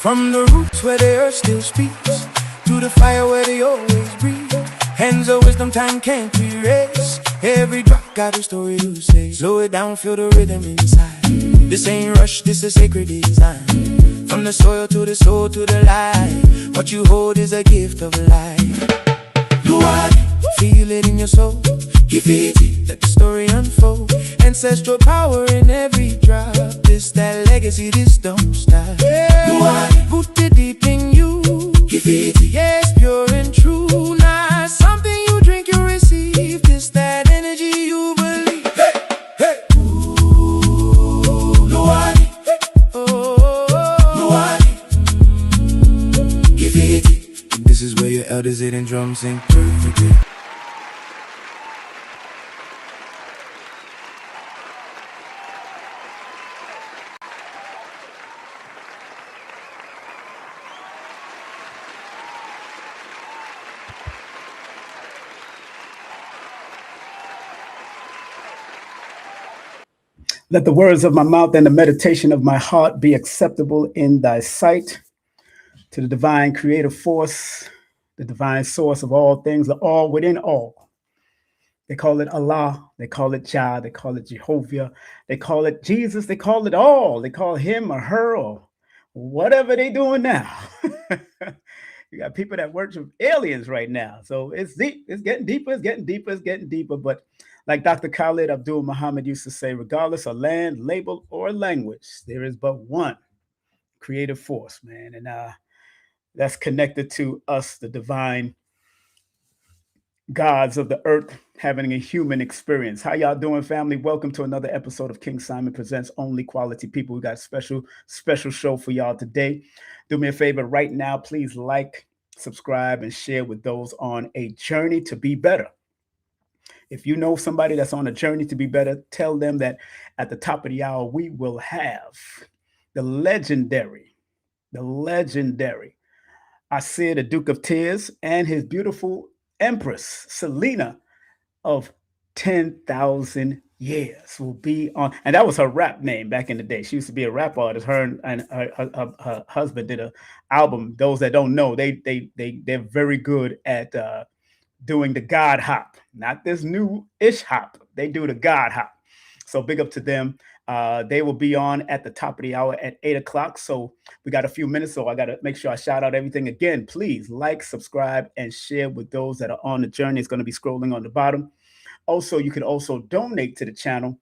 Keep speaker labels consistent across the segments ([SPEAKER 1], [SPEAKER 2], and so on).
[SPEAKER 1] From the roots where the earth still speaks, to the fire where they always breathe. Hands of wisdom, time can't erase. Every drop got a story to say. Slow it down, feel the rhythm inside. This ain't rush, this is sacred design. From the soil to the soul to the light, what you hold is a gift of life. Feel it in your soul, give it, let the story unfold. Ancestral power in every drop. This that legacy, this don't stop. Rooted deep in you, give it, yes, pure and true. Not something you drink, you receive. This that energy you believe. Hey, hey. Ooh, Luwadi. Oh, Luwadi. Give it. This is where your elders hit and drums sing perfectly.
[SPEAKER 2] Let the words of my mouth and the meditation of my heart be acceptable in thy sight. To the divine creative force, the divine source of all things, the all within all. They call it Allah, they call it Jah, they call it Jehovah, they call it Jesus, they call it all. They call him or her or whatever they doing now. You got people that worship aliens right now. So it's deep, it's getting deeper, it's getting deeper, it's getting deeper. But like Dr. Khalid Abdul Muhammad used to say, regardless of land, label, or language, there is but one creative force, man. And that's connected to us, the divine gods of the earth, having a human experience. How y'all doing, family? Welcome to another episode of King Simon Presents Only Quality People. We got a special show for y'all today. Do me a favor right now, please like, subscribe, and share with those on a journey to be better. If you know somebody that's on a journey to be better, tell them that at the top of the hour, we will have the legendary Aseer, the Duke of Tears, and his beautiful Empress, Celina, of 10,000 years will be on. And that was her rap name back in the day. She used to be a rap artist. Her and her husband did an album. Those that don't know, they're very good at doing the God hop, not this new-ish hop. They do the God hop. So big up to them. They will be on at the top of the hour at 8 o'clock. So we got a few minutes, so I got to make sure I shout out everything. Again, please like, subscribe, and share with those that are on the journey. It's going to be scrolling on the bottom. Also, you can also donate to the channel.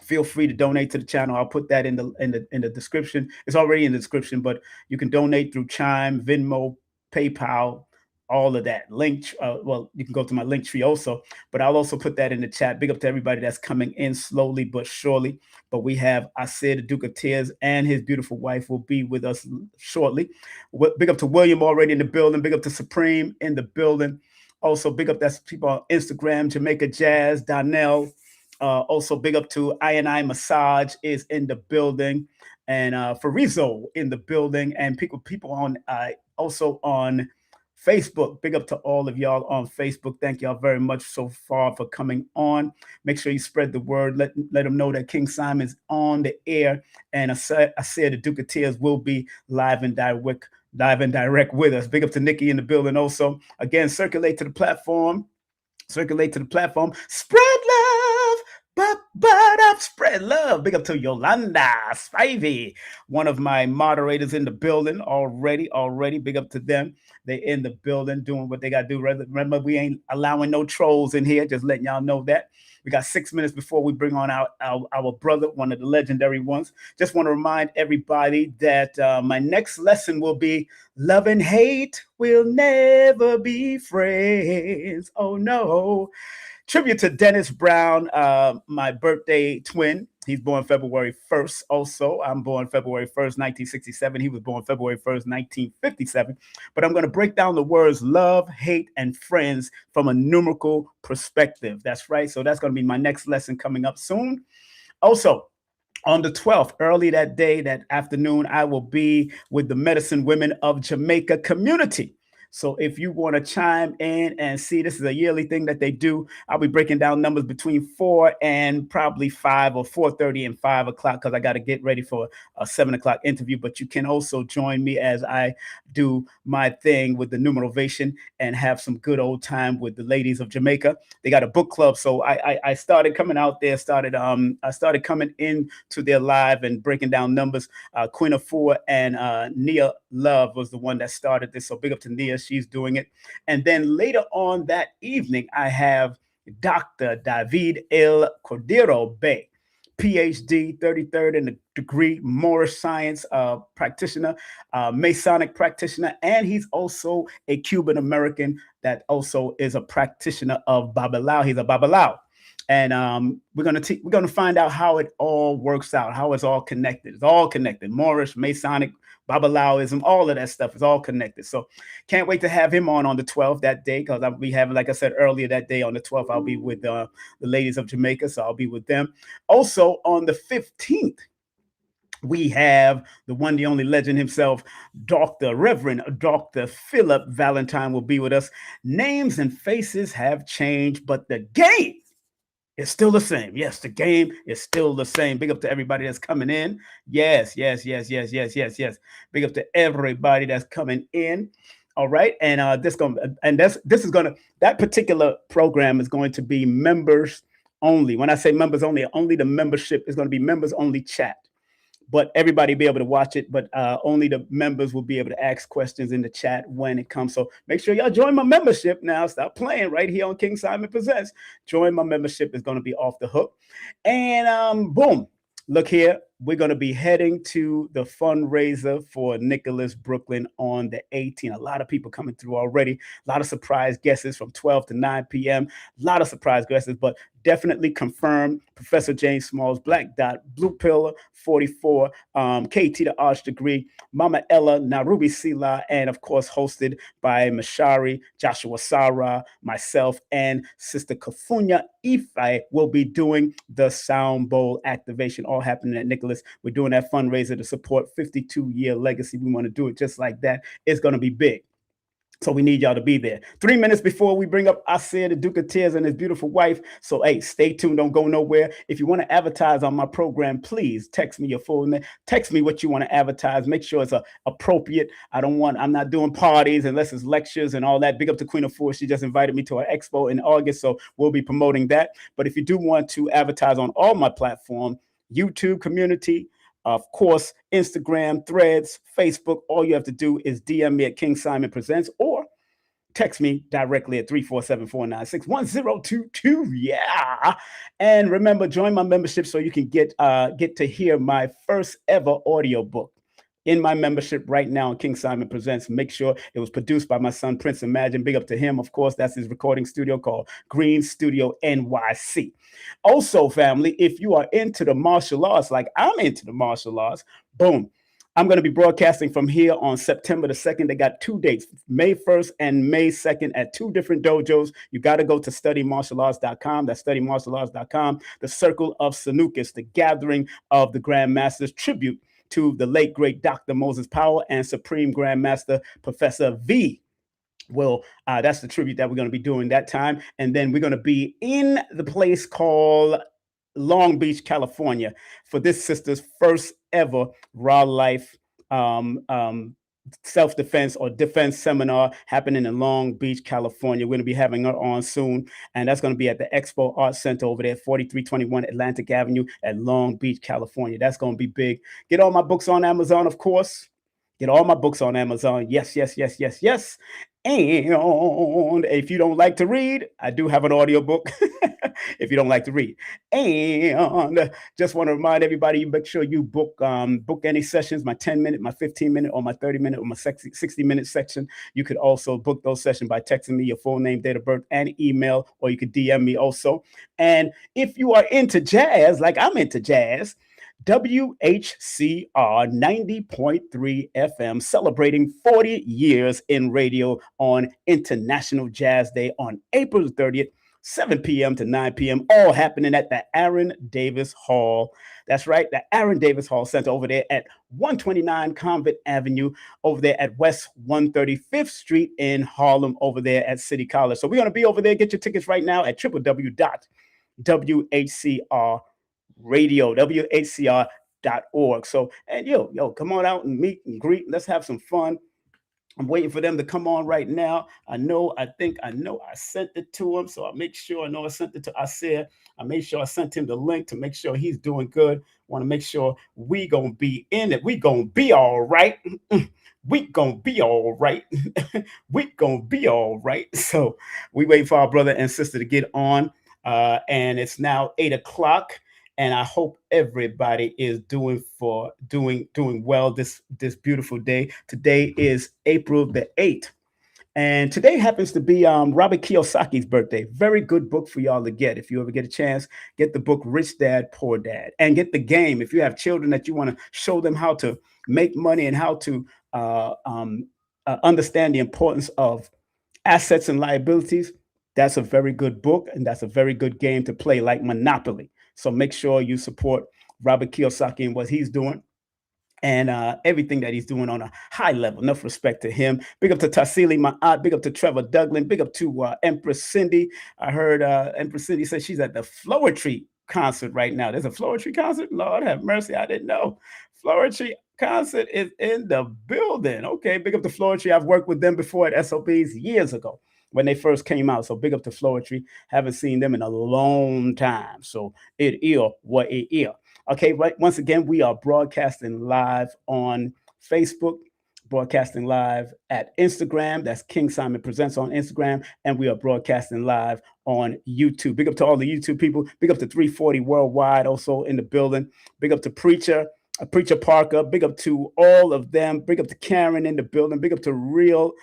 [SPEAKER 2] Feel free to donate to the channel. I'll put that in the description. It's already in the description, but you can donate through Chime, Venmo, PayPal, all of that. Link, well, you can go to my Linktree also, but I'll also put that in the chat. Big up to everybody that's coming in slowly but surely. But we have Aseer, the Duke of Tears, and his beautiful wife will be with us shortly. Big up to William already in the building. Big up to Supreme in the building. Also, big up that's people on Instagram, Jamaica Jazz, Donnell. Also, big up to I Massage is in the building, and Farizo in the building, and people on also on Facebook. Big up to all of y'all on Facebook. Thank y'all very much so far for coming on. Make sure you spread the word. Let them know that King Simon's on the air, and I said the Duke of Tears will be live and direct with us. Big up to Nikki in the building also. Again, circulate to the platform. Spread love. Spread love. Big up to Yolanda Spivey, one of my moderators in the building already. Big up to them. They in the building doing what they got to do. Remember, we ain't allowing no trolls in here. Just letting y'all know that. We got 6 minutes before we bring on our brother, one of the legendary ones. Just want to remind everybody that my next lesson will be love and hate will never be friends. Oh, no. Tribute to Dennis Brown, my birthday twin. He's born February 1st. Also, I'm born February 1st, 1967. He was born February 1st, 1957. But I'm going to break down the words love, hate, and friends from a numerical perspective. That's right. So that's going to be my next lesson coming up soon. Also, on the 12th, early that afternoon, I will be with the Medicine Women of Jamaica community. So if you want to chime in and see, this is a yearly thing that they do. I'll be breaking down numbers between 4 and probably 5 or 4:30 and 5 o'clock because I got to get ready for a 7 o'clock interview. But you can also join me as I do my thing with the numerovation and have some good old time with the ladies of Jamaica. They got a book club, so I started coming out there. I started coming in to their live and breaking down numbers. Queen of Four and Nia Love was the one that started this. So big up to Nia, she's doing it. And then later on that evening, I have Dr. David El Cordero Bay, PhD, 33rd in the degree, Moorish science practitioner, Masonic practitioner, and he's also a Cuban American that also is a practitioner of Babalao. He's a Babalao. And we're gonna find out how it all works out, how it's all connected. It's all connected. Moorish, Masonic, Babalaoism, all of that stuff is all connected. So can't wait to have him on the 12th that day because I'll be having, like I said earlier, that day on the 12th, I'll be with the ladies of Jamaica. So I'll be with them. Also on the 15th, we have the one, the only legend himself, Reverend Dr. Philip Valentine will be with us. Names and faces have changed, but the game it's still the same. Yes, the game is still the same. Big up to everybody that's coming in. Yes, yes, yes, yes, yes, yes, yes. Big up to everybody that's coming in. All right, and this is gonna that particular program is going to be members only. When I say members only the membership is going to be members only chat. But everybody be able to watch it, but only the members will be able to ask questions in the chat when it comes. So make sure y'all join my membership now. Stop playing right here on King Simon Presents. Join my membership. Is going to be off the hook. And boom, look here. We're going to be heading to the fundraiser for Nicholas Brooklyn on the 18th. A lot of people coming through already. A lot of surprise guesses from 12 to 9 p.m. A lot of surprise guesses, but definitely confirmed. Professor James Smalls, Black Dot, Blue Pillar 44, KT the Arch Degree, Mama Ella, Narubi Sila, and of course hosted by Mashari, Joshua Sarah, myself, and Sister Kafunya Ife will be doing the Sound Bowl activation, all happening at Nicholas. We're doing that fundraiser to support 52-year legacy. We want to do it just like that. It's going to be big. So we need y'all to be there. 3 minutes before we bring up Aseer, the Duke of Tears, and his beautiful wife. So, hey, stay tuned. Don't go nowhere. If you want to advertise on my program, please text me your full name. Text me what you want to advertise. Make sure it's appropriate. I'm not doing parties unless it's lectures and all that. Big up to Queen of Four. She just invited me to her expo in August, so we'll be promoting that. But if you do want to advertise on all my platforms, YouTube community, of course, Instagram, Threads, Facebook, all you have to do is DM me at King Simon Presents or text me directly at 347-496-1022. Yeah. And remember, join my membership so you can get to hear my first ever audiobook in my membership right now on King Simon Presents. Make sure it was produced by my son, Prince Imagine. Big up to him. Of course, that's his recording studio called Green Studio NYC. Also, family, if you are into the martial arts, like I'm into the martial arts, boom. I'm going to be broadcasting from here on September the 2nd. They got 2 dates, May 1st and May 2nd at 2 different dojos. You got to go to studymartialarts.com. That's studymartialarts.com. The Circle of Sanukis, the gathering of the Grandmasters, tribute to the late, great Dr. Moses Powell and Supreme Grandmaster Professor V. Well, that's the tribute that we're going to be doing that time. And then we're going to be in the place called Long Beach, California, for this sister's first ever raw life self-defense or defense seminar happening in Long Beach, California. We're going to be having her on soon, and that's going to be at the Expo Art Center over there, 4321 Atlantic Avenue at Long Beach, California. That's going to be big. Get all my books on Amazon, of course. Get all my books on Amazon. Yes, yes, yes, yes, yes. And if you don't like to read, I do have an audiobook if you don't like to read. And just want to remind everybody, you make sure you book any sessions, my 10-minute, my 15-minute, or my 30-minute, or my 60-minute section. You could also book those sessions by texting me your full name, date of birth, and email, or you could DM me also. And if you are into jazz, like I'm into jazz, WHCR 90.3 FM celebrating 40 years in radio on International Jazz Day on April 30th, 7 p.m. to 9 p.m., all happening at the Aaron Davis Hall. That's right, the Aaron Davis Hall Center over there at 129 Convent Avenue, over there at West 135th Street in Harlem, over there at City College. So we're going to be over there. Get your tickets right now at www.whcrradio.org. So, and come on out and meet and greet. Let's have some fun. I'm waiting for them to come on right now. I think I know I sent it to him. So I'll make sure I know I sent it to Aseer. I made sure I sent him the link to make sure he's doing good. Want to make sure we going to be in it. We going to be all right. We going to be all right. We going to be all right. So we wait for our brother and sister to get on. And it's now 8 o'clock. And I hope everybody is doing well this beautiful day. Today is April the 8th. And today happens to be Robert Kiyosaki's birthday. Very good book for y'all to get. If you ever get a chance, get the book Rich Dad, Poor Dad. And get the game. If you have children that you want to show them how to make money and how to understand the importance of assets and liabilities, that's a very good book. And that's a very good game to play, like Monopoly. So make sure you support Robert Kiyosaki and what he's doing and everything that he's doing on a high level. Enough respect to him. Big up to Tassili, my aunt. Big up to Trevor Douglas. Big up to Empress Cindy. I heard Empress Cindy said she's at the Floetry concert right now. There's a Floetry concert? Lord have mercy. I didn't know. Floetry concert is in the building. Okay, big up to Floetry. I've worked with them before at SOBs years ago when they first came out. So big up to Floetry. Haven't seen them in a long time. So it is what it is. Okay, right. Once again, we are broadcasting live on Facebook, broadcasting live at Instagram. That's King Simon Presents on Instagram. And we are broadcasting live on YouTube. Big up to all the YouTube people. Big up to 340 Worldwide also in the building. Big up to Preacher Parker. Big up to all of them. Big up to Karen in the building. Big up to Real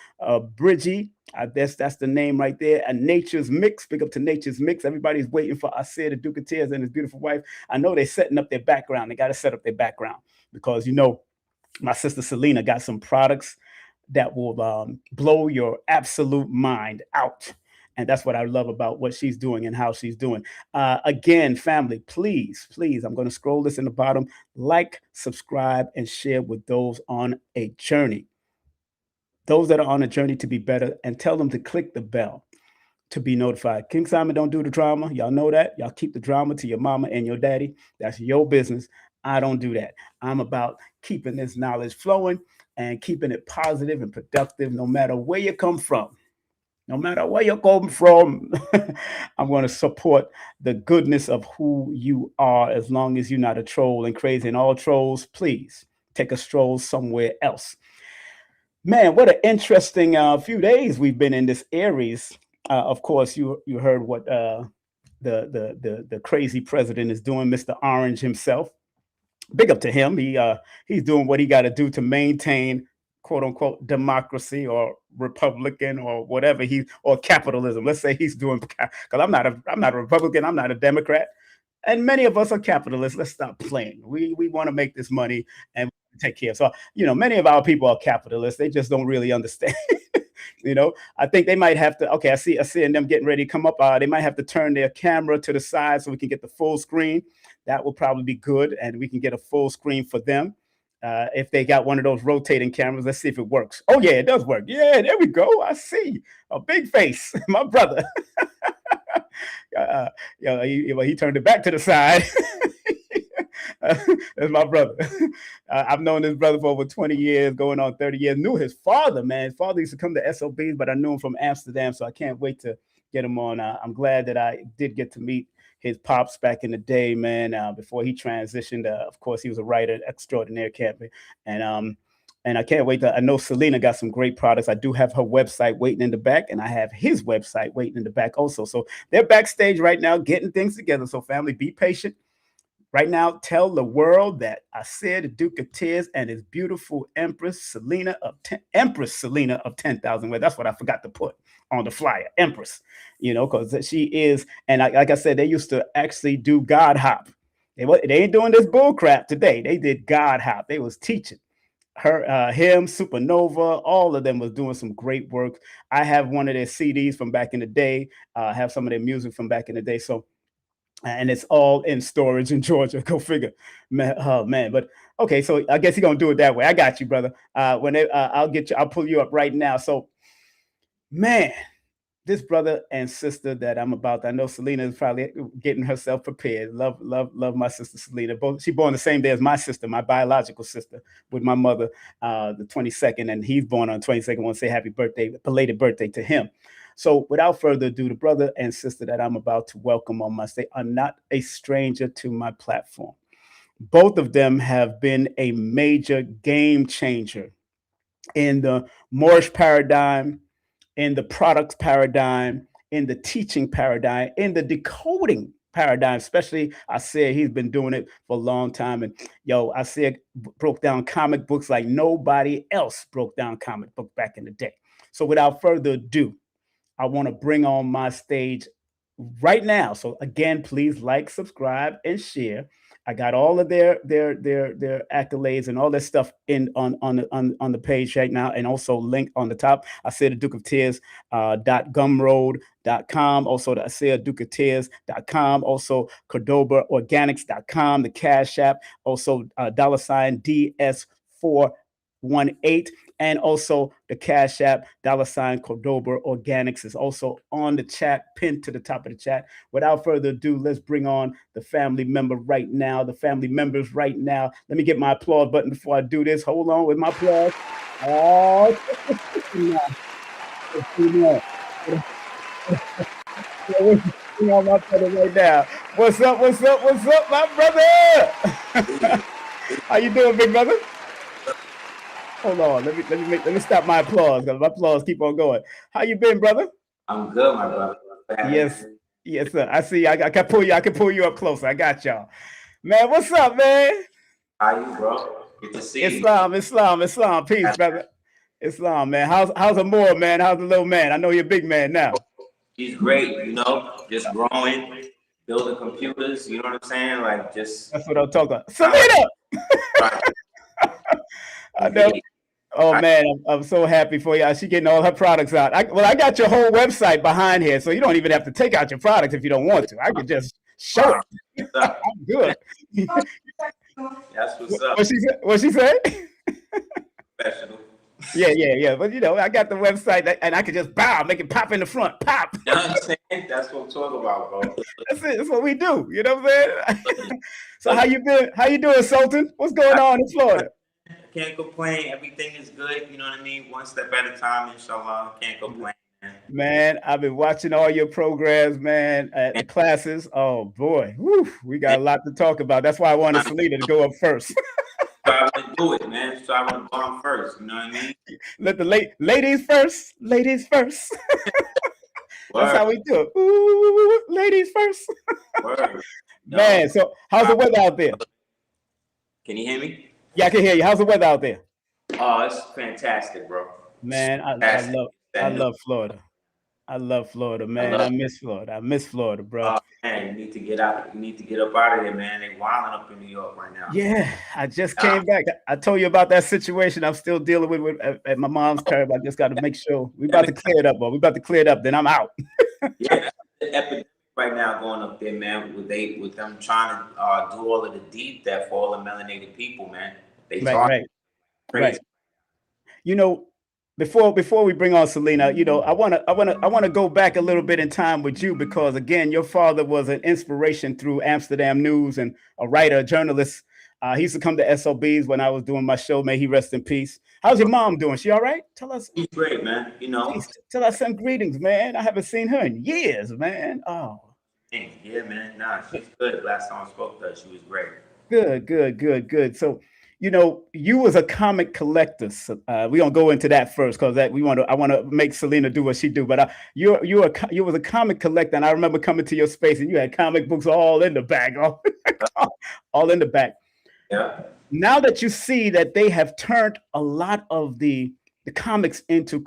[SPEAKER 2] Bridgie. I guess that's the name right there. And Nature's Mix. Big up to Nature's Mix. Everybody's waiting for Aseer, the Duke of Tears, and his beautiful wife. I know they're setting up their background. They got to set up their background because, my sister Celina got some products that will blow your absolute mind out. And that's what I love about what she's doing and how she's doing. Again, family, please, I'm going to scroll this in the bottom. Like, subscribe, and share with those on a journey. Those that are on a journey to be better, and tell them to click the bell to be notified. King Simon don't do the drama. Y'all know that. Y'all keep the drama to your mama and your daddy. That's your business. I don't do that. I'm about keeping this knowledge flowing and keeping it positive and productive no matter where you come from. No matter where you're coming from, I'm going to support the goodness of who you are as long as you're not a troll and crazy. And all trolls, please take a stroll somewhere else. Man, what an interesting few days we've been in this Aries. Of course, you heard what the crazy president is doing, Mr. Orange himself. Big up to him. He's doing what he got to do to maintain, quote unquote, democracy or Republican or whatever or capitalism. Let's say he's doing, because I'm not a Republican. I'm not a Democrat. And many of us are capitalists. Let's stop playing. We want to make this money and take care. So, many of our people are capitalists. They just don't really understand. I think they might have to, okay, I see them getting ready to come up. They might have to turn their camera to the side so we can get the full screen. That will probably be good. And we can get a full screen for them. If they got one of those rotating cameras, let's see if it works. Oh, yeah, it does work. Yeah, there we go. I see a big face. My brother. He turned it back to the side. That's my brother. I've known this brother for over 20 years, going on 30 years. Knew his father, man. His father used to come to SOBs, but I knew him from Amsterdam, so I can't wait to get him on. I'm glad that I did get to meet his pops back in the day, man, before he transitioned. Of course, he was a writer extraordinaire, camping. And I can't wait. I know Celina got some great products. I do have her website waiting in the back, and I have his website waiting in the back also. So they're backstage right now getting things together. So family, be patient. Right now, tell the world that Aseer, the Duke of Tears, and his beautiful Empress Celina of 10,000 ways. That's what I forgot to put on the flyer, Empress, because she is. And like I said, they used to actually do God hop. They ain't doing this bull crap today. They did God hop. They was teaching him, Supernova, all of them was doing some great work. I have one of their CDs from back in the day. Have some of their music from back in the day. So, and it's all in storage in Georgia. Go figure, man. Oh man, but okay. So I guess you're gonna do it that way. I got you, brother. I'll get you. I'll pull you up right now. So, man, this brother and sister that I'm about, I know Celina is probably getting herself prepared. Love my sister Celina. Both she born the same day as my sister, my biological sister, with my mother, the 22nd, and he's born on 22nd. I want to say happy birthday, belated birthday to him. So without further ado, the brother and sister that I'm about to welcome on my stage are not a stranger to my platform. Both of them have been a major game changer in the Moorish paradigm, in the products paradigm, in the teaching paradigm, in the decoding paradigm, especially Aseer. He's been doing it for a long time. And yo, Aseer broke down comic books like nobody else broke down comic book back in the day. So without further ado, I want to bring on my stage right now. So again, please like, subscribe, and share. I got all of their accolades and all that stuff in on the page right now, and also link on the top. I said the Duke of Tears .gumroad.com, also the Aseer Duke of Tears.com, also CordobaOrganics.com, the Cash App, also $DS418, and also the Cash App $Cordoba Organics is also on the chat, pinned to the top of the chat. Without further ado, let's bring on the family member right now, the family members right now. Let me get my applause button before I do this. Hold on with my applause. Oh, my brother right now. What's up, my brother? How you doing, big brother? Hold on, let me stop my applause, because my applause keep on going. How you been, brother?
[SPEAKER 3] I'm good, my brother.
[SPEAKER 2] Yes, sir. I see. I can pull you up closer. I got y'all, man. What's up, man?
[SPEAKER 3] How you, bro? Good to see
[SPEAKER 2] Islam. Peace, brother. Islam, man. How's Amour, man? How's the little man? I know you're a big man now.
[SPEAKER 3] He's great, just growing, building computers. You know what I'm saying? Like just.
[SPEAKER 2] That's what I'm talking about. Celina. I know. Oh man, I'm so happy for you. She getting all her products out. I got your whole website behind here, so you don't even have to take out your products if you don't want to. I could just show it. I'm good.
[SPEAKER 3] That's what's up.
[SPEAKER 2] What she said?
[SPEAKER 3] Professional.
[SPEAKER 2] Yeah. But I got the website and I could just make it pop in the front. Pop.
[SPEAKER 3] You know what I'm saying? That's what I'm talking about, bro.
[SPEAKER 2] That's it. That's what we do. You know what I'm saying? So how you been? How you doing, Sultan? What's going on in Florida?
[SPEAKER 3] Can't complain. Everything is good. You know what I mean? One step at a time, inshallah. Can't complain, man.
[SPEAKER 2] Man, I've been watching all your programs, man, at the classes. Oh boy, woo, we got a lot to talk about. That's why I wanted Celina to go up first.
[SPEAKER 3] So I want to do it, man. So I want to go on first. You know what I mean?
[SPEAKER 2] Let the ladies first. Ladies first. That's how we do it. Ooh, ladies first.
[SPEAKER 3] Word.
[SPEAKER 2] Man, so how's the weather out there?
[SPEAKER 3] Can you hear me?
[SPEAKER 2] Yeah, I can hear you. How's the weather out there?
[SPEAKER 3] Oh, it's fantastic, bro.
[SPEAKER 2] Man, I love Florida. I love Florida, man. I miss Florida, bro.
[SPEAKER 3] Oh, man, you need to get out. You need to get up out of there, man. They wilding up in New York right now.
[SPEAKER 2] Yeah, I just came back. I told you about that situation I'm still dealing with at my mom's curb. I just got to make sure we about to clear it up, bro. We about to clear it up. Then I'm out.
[SPEAKER 3] Yeah, the epidemic right now going up there, man. With them trying to do all of the deed theft for all the melanated people, man.
[SPEAKER 2] Right. Before we bring on Celina, I wanna go back a little bit in time with you, because again, your father was an inspiration through Amsterdam News and a writer, a journalist. He used to come to SOBs when I was doing my show. May he rest in peace. How's your mom doing? She all right? Tell us.
[SPEAKER 3] She's great, man.
[SPEAKER 2] Tell us some greetings, man. I haven't seen her in years, man. Oh.
[SPEAKER 3] Yeah, man. Nah, she's good. Last time I spoke to her, she was great.
[SPEAKER 2] Good. So, you was a comic collector. So, we gonna go into that first, because I want to make Celina do what she do. But you was a comic collector, and I remember coming to your space, and you had comic books all in the back, all in the back.
[SPEAKER 3] Yeah.
[SPEAKER 2] Now that you see that they have turned a lot of the comics into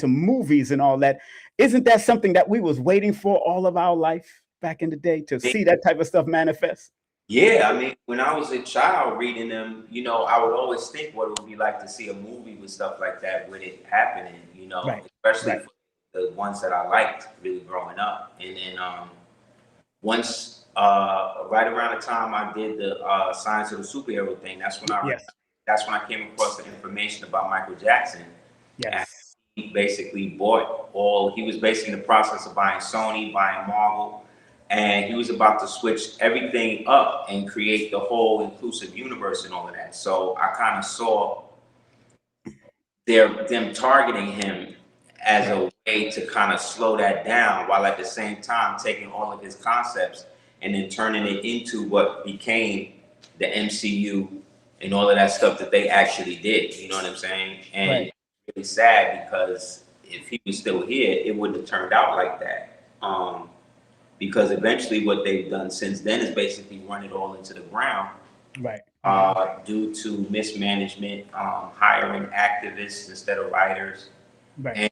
[SPEAKER 2] movies and all that, isn't that something that we was waiting for all of our life back in the day, to see that type of stuff manifest?
[SPEAKER 3] Yeah, I mean, when I was a child reading them, you know, I would always think what it would be like to see a movie with stuff like that with it happening, you know,
[SPEAKER 2] Right,
[SPEAKER 3] especially
[SPEAKER 2] right.
[SPEAKER 3] for the ones that I liked really growing up. And then once right around the time I did the Science of the Superhero thing,
[SPEAKER 2] Yes,
[SPEAKER 3] that's when I came across the information about Michael Jackson. And
[SPEAKER 2] yes,
[SPEAKER 3] he basically he was basically in the process of buying Sony, buying Marvel, and he was about to switch everything up and create the whole inclusive universe and all of that. So I kind of saw them targeting him as
[SPEAKER 2] right,
[SPEAKER 3] a way to kind of slow that down, while at the same time taking all of his concepts and then turning it into what became the MCU and all of that stuff that they actually did. You know what I'm saying? And
[SPEAKER 2] right,
[SPEAKER 3] it's really sad because if he was still here, it wouldn't have turned out like that. Because eventually what they've done since then is basically run it all into the ground
[SPEAKER 2] right, right,
[SPEAKER 3] due to mismanagement, hiring activists instead of writers,
[SPEAKER 2] right.
[SPEAKER 3] and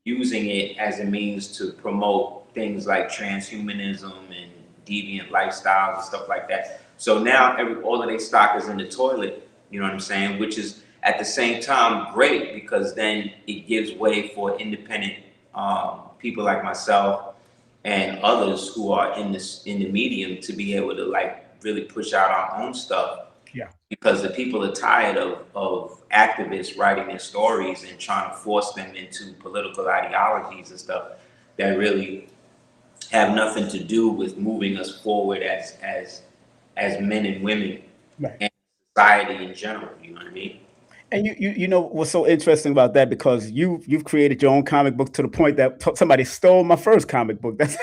[SPEAKER 3] using it as a means to promote things like transhumanism and deviant lifestyles and stuff like that. So now all of their stock is in the toilet, you know what I'm saying? Which is at the same time great, because then it gives way for independent people like myself and others who are in the medium to be able to like really push out our own stuff,
[SPEAKER 2] Yeah,
[SPEAKER 3] because the people are tired of activists writing their stories and trying to force them into political ideologies and stuff that really have nothing to do with moving us forward as men and women
[SPEAKER 2] right.
[SPEAKER 3] and society in general. You know what I mean?
[SPEAKER 2] And you know what's so interesting about that, because you've created your own comic book to the point that somebody stole my first comic book. That's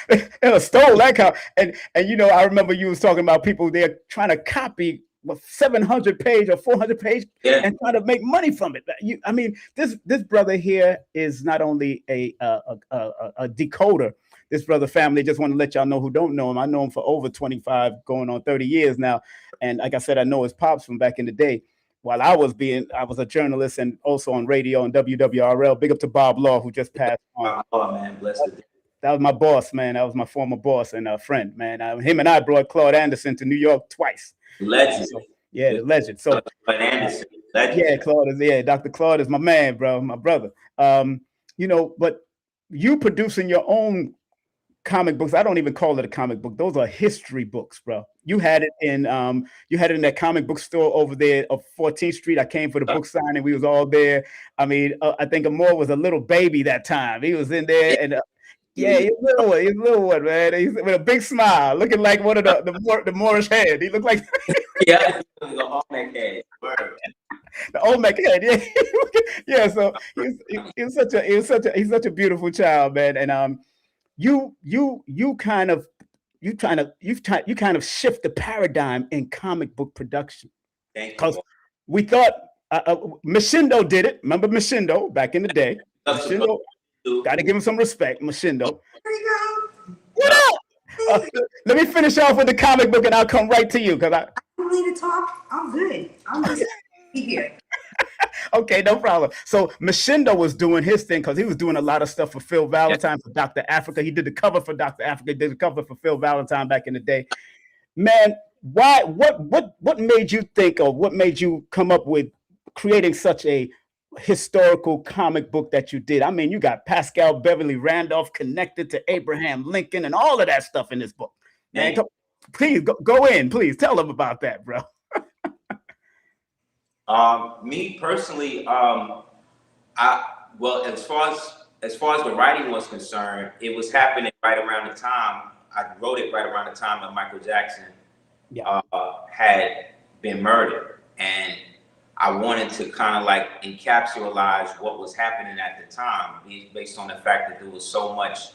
[SPEAKER 2] they stole that comic. And you know, I remember you was talking about people they're trying to copy a 700 page or 400 page
[SPEAKER 3] Yeah.
[SPEAKER 2] and trying to make money from it. I mean, this brother here is not only a decoder. This brother family, just want to let y'all know who don't know him. I know him for over 25, going on 30 years now. And like I said, I know his pops from back in the day while I was a journalist and also on radio and WWRL. Big up to Bob Law, who just passed on.
[SPEAKER 3] Oh man, bless the
[SPEAKER 2] That was my boss, man. That was my former boss and a friend, man. Him and I brought Claude Anderson to New York twice.
[SPEAKER 3] legend.
[SPEAKER 2] So, yeah, the legend. So,
[SPEAKER 3] But Anderson, legend.
[SPEAKER 2] yeah, Claude is, yeah, Dr. Claude is my man, bro, my brother. You know, but you producing your own comic books, I don't even call it a comic book. Those are history books, bro. You had it in that comic book store over there of 14th Street. I came for the book signing. We was all there. I mean, I think Amor was a little baby that time. He was in there and yeah, he's a little one, man. He's with a big smile, looking like one of the Moorish head. He looked like
[SPEAKER 3] Yeah, the Olmec head. Word.
[SPEAKER 2] the Olmec head. Yeah, yeah. So he's such a beautiful child, man. And you kind of you kind of shift the paradigm in comic book production,
[SPEAKER 3] Thank you.
[SPEAKER 2] because we thought Machindo did it. Remember Machindo back in the day? Machindo, got to give him some respect. Machindo. What up? Let me finish off with the comic book, and I'll come right to you because I.
[SPEAKER 4] don't need to talk. I'm good. I'm just here.
[SPEAKER 2] Okay, no problem. So Machindo was doing his thing because he was doing a lot of stuff for Phil Valentine, for Dr. Africa. He did the cover for Dr. Africa. He did the cover for Phil Valentine back in the day. Man, why? What made you think, or what made you come up with creating such a historical comic book that you did? I mean, you got Pascal Beverly Randolph connected to Abraham Lincoln and all of that stuff in this book. Man, please go in. Please tell them about that, bro.
[SPEAKER 3] Me personally, well, as far as the writing was concerned, it was happening right around the time I wrote it. Right around the time that Michael Jackson had been murdered, and I wanted to kind of like encapsulate what was happening at the time, based on the fact that there was so much.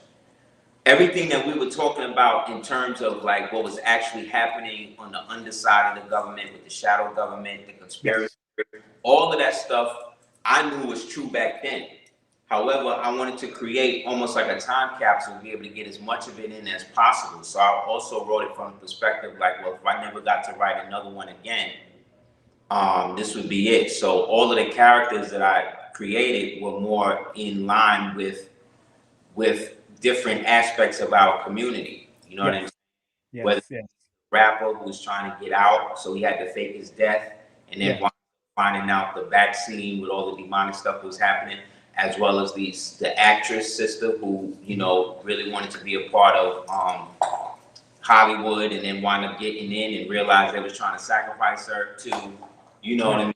[SPEAKER 3] Everything that we were talking about in terms of like what was actually happening on the underside of the government, with the shadow government, the conspiracy, all of that stuff I knew was true back then. However, I wanted to create almost like a time capsule to be able to get as much of it in as possible. So I also wrote it from the perspective like, well, if I never got to write another one again, this would be it. So all of the characters that I created were more in line with different aspects of our community. You know what I'm saying?
[SPEAKER 2] Yes,
[SPEAKER 3] Whether
[SPEAKER 2] yes.
[SPEAKER 3] rapper who was trying to get out, so he had to fake his death, and then finding out the vaccine with all the demonic stuff that was happening, as well as the actress sister who, you know, really wanted to be a part of Hollywood, and then wound up getting in and realized they was trying to sacrifice her to, you know what I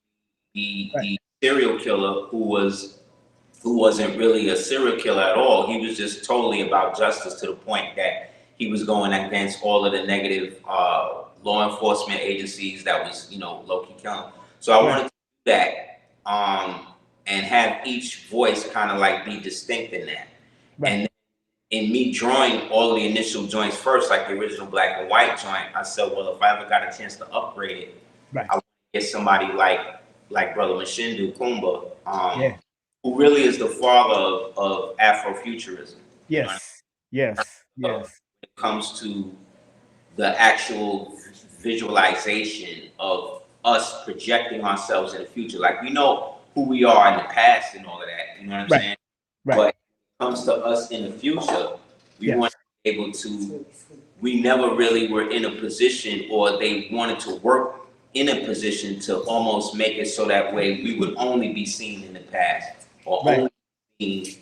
[SPEAKER 3] mean, the serial killer who wasn't really a serial killer at all. He was just totally about justice, to the point that he was going against all of the negative law enforcement agencies that was, you know, low-key killing. So I wanted to do that, and have each voice kind of like be distinct in that. And in me drawing all of the initial joints first, like the original black and white joint, I said, well, if I ever got a chance to upgrade it, I would get somebody like Brother Mashindu Kumba, who really is the father of Afrofuturism.
[SPEAKER 2] Yes, yes.
[SPEAKER 3] When it comes to the actual visualization of us projecting ourselves in the future, like we know who we are in the past and all of that, you know what I'm saying? But when it comes to us in the future, we want to be able to, we never really were in a position, or they wanted to work in a position to almost make it so that way we would only be seen in the past, or only seen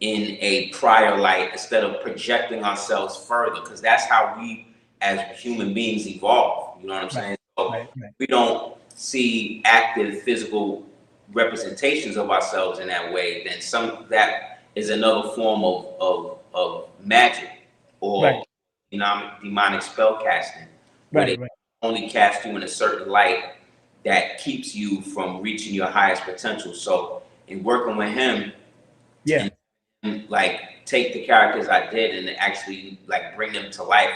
[SPEAKER 3] in a prior light, instead of projecting ourselves further, because that's how we as human beings evolve, you know what I'm saying? So we don't see active physical representations of ourselves in that way, then that is another form of magic, or demonic spell casting, where they only cast you in a certain light that keeps you from reaching your highest potential. So in working with him, and like take the characters I did and actually like bring them to life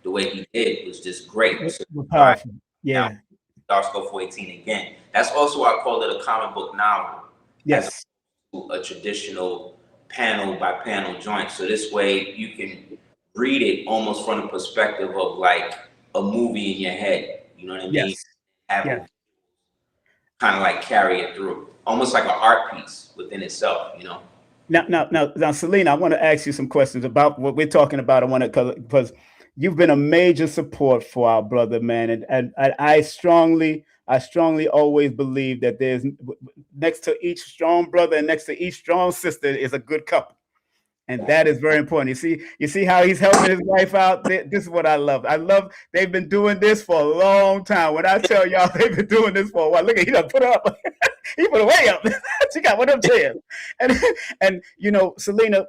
[SPEAKER 3] the way he did was just great. So
[SPEAKER 2] powerful.
[SPEAKER 3] Darsco 418 again. That's also why I call it a comic book novel.
[SPEAKER 2] Yes.
[SPEAKER 3] A traditional panel by panel joint. So this way you can read it almost from the perspective of like a movie in your head. You know what I mean? Have it kind of like carry it through. Almost like an art piece within itself, you know?
[SPEAKER 2] Now, Celina, I want to ask you some questions about what we're talking about. I want to, because you've been a major support for our brother, man, and I strongly always believe that there's, next to each strong brother and next to each strong sister is a good couple, and that is very important. You see how he's helping his wife out. This is what I love. They've been doing this for a long time. When I tell y'all they've been doing this for a while, look at, he done put her up. He put her way up. She got one of them chairs. And you know, Celina,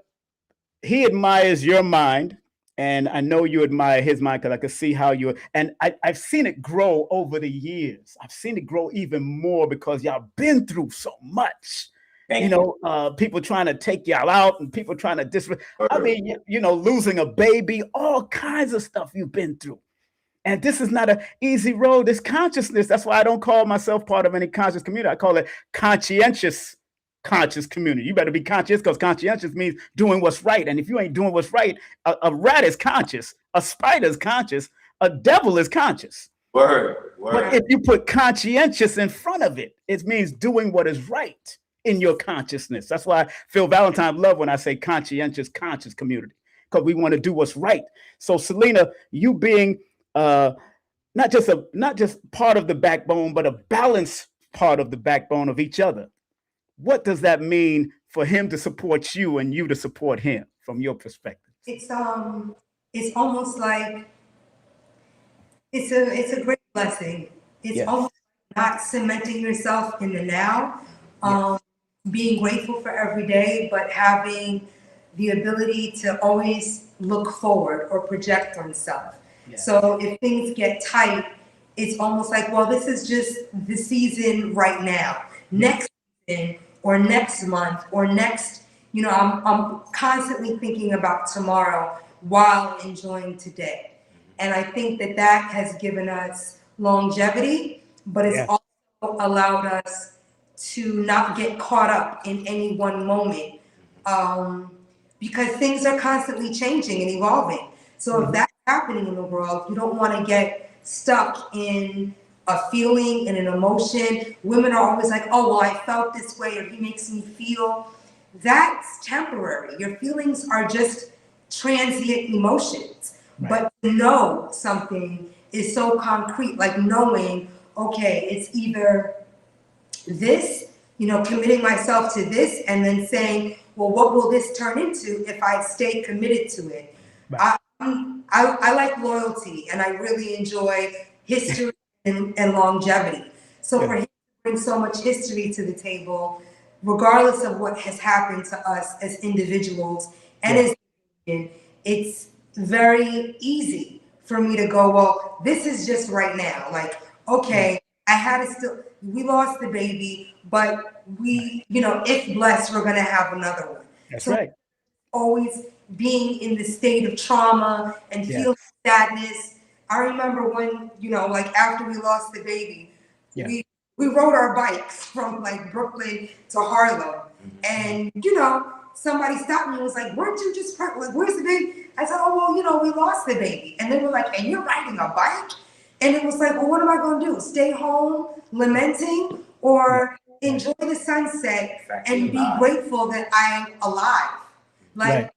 [SPEAKER 2] he admires your mind, and I know you admire his mind, because I can see how you, and I've seen it grow over the years. I've seen it grow even more because y'all been through so much. You know, people trying to take y'all out, and people trying to I mean, you know, losing a baby, all kinds of stuff you've been through. And this is not an easy road. It's consciousness. That's why I don't call myself part of any conscious community. I call it conscious community. You better be conscious, because conscientious means doing what's right. And if you ain't doing what's right, a rat is conscious, a spider is conscious, a devil is conscious.
[SPEAKER 3] Word.
[SPEAKER 2] But if you put conscientious in front of it, it means doing what is right in your consciousness. That's why Phil Valentine loved when I say conscious community, because we want to do what's right. So Celina, you being not just part of the backbone, but a balanced part of the backbone of each other. What does that mean for him to support you and you to support him from your perspective?
[SPEAKER 4] It's almost like it's a great blessing. It's almost not cementing yourself in the now, being grateful for every day, but having the ability to always look forward or project oneself. So if things get tight, it's almost like, well, this is just the season right now. Next season or next month or next, you know, I'm constantly thinking about tomorrow while enjoying today. And I think that has given us longevity, but it's also allowed us to not get caught up in any one moment, because things are constantly changing and evolving. So if that's happening in the world, you don't want to get stuck in a feeling and an emotion. Women are always like, oh, well, I felt this way, or he makes me feel. That's temporary. Your feelings are just transient emotions. But to know something is so concrete, like knowing, okay, it's either this, committing myself to this, and then saying, well, what will this turn into if I stay committed to it?
[SPEAKER 2] Right.
[SPEAKER 4] I like loyalty, and I really enjoy history and longevity. So for him to bring so much history to the table, regardless of what has happened to us as individuals and as it's very easy for me to go, well, this is just right now. Like, okay, I had to still, we lost the baby, but we, if blessed, we're going to have another one.
[SPEAKER 2] That's
[SPEAKER 4] so
[SPEAKER 2] right.
[SPEAKER 4] Always being in the state of trauma and feeling sadness. I remember when, like after we lost the baby, we rode our bikes from like Brooklyn to Harlem. And, somebody stopped me and was like, weren't you just pregnant? Like, where's the baby? I said, oh, well, we lost the baby. And they were like, and you're riding a bike? And it was like, well, what am I going to do? Stay home lamenting, or enjoy the sunset and be grateful that I'm alive? Like,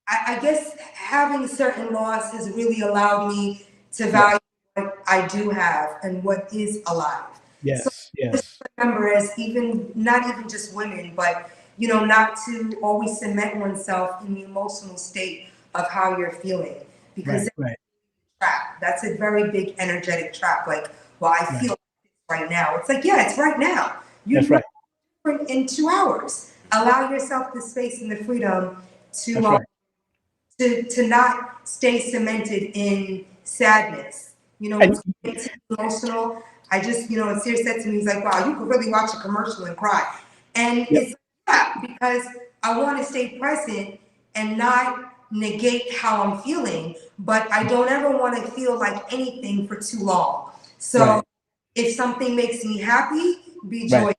[SPEAKER 4] I guess having certain loss has really allowed me to value what I do have and what is alive.
[SPEAKER 2] Yes,
[SPEAKER 4] so just remember, as not even just women, but not to always cement oneself in the emotional state of how you're feeling, because that's a very big energetic trap. Like, well, I feel right now. It's like, yeah, it's right now. You in 2 hours. Allow yourself the space and the freedom to to not stay cemented in sadness. It's emotional. I just, Aseer said to me, he's like, wow, you could really watch a commercial and cry. And it's because I want to stay present and not negate how I'm feeling, but I don't ever want to feel like anything for too long. So if something makes me happy, be joyful.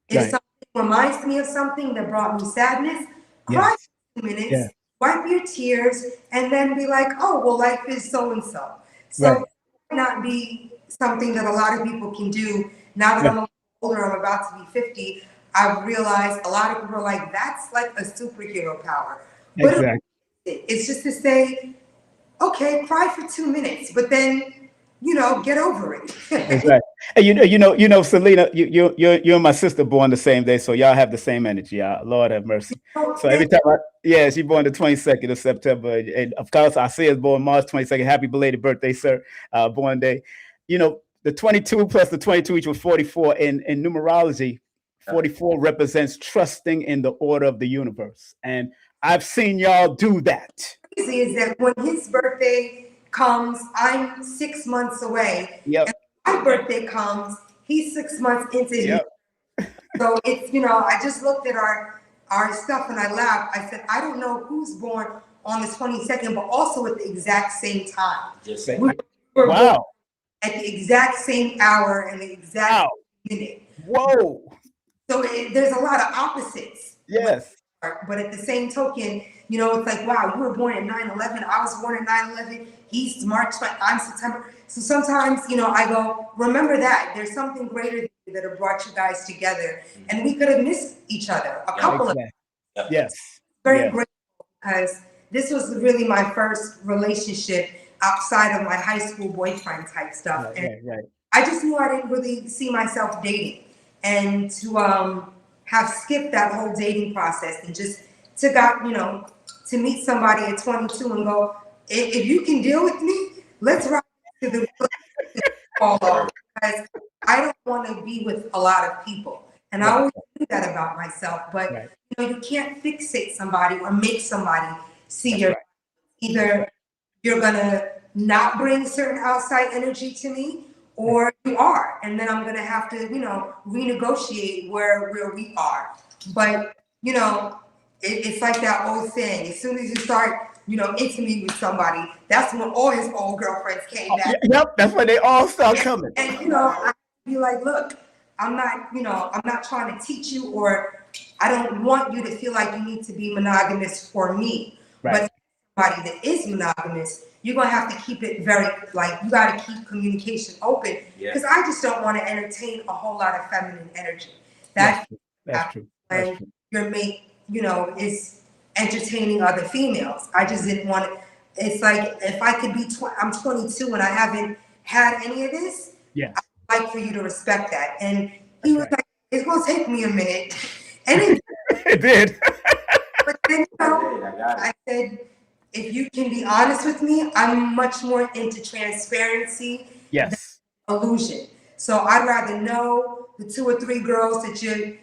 [SPEAKER 4] If something reminds me of something that brought me sadness, cry for 2 minutes, wipe your tears, and then be like, oh, well, life is so-and-so. So it might not be something that a lot of people can do. Now that I'm older, I'm about to be 50, I've realized a lot of people are like, that's like a superhero power. But it's just to say, okay, cry for 2 minutes, but then, get over it.
[SPEAKER 2] Exactly. And Celina, you and my sister born the same day, so y'all have the same energy. Lord have mercy. So every time she born the 22nd of September, and of course Aseer is born March 22nd. Happy belated birthday, sir. Born day. The 22 plus the 22 equals 44. In numerology, 44 represents trusting in the order of the universe, and I've seen y'all do that.
[SPEAKER 4] Crazy is that when his birthday comes, I'm 6 months away. And my birthday comes, he's 6 months into his. So it's, I just looked at our stuff and I laughed. I said, I don't know who's born on the 22nd, but also at the exact same time. We were born at the exact same hour and the exact minute.
[SPEAKER 2] Whoa.
[SPEAKER 4] So there's a lot of opposites.
[SPEAKER 2] Yes.
[SPEAKER 4] But at the same token, it's like, wow, you were born at 9/11. I was born at 9/11. He's March, I'm September. So sometimes, I go, remember that. There's something greater that have brought you guys together. And we could have missed each other a couple of times.
[SPEAKER 2] Yes.
[SPEAKER 4] Very grateful, because this was really my first relationship outside of my high school boyfriend type stuff. I just knew I didn't really see myself dating. And to have skipped that whole dating process and just to meet somebody at 22 and go, if you can deal with me, let's ride to the fall off, because I don't want to be with a lot of people. And I always do that about myself, but you can't fixate somebody or make somebody see your either you're gonna not bring certain outside energy to me, or you are, and then I'm gonna have to, renegotiate where we are. But it's like that old saying: as soon as you start, intimate with somebody, that's when all his old girlfriends came back.
[SPEAKER 2] Yep, that's when they all start coming.
[SPEAKER 4] And I be like, look, I'm not trying to teach you, or I don't want you to feel like you need to be monogamous for me. But somebody that is monogamous, you're gonna have to keep it very, you gotta keep communication open, because I just don't want to entertain a whole lot of feminine energy. That's true. When your mate, is entertaining other females. I just didn't want it. It's like, if I could be, I'm 22 and I haven't had any of this,
[SPEAKER 2] Yes.
[SPEAKER 4] I'd like for you to respect that. And he
[SPEAKER 2] That's
[SPEAKER 4] was
[SPEAKER 2] right.
[SPEAKER 4] like, it's going to take me a minute. And it,
[SPEAKER 2] It did.
[SPEAKER 4] but then, I said, if you can be honest with me, I'm much more into transparency than
[SPEAKER 2] Yes.
[SPEAKER 4] illusion. So I'd rather know the 2 or 3 girls that you're,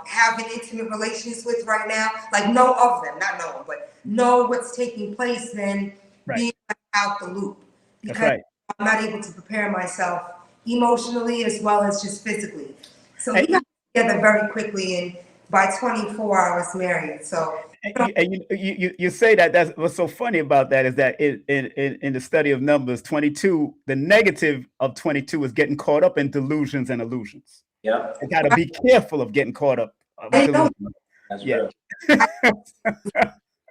[SPEAKER 4] having intimate relations with right now, like know of them, not know them, but know what's taking place than
[SPEAKER 2] Right.
[SPEAKER 4] being out the loop.
[SPEAKER 2] That's
[SPEAKER 4] Because
[SPEAKER 2] right.
[SPEAKER 4] I'm not able to prepare myself emotionally as well as just physically. So we got together very quickly, and by 24 I was married. So
[SPEAKER 2] And you say that. That's what's so funny about that is that in the study of numbers, 22, the negative of 22 is getting caught up in delusions and illusions.
[SPEAKER 3] Yeah,
[SPEAKER 2] You got to be careful of getting caught up with delusions.
[SPEAKER 3] that's
[SPEAKER 2] Yeah.
[SPEAKER 3] real.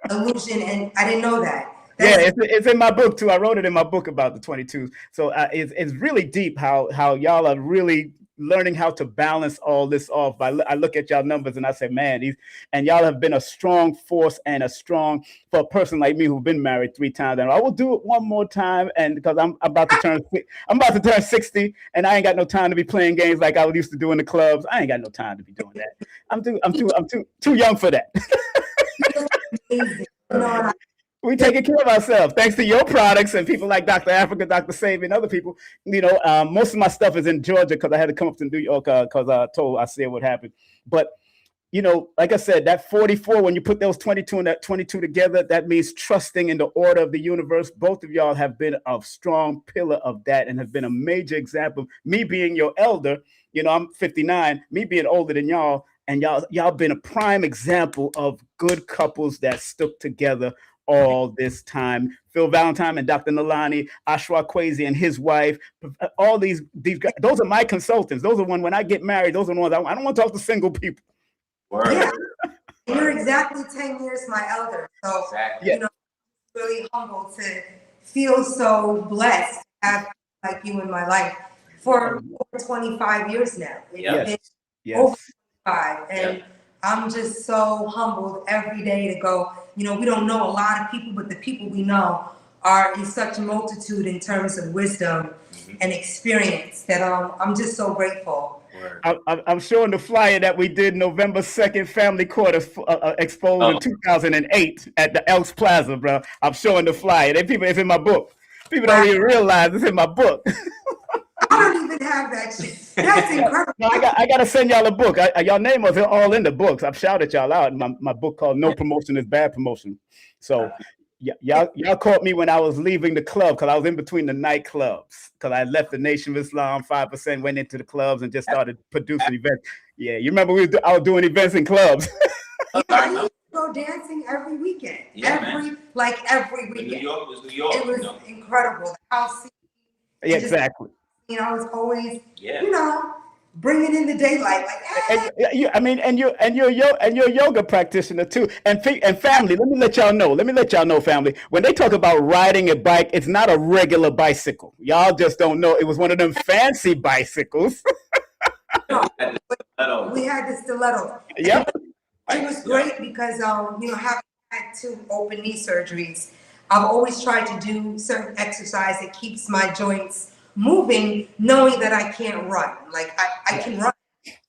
[SPEAKER 4] illusion, and I didn't know that.
[SPEAKER 2] Yeah, it's in my book too. I wrote it in my book about the 22. So it's really deep how y'all are really learning how to balance all this off. I look at y'all numbers and I say, man, and y'all have been a strong force and a strong, for a person like me who's been married 3 times. And I will do it one more time, and because I'm about to turn 60, and I ain't got no time to be playing games like I used to do in the clubs. I ain't got no time to be doing that. I'm too young for that.
[SPEAKER 4] Amazing. No,
[SPEAKER 2] We taking care of ourselves thanks to your products and people like Dr. Africa, Dr. Save, and other people. Most of my stuff is in Georgia because I had to come up to New York because I told Aseer what happened. But like I said, that 44, when you put those 22 and that 22 together, that means trusting in the order of the universe. Both of y'all have been a strong pillar of that and have been a major example. Me being your elder, I'm 59, me being older than y'all, and y'all been a prime example of good couples that stuck together all this time. Phil Valentine and Dr. Nalani, Ashwa Kwesi and his wife, all these guys, those are my consultants. Those are when I get married, those are the ones I don't want to talk to single people.
[SPEAKER 4] yeah. You're exactly 10 years my elder. So,
[SPEAKER 3] Exactly.
[SPEAKER 4] Really humbled to feel so blessed to have like you in my life for over 25 years now. It's been over 25. And I'm just so humbled every day to go, we don't know a lot of people, but the people we know are in such multitude in terms of wisdom and experience that I'm just so grateful.
[SPEAKER 2] I'm showing the flyer that we did November 2nd, Family Court exposed in 2008 at the Elks Plaza, bro. I'm showing the flyer. It's in my book. People don't even realize it's in my book.
[SPEAKER 4] I don't even have that shit. That's incredible.
[SPEAKER 2] No, I got to send y'all a book. Y'all name was all in the books. I've shouted y'all out in my book called No Promotion is Bad Promotion. So y'all caught me when I was leaving the club because I was in between the nightclubs because I left the Nation of Islam, 5%, went into the clubs and just started producing events. Yeah, you remember I was doing events in clubs.
[SPEAKER 4] I used to go dancing every weekend. Every weekend.
[SPEAKER 3] New York was New York.
[SPEAKER 4] It was incredible. The house.
[SPEAKER 2] Yeah, exactly.
[SPEAKER 4] I was always, bringing in the daylight. Like, hey.
[SPEAKER 2] And you're a yoga practitioner too. And family, let me let y'all know, family. When they talk about riding a bike, it's not a regular bicycle. Y'all just don't know. It was one of them fancy bicycles.
[SPEAKER 4] No, we had the stiletto.
[SPEAKER 2] Yep.
[SPEAKER 4] It was great because, having had 2 open knee surgeries, I've always tried to do certain exercise that keeps my joints moving, knowing that I can't run. Like I can run,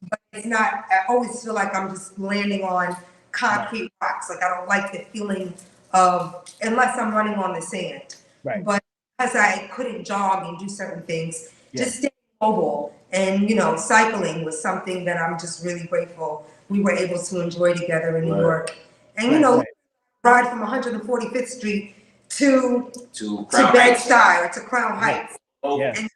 [SPEAKER 4] but it's not, I always feel like I'm just landing on concrete rocks. Like I don't like the feeling of, unless I'm running on the sand.
[SPEAKER 2] Right.
[SPEAKER 4] But because I couldn't jog and do certain things, just staying mobile and, cycling was something that I'm just really grateful we were able to enjoy together in New York. And, ride from 145th Street to Bed-Stuy or to Crown Heights.
[SPEAKER 3] Oh,
[SPEAKER 2] yeah.
[SPEAKER 3] And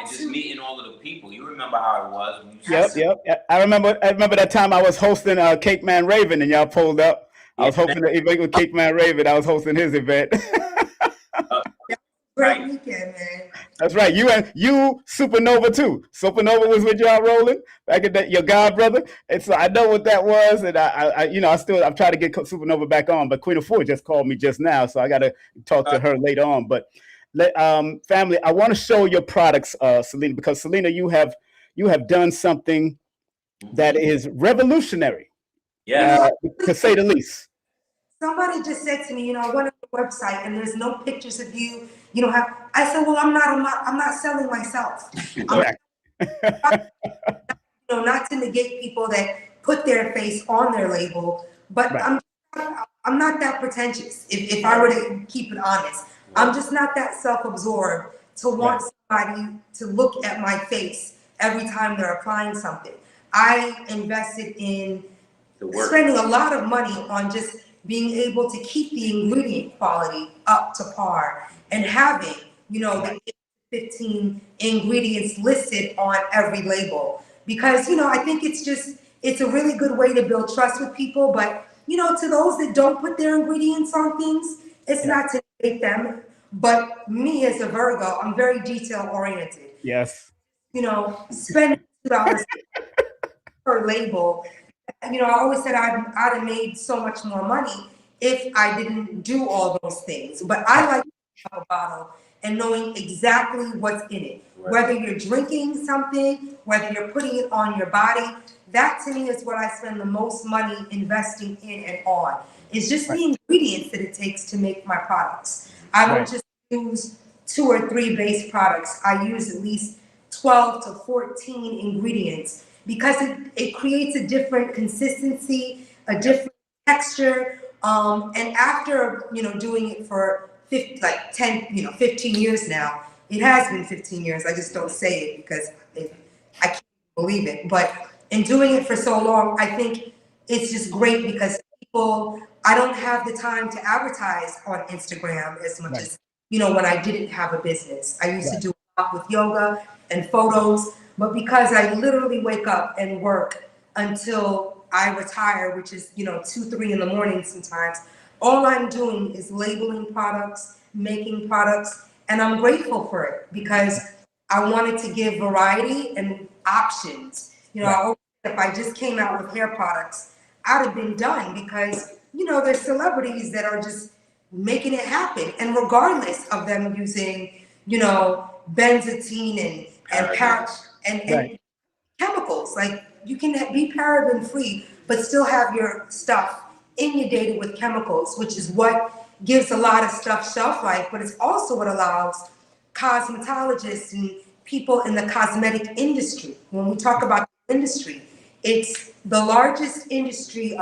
[SPEAKER 3] just meeting all of the people. You remember how it was. When
[SPEAKER 2] you I remember that time I was hosting Cape Man Raven and y'all pulled up. I was hosting the event with Cape Man Raven. I was hosting his event.
[SPEAKER 4] Great weekend, man.
[SPEAKER 2] That's right. You Supernova too. Supernova was with y'all rolling back in that, your god brother. And so I know what that was, and I'm trying to get Supernova back on, but Queen of Four just called me just now, so I got to talk to her later on. But family, I want to show your products, Celina, because Celina, you have done something that is revolutionary, to say the least.
[SPEAKER 4] somebody just said to me, I went on the website and there's no pictures of you. You don't have. I said, well, I'm not selling myself.
[SPEAKER 2] Correct.
[SPEAKER 4] Not to negate people that put their face on their label, but
[SPEAKER 2] Right.
[SPEAKER 4] I'm not that pretentious. If I were to keep it honest, I'm just not that self-absorbed to want somebody to look at my face every time they're applying something. I invested in spending a lot of money on just being able to keep the ingredient quality up to par and having, the 15 ingredients listed on every label. Because, I think it's a really good way to build trust with people. But, to those that don't put their ingredients on things, it's not to hate them. But me as a Virgo, I'm very detail oriented.
[SPEAKER 2] Yes.
[SPEAKER 4] Spending $2 per label. I always said I'd have made so much more money if I didn't do all those things. But I like to have a bottle and knowing exactly what's in it. Right. Whether you're drinking something, whether you're putting it on your body, that to me is what I spend the most money investing in and on. It's just the ingredients that it takes to make my products. I don't just use 2 or 3 base products. I use at least 12 to 14 ingredients because it creates a different consistency, a different texture. And after, doing it for 15 years now, it has been 15 years. I just don't say it because I can't believe it. But in doing it for so long, I think it's just great because I don't have the time to advertise on Instagram as much as, when I didn't have a business. I used to do a lot with yoga and photos, but because I literally wake up and work until I retire, which is, 2, 3 in the morning sometimes, all I'm doing is labeling products, making products, and I'm grateful for it because I wanted to give variety and options. If I just came out with hair products, I'd have been done because, there's celebrities that are just making it happen. And regardless of them using, benzothine and chemicals, like you can be paraben free, but still have your stuff inundated with chemicals, which is what gives a lot of stuff shelf life, but it's also what allows cosmetologists and people in the cosmetic industry. When we talk about the industry, it's the largest industry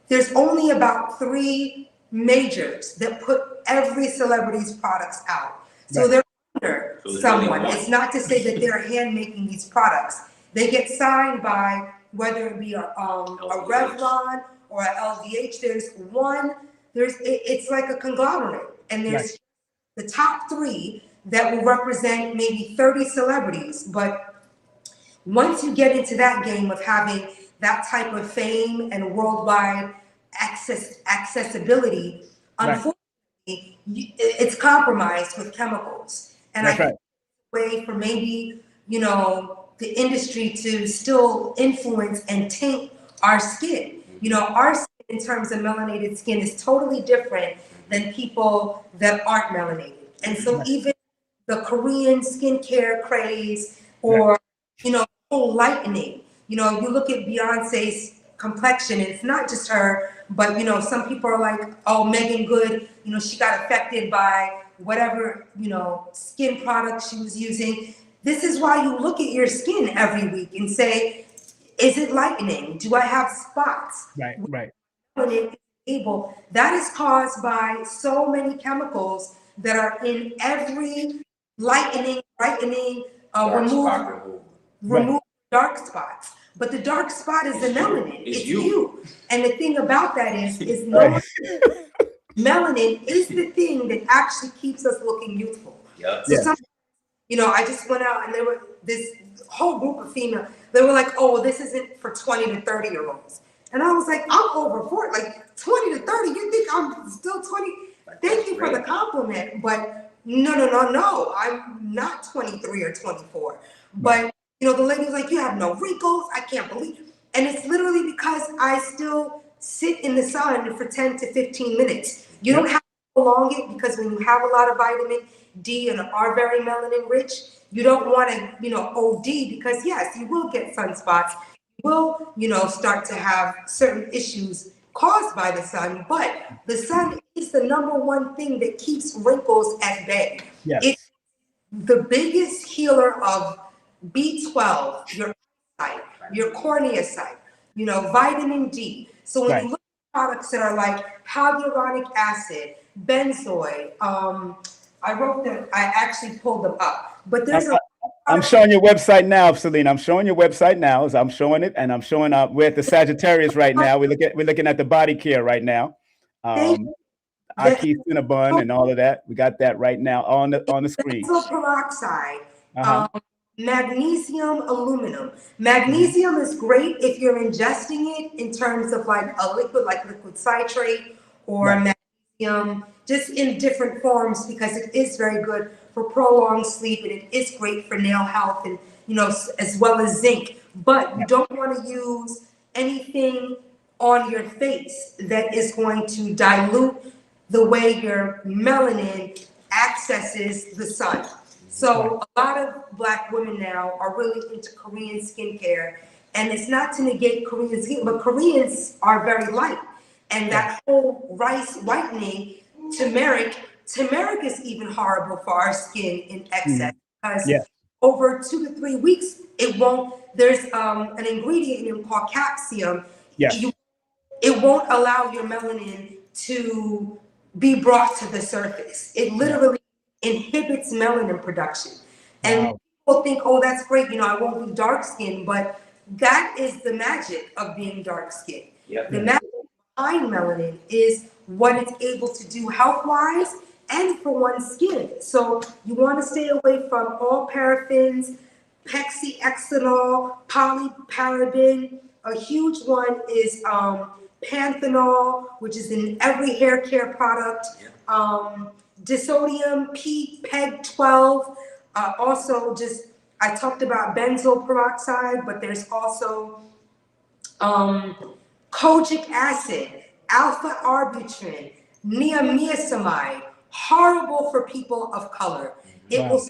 [SPEAKER 4] there's only about 3 majors that put every celebrity's products out. So they're under someone. It's not to say that they're hand making these products. They get signed by whether it be a Revlon or a LVH. It's like a conglomerate, and there's the top 3 that will represent maybe 30 celebrities. But once you get into that game of having that type of fame and worldwide accessibility, unfortunately, it's compromised with chemicals. And I think it's a way for maybe, the industry to still influence and taint our skin. Our skin in terms of melanated skin is totally different than people that aren't melanated. And so even the Korean skincare craze or, whole lightening, you look at Beyonce's complexion, and it's not just her, but, some people are like, oh, Megan Good, she got affected by whatever, skin product she was using. This is why you look at your skin every week and say, is it lightening? Do I have spots?
[SPEAKER 2] Right.
[SPEAKER 4] That is caused by so many chemicals that are in every lightening, brightening, remove dark spots. But the dark spot is the melanin. It's you. And the thing about that is melanin is the thing that actually keeps us looking youthful. I just went out and there were this whole group of females. They were like, oh, well, this isn't for 20 to 30 year olds. And I was like, I'm over 40, like 20 to 30. You think I'm still 20? Thank you for the compliment. But no. I'm not 23 or 24. But, the lady was like, you have no wrinkles. I can't believe it. And it's literally because I still sit in the sun for 10 to 15 minutes. You don't have to prolong it because when you have a lot of vitamin D and are very melanin rich, you don't want to, OD because yes, you will get sunspots. You will, start to have certain issues caused by the sun, but the sun is the #1 thing that keeps wrinkles at bay.
[SPEAKER 2] Yes.
[SPEAKER 4] It's the biggest healer of B12, your eyesight, your cornea sight, vitamin D. So when you look at products that are like hyaluronic acid, benzoid, I wrote them, I actually pulled them up, but there's
[SPEAKER 2] I'm showing your website now, Celina. I'm showing your website now. As I'm showing it, and I'm showing we're at the Sagittarius right now. We're looking at the body care right now. Aki Cinnabon and all of that. We got that right now on the screen.
[SPEAKER 4] Benzoyl peroxide, magnesium, aluminum. Magnesium is great if you're ingesting it in terms of like a liquid, like liquid citrate or magnesium, just in different forms, because it is very good for prolonged sleep, and it is great for nail health, and as well as zinc. But you don't want to use anything on your face that is going to dilute the way your melanin accesses the sun. So a lot of Black women now are really into Korean skincare, and it's not to negate Korean skin, but Koreans are very light, and that whole rice whitening, turmeric is even horrible for our skin in excess, because over 2 to 3 weeks, there's an ingredient in it called calcium. It won't allow your melanin to be brought to the surface. It literally inhibits melanin production. And people think, oh, that's great, I won't be dark skinned, but that is the magic of being dark skinned. The magic behind melanin is what it's able to do health-wise and for one's skin. So you want to stay away from all paraffins, pexihexanol, polyparaben. A huge one is panthenol, which is in every hair care product. Disodium, PEG-12. Also, I talked about benzoyl peroxide, but there's also kojic acid, alpha arbutin, niacinamide, horrible for people of color. It will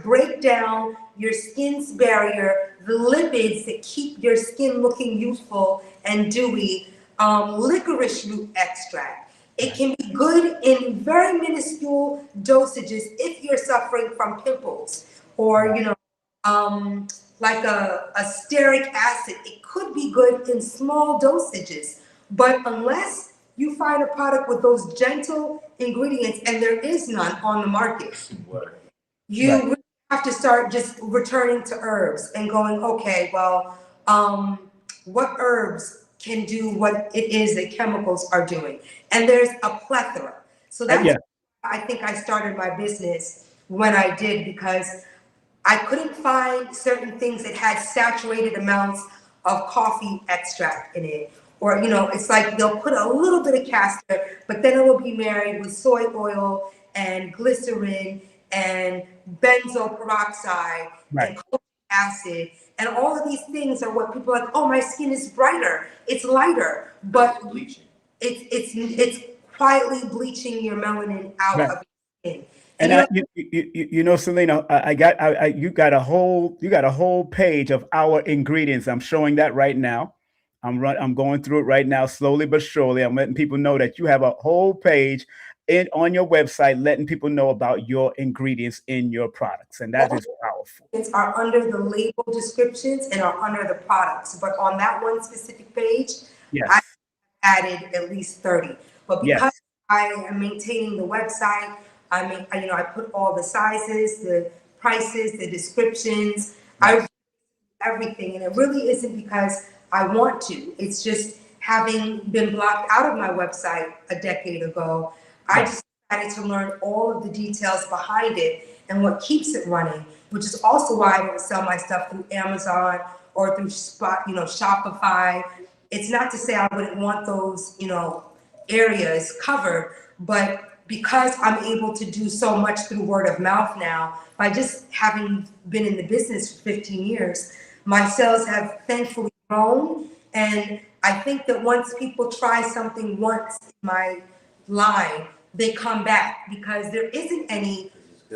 [SPEAKER 4] break down your skin's barrier, the lipids that keep your skin looking youthful and dewy. Licorice root extract. It can be good in very minuscule dosages if you're suffering from pimples or, like a stearic acid. It could be good in small dosages, but unless you find a product with those gentle ingredients, and there is none on the market, you really have to start just returning to herbs and going, okay, well, what herbs can do what it is that chemicals are doing? And there's a plethora. So that's I think I started my business when I did, because I couldn't find certain things that had saturated amounts of coffee extract in it. Or, it's like they'll put a little bit of castor, but then it will be married with soy oil and glycerin and benzoyl peroxide and kojic acid. And all of these things are what people are like, oh, my skin is brighter, it's lighter, but it's quietly bleaching your melanin out of your skin.
[SPEAKER 2] And Celina, you got a whole page of our ingredients. I'm showing that right now. I'm going through it right now, slowly but surely. I'm letting people know that you have a whole page on your website, letting people know about your ingredients in your products, and that is powerful.
[SPEAKER 4] It's are under the label descriptions and are under the products, but on that one specific page, I added at least 30. But because I am maintaining the website, I put all the sizes, the prices, the descriptions, I everything, and it really isn't because I want to. It's just having been blocked out of my website a decade ago. I just decided to learn all of the details behind it and what keeps it running, which is also why I don't sell my stuff through Amazon or through Shopify. It's not to say I wouldn't want those, areas covered, but because I'm able to do so much through word of mouth now, by just having been in the business for 15 years, my sales have thankfully grown. And I think that once people try something once in my line, they come back, because there isn't any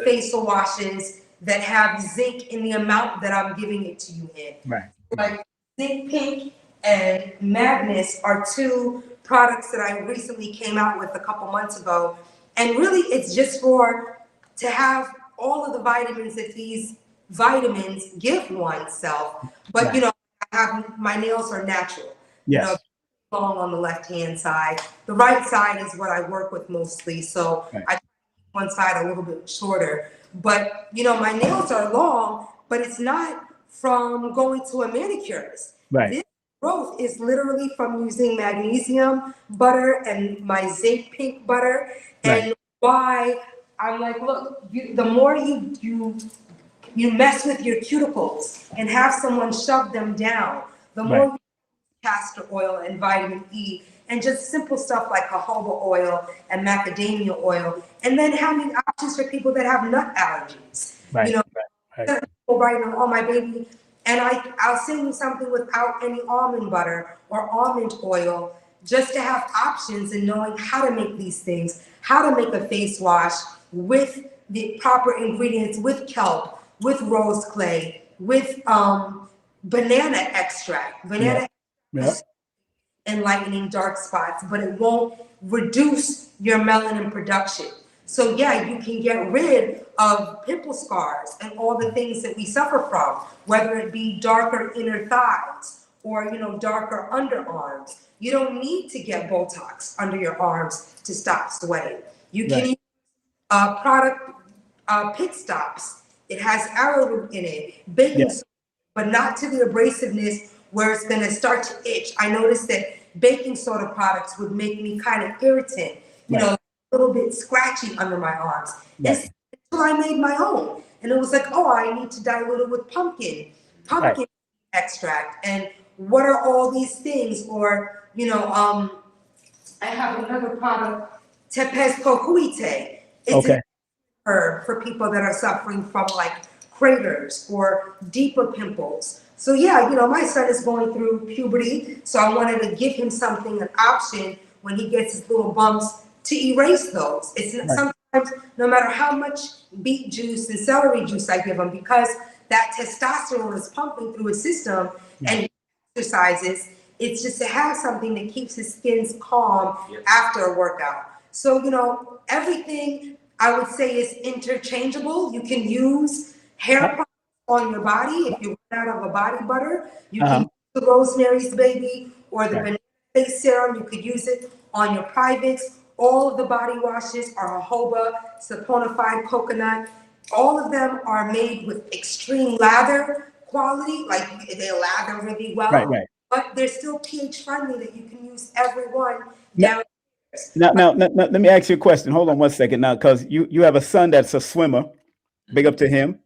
[SPEAKER 4] facial washes that have zinc in the amount that I'm giving it to you in.
[SPEAKER 2] Right.
[SPEAKER 4] Like Zinc Pink and Magnus are two products that I recently came out with a couple months ago. And really, it's just to have all of the vitamins that these vitamins give oneself. But,
[SPEAKER 2] Right.
[SPEAKER 4] you know, my nails are natural. You know,
[SPEAKER 2] Yes.
[SPEAKER 4] long on the left-hand side. The right side is what I work with mostly. So
[SPEAKER 2] Right.
[SPEAKER 4] I keep one side a little bit shorter. But, you know, my nails are long, but it's not from going to a manicurist.
[SPEAKER 2] Right.
[SPEAKER 4] This growth is literally from using magnesium butter and my zinc pink butter. And
[SPEAKER 2] Right.
[SPEAKER 4] why I'm like, look, the more you mess with your cuticles and have someone shove them down, the more
[SPEAKER 2] Right.
[SPEAKER 4] castor oil and vitamin E and just simple stuff like jojoba oil and macadamia oil, and then having options for people that have nut allergies.
[SPEAKER 2] Right.
[SPEAKER 4] You know,
[SPEAKER 2] Right. Right.
[SPEAKER 4] people writing, oh my baby, and I'll send you something without any almond butter or almond oil, just to have options and knowing how to make these things, how to make a face wash with the proper ingredients, with kelp, with rose clay, with banana extract. Banana
[SPEAKER 2] Yeah.
[SPEAKER 4] enlightening dark spots, but it won't reduce your melanin production. So yeah, you can get rid of pimple scars and all the things that we suffer from, whether it be darker inner thighs or, you know, darker underarms. You don't need to get Botox under your arms to stop sweating. You can use product pit stops. It has arrowroot in it, baking soda, but not to the abrasiveness where it's going to start to itch. I noticed that baking soda products would make me kind of irritant, you know, a little bit scratchy under my arms. Until I made my own. And it was like, oh, I need to dilute it with pumpkin extract. And what are all these things? Or, you know, I have another product, Tepes cocuite. It's an herb for people that are suffering from like craters or deeper pimples. So yeah, you know, my son is going through puberty, so I wanted to give him something, an option when he gets his little bumps to erase those. It's sometimes, no matter how much beet juice and celery juice I give him, because that testosterone is pumping through his system and exercises, it's just to have something that keeps his skin calm after a workout. So, you know, everything I would say is interchangeable. You can use hair products on your body. If you run out of a body butter, you can use the Rosemary's Baby or the banana face serum. You could use it on your privates. All of the body washes are jojoba, saponified coconut. All of them are made with extreme lather quality, like they lather really well. But they're still pH friendly that you can use every one down.
[SPEAKER 2] Now, let me ask you a question. Hold on one second now, because you have a son that's a swimmer. Big up to him.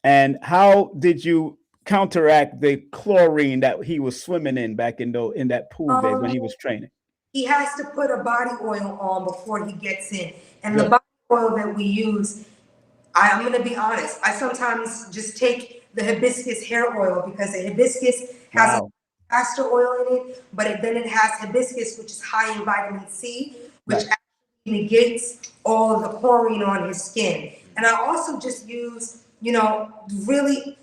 [SPEAKER 2] And how did you counteract the chlorine that he was swimming in back in that pool day when he was training?
[SPEAKER 4] He has to put a body oil on before he gets in. And the body oil that we use, I'm going to be honest, I sometimes just take the hibiscus hair oil because the hibiscus has castor oil in it, but then it has hibiscus, which is high in vitamin C, which actually negates all of the chlorine on his skin. And I also just use, you know, really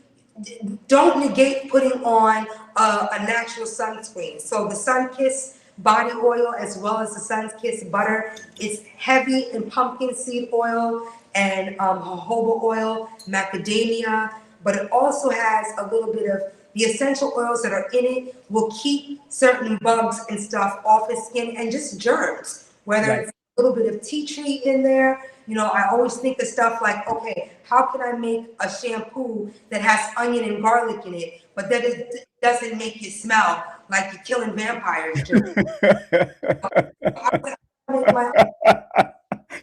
[SPEAKER 4] don't negate putting on a natural sunscreen. So the Sun-Kissed body oil as well as the Sun-Kissed butter, it's heavy in pumpkin seed oil and jojoba oil, macadamia, but it also has a little bit of the essential oils that are in it will keep certain bugs and stuff off his skin and just germs, whether it's a little bit of tea tree in there. You know, I always think of stuff like, okay, how can I make a shampoo that has onion and garlic in it, but that it doesn't make you smell like you're killing vampires?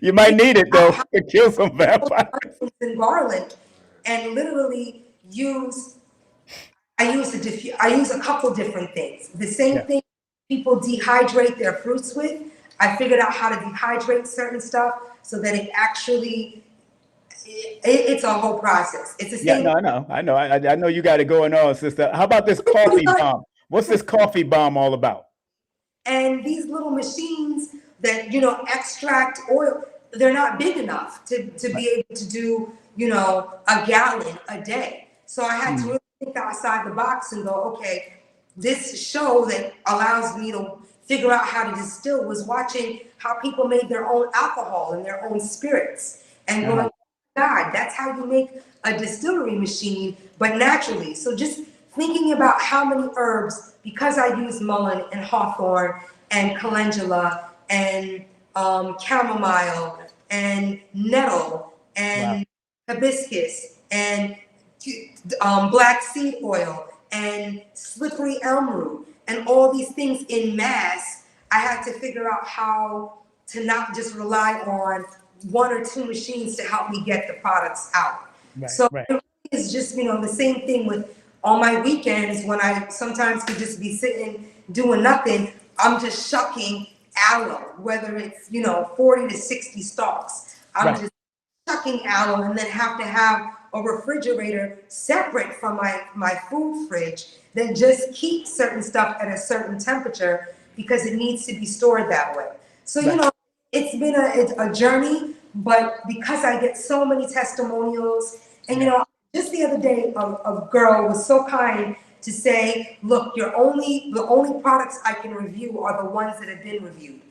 [SPEAKER 2] You might need it though to kill some vampires.
[SPEAKER 4] And garlic, and literally I use a couple different things. The same thing people dehydrate their fruits with. I figured out how to dehydrate certain stuff so that it actually, it's a whole process. It's the same.
[SPEAKER 2] I know you got it going on, sister. How about this coffee bomb? What's this coffee bomb all about?
[SPEAKER 4] And these little machines that, you know, extract oil, they're not big enough to be able to do, you know, a gallon a day. So I had to really think outside the box and go, okay, this show that allows me to figure out how to distill was watching how people made their own alcohol and their own spirits and going, God, that's how you make a distillery machine, but naturally. So just thinking about how many herbs, because I use mullein and hawthorn and calendula and chamomile and nettle and hibiscus and black seed oil and slippery elm root and all these things in mass, I had to figure out how to not just rely on 1 or 2 machines to help me get the products out. It is just, the same thing with on my weekends when I sometimes could just be sitting doing nothing. I'm just shucking aloe, whether it's 40 to 60 stalks. I'm just shucking aloe, and then have to have a refrigerator separate from my food fridge that just keeps certain stuff at a certain temperature because it needs to be stored that way. So it's been a journey, but because I get so many testimonials, and just the other day, a girl was so kind to say, look, the only products I can review are the ones that have been reviewed.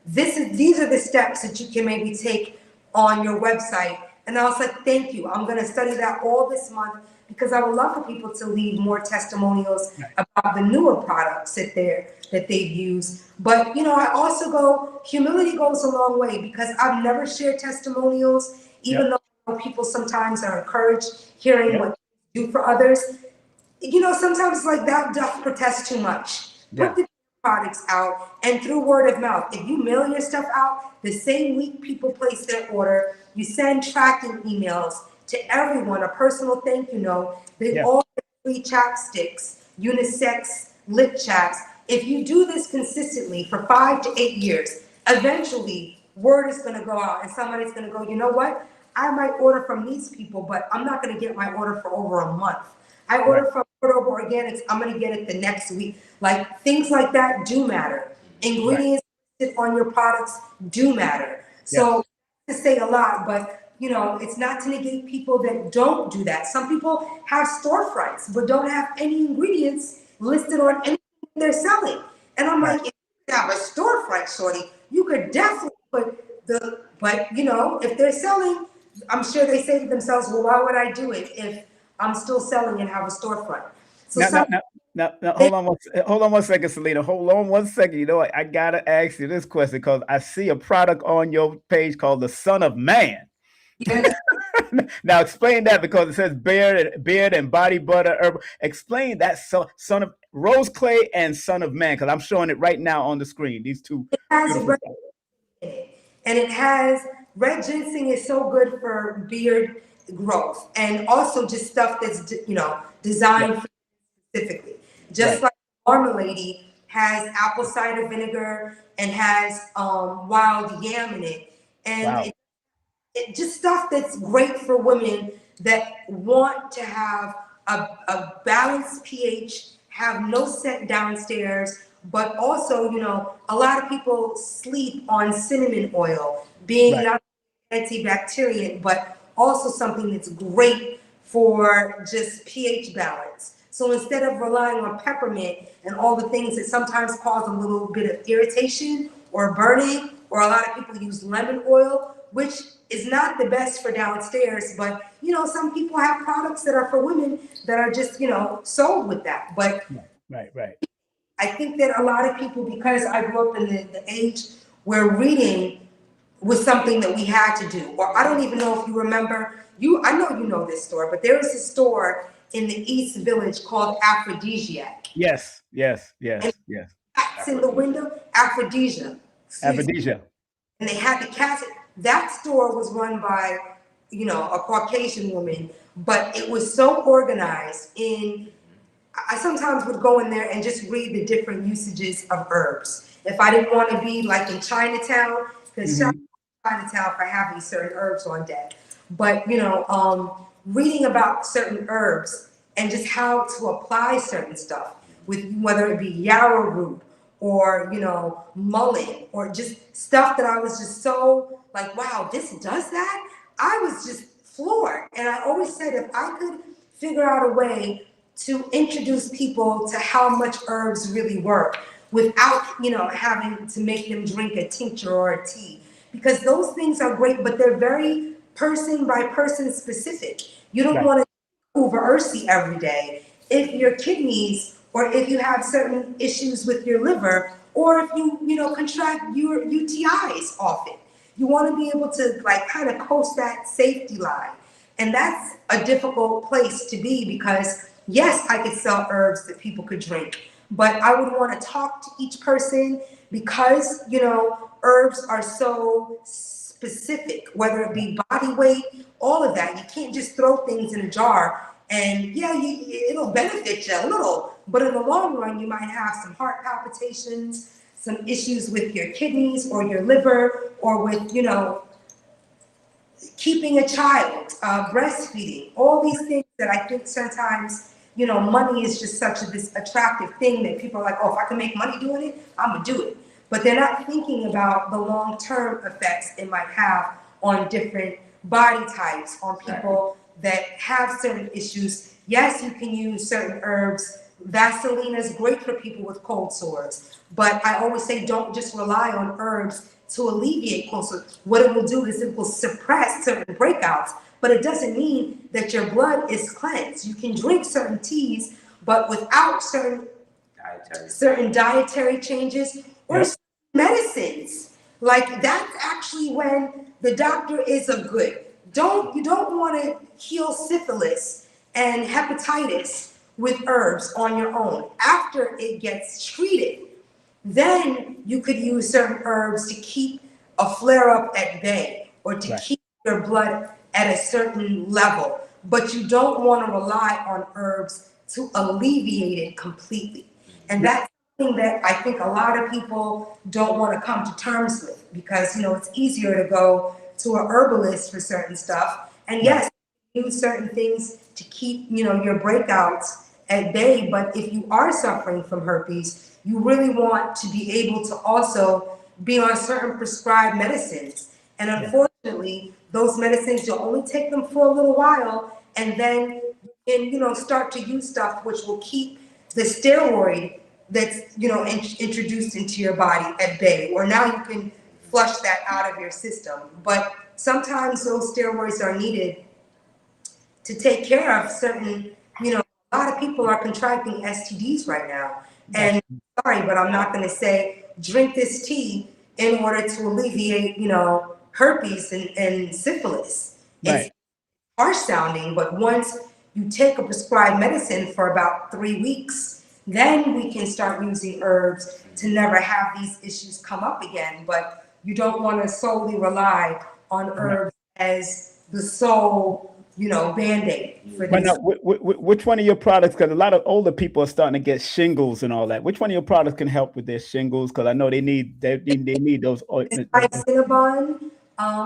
[SPEAKER 4] These are the steps that you can maybe take on your website. And I was like, thank you. I'm going to study that all this month because I would love for people to leave more testimonials about the newer products that they've used. But, I also go, humility goes a long way because I've never shared testimonials, even though people sometimes are encouraged hearing what you do for others. Sometimes like that doth protest too much. Put the products out and through word of mouth. If you mail your stuff out the same week people place their order, you send tracking emails to everyone, a personal thank you note. They all get free chapsticks, unisex lip chaps. If you do this consistently for 5 to 8 years, eventually word is going to go out and somebody's going to go, you know what? I might order from these people, but I'm not going to get my order for over a month. I order from Cordova Organics, I'm going to get it the next week. Like things like that do matter. Ingredients on your products do matter. So to say a lot, but it's not to negate people that don't do that. Some people have storefronts, but don't have any ingredients listed on anything they're selling. And I'm like, if you have a storefront, shorty, you could definitely put but if they're selling, I'm sure they say to themselves, well, why would I do it if I'm still selling and have a storefront? So
[SPEAKER 2] now, hold on one second, Celina. Hold on one second. I gotta ask you this question because I see a product on your page called the Son of Man.
[SPEAKER 4] Yes.
[SPEAKER 2] Now explain that because it says beard and body butter herb. Explain that son of rose clay and Son of Man because I'm showing it right now on the screen. These two.
[SPEAKER 4] It has red in it, and it has red ginseng is so good for beard growth and also just stuff that's designed for specifically. Just like marmalade has apple cider vinegar and has wild yam in it, and it just stuff that's great for women that want to have a balanced pH, have no scent downstairs, but also, a lot of people sleep on cinnamon oil, being not antibacterial, but also something that's great for just pH balance. So instead of relying on peppermint and all the things that sometimes cause a little bit of irritation or burning, or a lot of people use lemon oil, which is not the best for downstairs, but some people have products that are for women that are just sold with that. But I think that a lot of people, because I grew up in the age where reading was something that we had to do, or I don't even know if you remember, I know you know this store, but there was a store in the East Village called Aphrodisiac.
[SPEAKER 2] Yes.
[SPEAKER 4] Cats in the window, Aphrodisia.
[SPEAKER 2] Aphrodisia.
[SPEAKER 4] And they had the cats. That store was run by, a Caucasian woman, but it was so organized. I sometimes would go in there and just read the different usages of herbs. If I didn't want to be like in Chinatown, because Chinatown for having certain herbs on deck. But, reading about certain herbs and just how to apply certain stuff, with whether it be yarrow root or, mullein, or just stuff that I was just so like, wow, this does that? I was just floored. And I always said, if I could figure out a way to introduce people to how much herbs really work, without, having to make them drink a tincture or a tea. Because those things are great, but they're very person by person specific. You don't want to Uber Ursi every day. If your kidneys, or if you have certain issues with your liver, or if you, contract your UTIs often, you want to be able to kind of coast that safety line. And that's a difficult place to be because yes, I could sell herbs that people could drink, but I would want to talk to each person because, herbs are so specific, whether it be body weight, all of that. You can't just throw things in a jar and it'll benefit you a little, but in the long run, you might have some heart palpitations, some issues with your kidneys or your liver, or with, keeping a child, breastfeeding, all these things that I think sometimes, money is just such this attractive thing that people are like, oh, if I can make money doing it, I'm gonna do it. But they're not thinking about the long-term effects it might have on different body types, on people that have certain issues. Yes, you can use certain herbs. Vaseline is great for people with cold sores, but I always say don't just rely on herbs to alleviate cold sores. What it will do is it will suppress certain breakouts, but it doesn't mean that your blood is cleansed. You can drink certain teas, but without certain dietary changes or medicines. Like that's actually when the doctor is a good. You don't want to heal syphilis and hepatitis with herbs on your own. After it gets treated, then you could use certain herbs to keep a flare-up at bay or to keep your blood at a certain level. But you don't want to rely on herbs to alleviate it completely. And that's something that I think a lot of people don't want to come to terms with because, it's easier to go to a herbalist for certain stuff. And yes, use certain things to keep, your breakouts at bay. But if you are suffering from herpes, you really want to be able to also be on certain prescribed medicines. And unfortunately, those medicines, you'll only take them for a little while, and then start to use stuff which will keep the steroid that's, introduced into your body at bay, or now you can flush that out of your system. But sometimes those steroids are needed to take care of certain, a lot of people are contracting STDs right now. And sorry, but I'm not going to say drink this tea in order to alleviate, herpes and syphilis. It's harsh sounding, but once you take a prescribed medicine for about 3 weeks, then we can start using herbs to never have these issues come up again. But you don't want to solely rely on herbs as the sole, Band-Aid for this.
[SPEAKER 2] Now, which one of your products, because a lot of older people are starting to get shingles and all that. Which one of your products can help with their shingles? Because I know they need those ointments.
[SPEAKER 4] Cinnabon,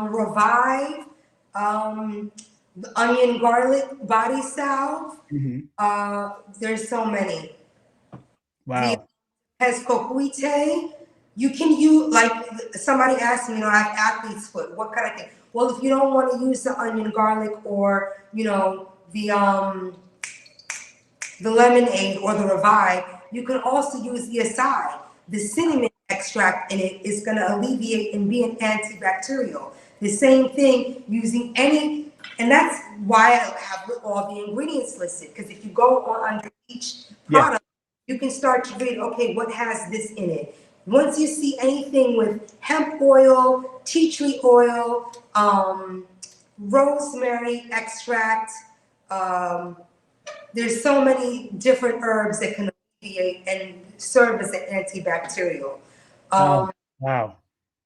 [SPEAKER 4] Revive, the onion garlic body salve. There's so many.
[SPEAKER 2] Wow.
[SPEAKER 4] Pescoquite. You can use, like somebody asked me, I have athlete's foot. What kind of thing? Well, if you don't want to use the onion garlic or, the lemonade or the Revive, you can also use the Aseer. The cinnamon extract in it is going to alleviate and be an antibacterial. The same thing using any, and that's why I have all the ingredients listed, because if you go on under each product, you can start to read, okay, what has this in it? Once you see anything with hemp oil, tea tree oil, rosemary extract, there's so many different herbs that can alleviate and serve as an antibacterial.
[SPEAKER 2] Wow.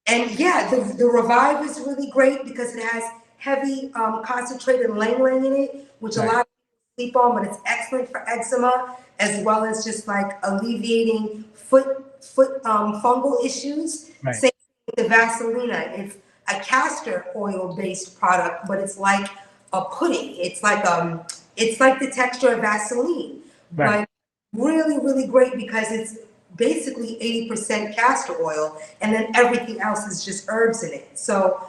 [SPEAKER 4] And the Revive is really great because it has heavy concentrated lang-lang in it, which a lot of people sleep on, but it's excellent for eczema, as well as just like alleviating foot fungal issues. Same with the Vaselina. It's a castor oil based product, but it's like a pudding. It's like the texture of Vaseline, but really, really great because it's basically 80% castor oil, and then everything else is just herbs in it. So,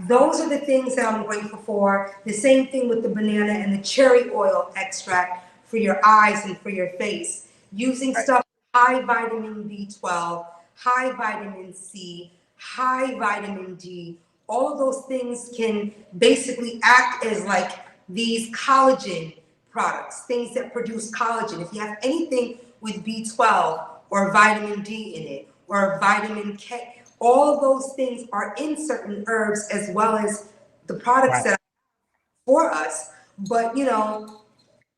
[SPEAKER 4] those are the things that I'm grateful for. The same thing with the banana and the cherry oil extract for your eyes and for your face. Using stuff high vitamin B12, high vitamin C, high vitamin D. All of those things can basically act as like these collagen products, things that produce collagen. If you have anything with B12 or vitamin D in it or vitamin K, all of those things are in certain herbs as well as the products that are for us. But you know,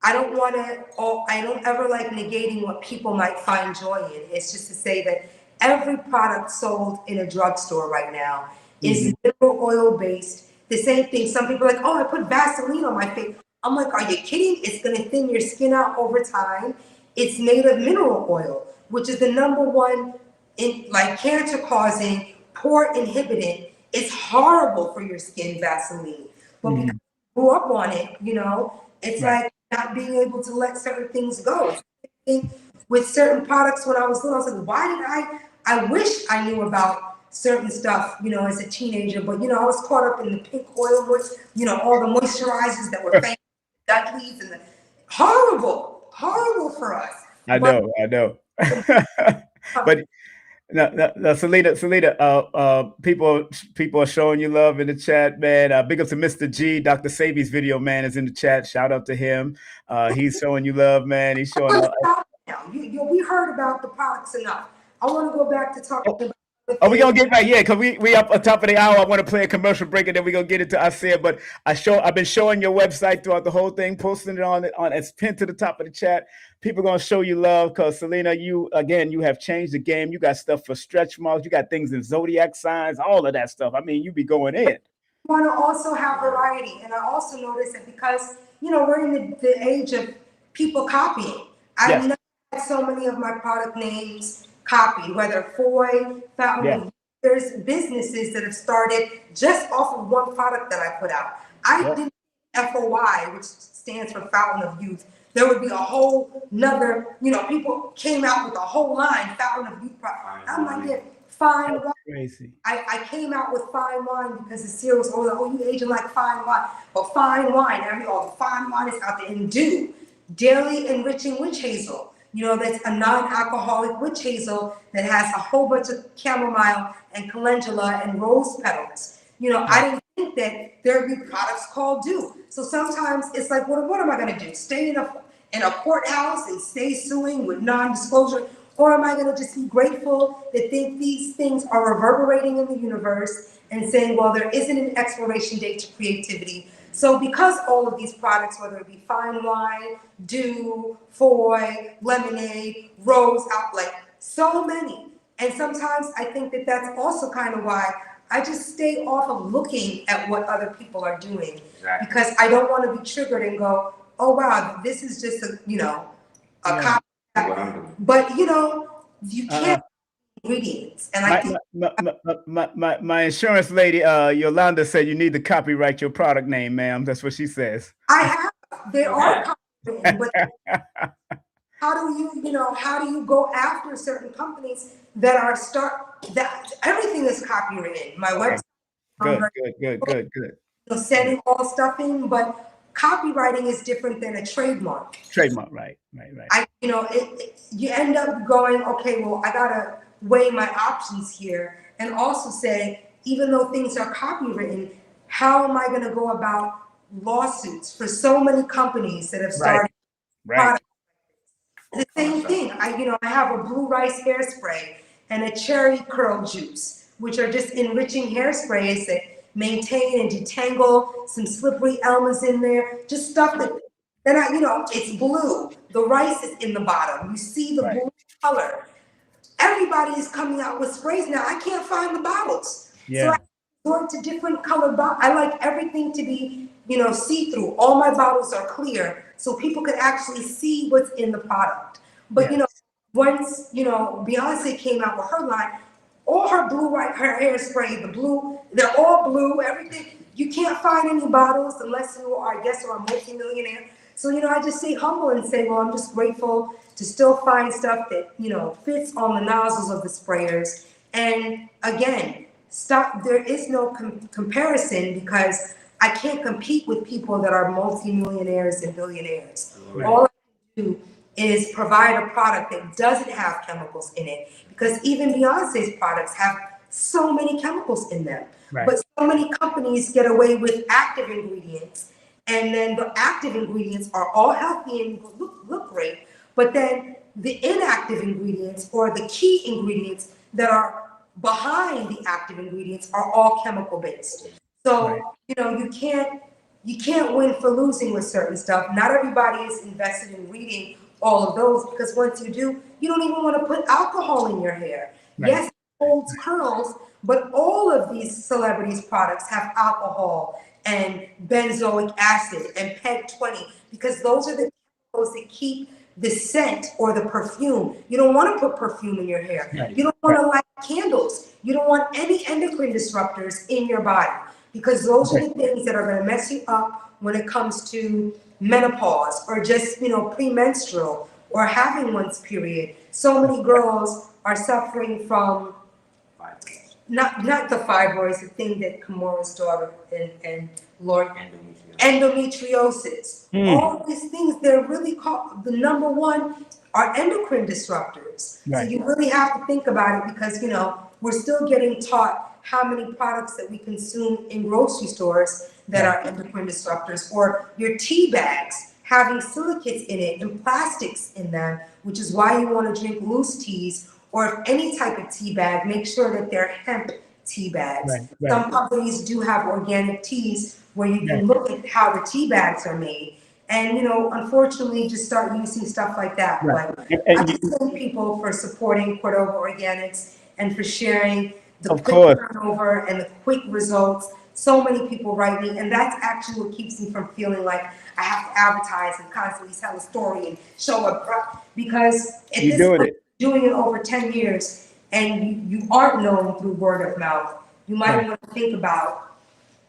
[SPEAKER 4] I don't want to, I don't ever like negating what people might find joy in. It's just to say that every product sold in a drugstore right now is mineral oil based. The same thing, some people are like, oh, I put Vaseline on my face. I'm like, are you kidding? It's going to thin your skin out over time. It's made of mineral oil, which is the #1 in like cancer causing, pore inhibiting. It's horrible for your skin, Vaseline. But because you grew up on it, you know, it's like not being able to let certain things go. With certain products when I was little, I was like, why did I wish I knew about certain stuff, you know, as a teenager, but you know, I was caught up in the pink oil, you know, all the moisturizers that were famous, Dudley's and the horrible for us.
[SPEAKER 2] I know. But no, Celina, people are showing you love in the chat, man. Big up to Mr. G. Dr. Sabi's video, man, is in the chat. Shout out to him. He's showing you love, man. He's showing love.
[SPEAKER 4] We heard about the products enough. I want to go back to talking about.
[SPEAKER 2] Oh, we gonna get back, yeah, because we up on top of the hour. I want to play a commercial break, and then we're gonna get into Aseer. But I've been showing your website throughout the whole thing, posting it on it's pinned to the top of the chat. People are gonna show you love because Celina, you have changed the game. You got stuff for stretch marks, you got things in zodiac signs, all of that stuff. I mean, you be going in.
[SPEAKER 4] Want to also have variety, and I also noticed that because you know we're in the age of people copying. I've never had so many of my product names copied, whether Foy, Fountain. There's businesses that have started just off of one product that I put out. I didn't FOY, which stands for Fountain of Youth. There would be a whole nother, you know, people came out with a whole line, Fountain of Youth product. I'm like, fine wine.
[SPEAKER 2] Crazy.
[SPEAKER 4] I came out with fine wine because Aseer was always like, oh, you aging like fine wine. But fine wine, the fine wine is out there. And daily enriching witch hazel. You know, that's a non-alcoholic witch hazel that has a whole bunch of chamomile and calendula and rose petals. You know, I didn't think that there would be products called Dew. So sometimes it's like, what am I going to do? Stay in a courthouse and stay suing with non-disclosure? Or am I going to just be grateful that these things are reverberating in the universe and saying, well, there isn't an expiration date to creativity. So because all of these products, whether it be fine wine, Dew, Foy, lemonade, rose, like so many. And sometimes I think that that's also kind of why I just stay off of looking at what other people are doing. Exactly. Because I don't want to be triggered and go, oh, wow, this is just a copy. But, you know, you can't ingredients. And I think
[SPEAKER 2] my insurance lady, Yolanda, said you need to copyright your product name, ma'am. That's what she says.
[SPEAKER 4] I have. They are copywritten, but how do you go after certain companies that are everything is copywritten. My website.
[SPEAKER 2] Good.
[SPEAKER 4] You know, sending all stuff in, but copywriting is different than a trademark.
[SPEAKER 2] Right.
[SPEAKER 4] You end up going, okay, well, I gotta weigh my options here and also say, even though things are copywritten, how am I going to go about lawsuits for so many companies that have started products? The same thing. I have a blue rice hairspray and a cherry curl juice, which are just enriching hairsprays that maintain and detangle some slippery elements in there, just stuff that it's blue. The rice is in the bottom. You see the blue color. Everybody is coming out with sprays now. I can't find the bottles. So I resort to different colored bottles. I like everything to be, see-through. All my bottles are clear so people can actually see what's in the product. But, once, Beyonce came out with her line, all her her hairspray, the blue, they're all blue, everything. You can't find any bottles unless you are, I guess, a multimillionaire. So, I just stay humble and say, well, I'm just grateful to still find stuff that, fits on the nozzles of the sprayers. And again, there is no comparison because I can't compete with people that are multimillionaires and billionaires. Right. All I can do is provide a product that doesn't have chemicals in it, because even Beyonce's products have so many chemicals in them.
[SPEAKER 2] Right.
[SPEAKER 4] But so many companies get away with active ingredients, and then the active ingredients are all healthy and look great, but then the inactive ingredients or the key ingredients that are behind the active ingredients are all chemical based. So,
[SPEAKER 2] Right.
[SPEAKER 4] you know, you can't win for losing with certain stuff. Not everybody is invested in reading all of those, because once you do, you don't even want to put alcohol in your hair.
[SPEAKER 2] Right.
[SPEAKER 4] Yes, it holds curls, but all of these celebrities' products have alcohol and benzoic acid and PEG 20, because those are the chemicals that keep the scent or the perfume. You don't want to put perfume in your hair.
[SPEAKER 2] Right.
[SPEAKER 4] You don't want to light candles. You don't want any endocrine disruptors in your body, because those are the things that are going to mess you up when it comes to menopause or just, you know, premenstrual or having one's period. So many girls are suffering from not the fibroids, the thing that Kamora's daughter and Lord endometriosis. All these things, they're really called, the number one are endocrine disruptors.
[SPEAKER 2] Right.
[SPEAKER 4] So you really have to think about it, because, you know, we're still getting taught how many products that we consume in grocery stores that are endocrine disruptors, or your tea bags having silicates in it and plastics in them, which is why you want to drink loose teas, or if any type of tea bag, make sure that they're hemp tea bags.
[SPEAKER 2] Right, right.
[SPEAKER 4] Some companies do have organic teas where you can look at how the tea bags are made. And, you know, unfortunately, just start using stuff like that.
[SPEAKER 2] Right.
[SPEAKER 4] But
[SPEAKER 2] And
[SPEAKER 4] I just thank people for supporting Cordova Organics and for sharing the
[SPEAKER 2] Of
[SPEAKER 4] quick
[SPEAKER 2] course.
[SPEAKER 4] turnover and the quick results. So many people write me, and that's actually what keeps me from feeling like I have to advertise and constantly tell a story and show up, because at
[SPEAKER 2] You
[SPEAKER 4] this
[SPEAKER 2] doing
[SPEAKER 4] point,
[SPEAKER 2] it.
[SPEAKER 4] doing it over 10 years and you aren't known through word of mouth, you might
[SPEAKER 2] Right.
[SPEAKER 4] want to think about,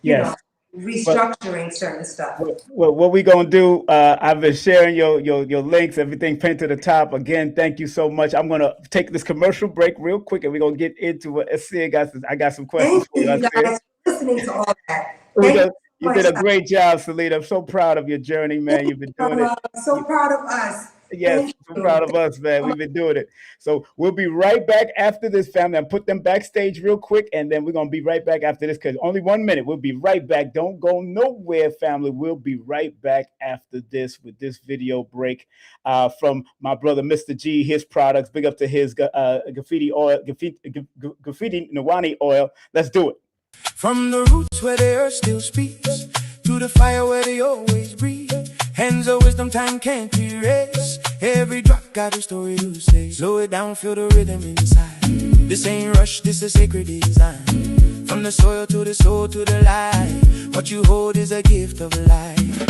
[SPEAKER 4] you
[SPEAKER 2] Yes.
[SPEAKER 4] know, restructuring certain stuff.
[SPEAKER 2] Well, what we gonna do? I've been sharing your links, everything pinned to the top. Again, thank you so much. I'm gonna take this commercial break real quick, and we're gonna get into what Aseer got. I got some questions
[SPEAKER 4] Thank
[SPEAKER 2] for
[SPEAKER 4] you,
[SPEAKER 2] you,
[SPEAKER 4] you
[SPEAKER 2] Aseer.
[SPEAKER 4] guys, for listening to all that.
[SPEAKER 2] You
[SPEAKER 4] Thank
[SPEAKER 2] did,
[SPEAKER 4] you
[SPEAKER 2] you
[SPEAKER 4] so
[SPEAKER 2] did a
[SPEAKER 4] much.
[SPEAKER 2] great job, Celina. I'm so proud of your journey, man. You've been doing it.
[SPEAKER 4] I'm so proud of us.
[SPEAKER 2] Yes,
[SPEAKER 4] Thank
[SPEAKER 2] so
[SPEAKER 4] you.
[SPEAKER 2] proud of us, man. We've been doing it. So we'll be right back after this, family. I'll put them backstage real quick, and then we're going to be right back after this, because only 1 minute. We'll be right back. Don't go nowhere, family. We'll be right back after this with this video break from my brother, Mr. G, his products. Big up to his graffiti Nwani oil. Let's do it.
[SPEAKER 1] From the roots where the earth still speaks, to the fire where they always breathe. Hands of wisdom, time can't erase. Every drop got a story to say. Slow it down, feel the rhythm inside. This ain't rush, this is sacred design. From the soil to the soul to the light, what you hold is a gift of life.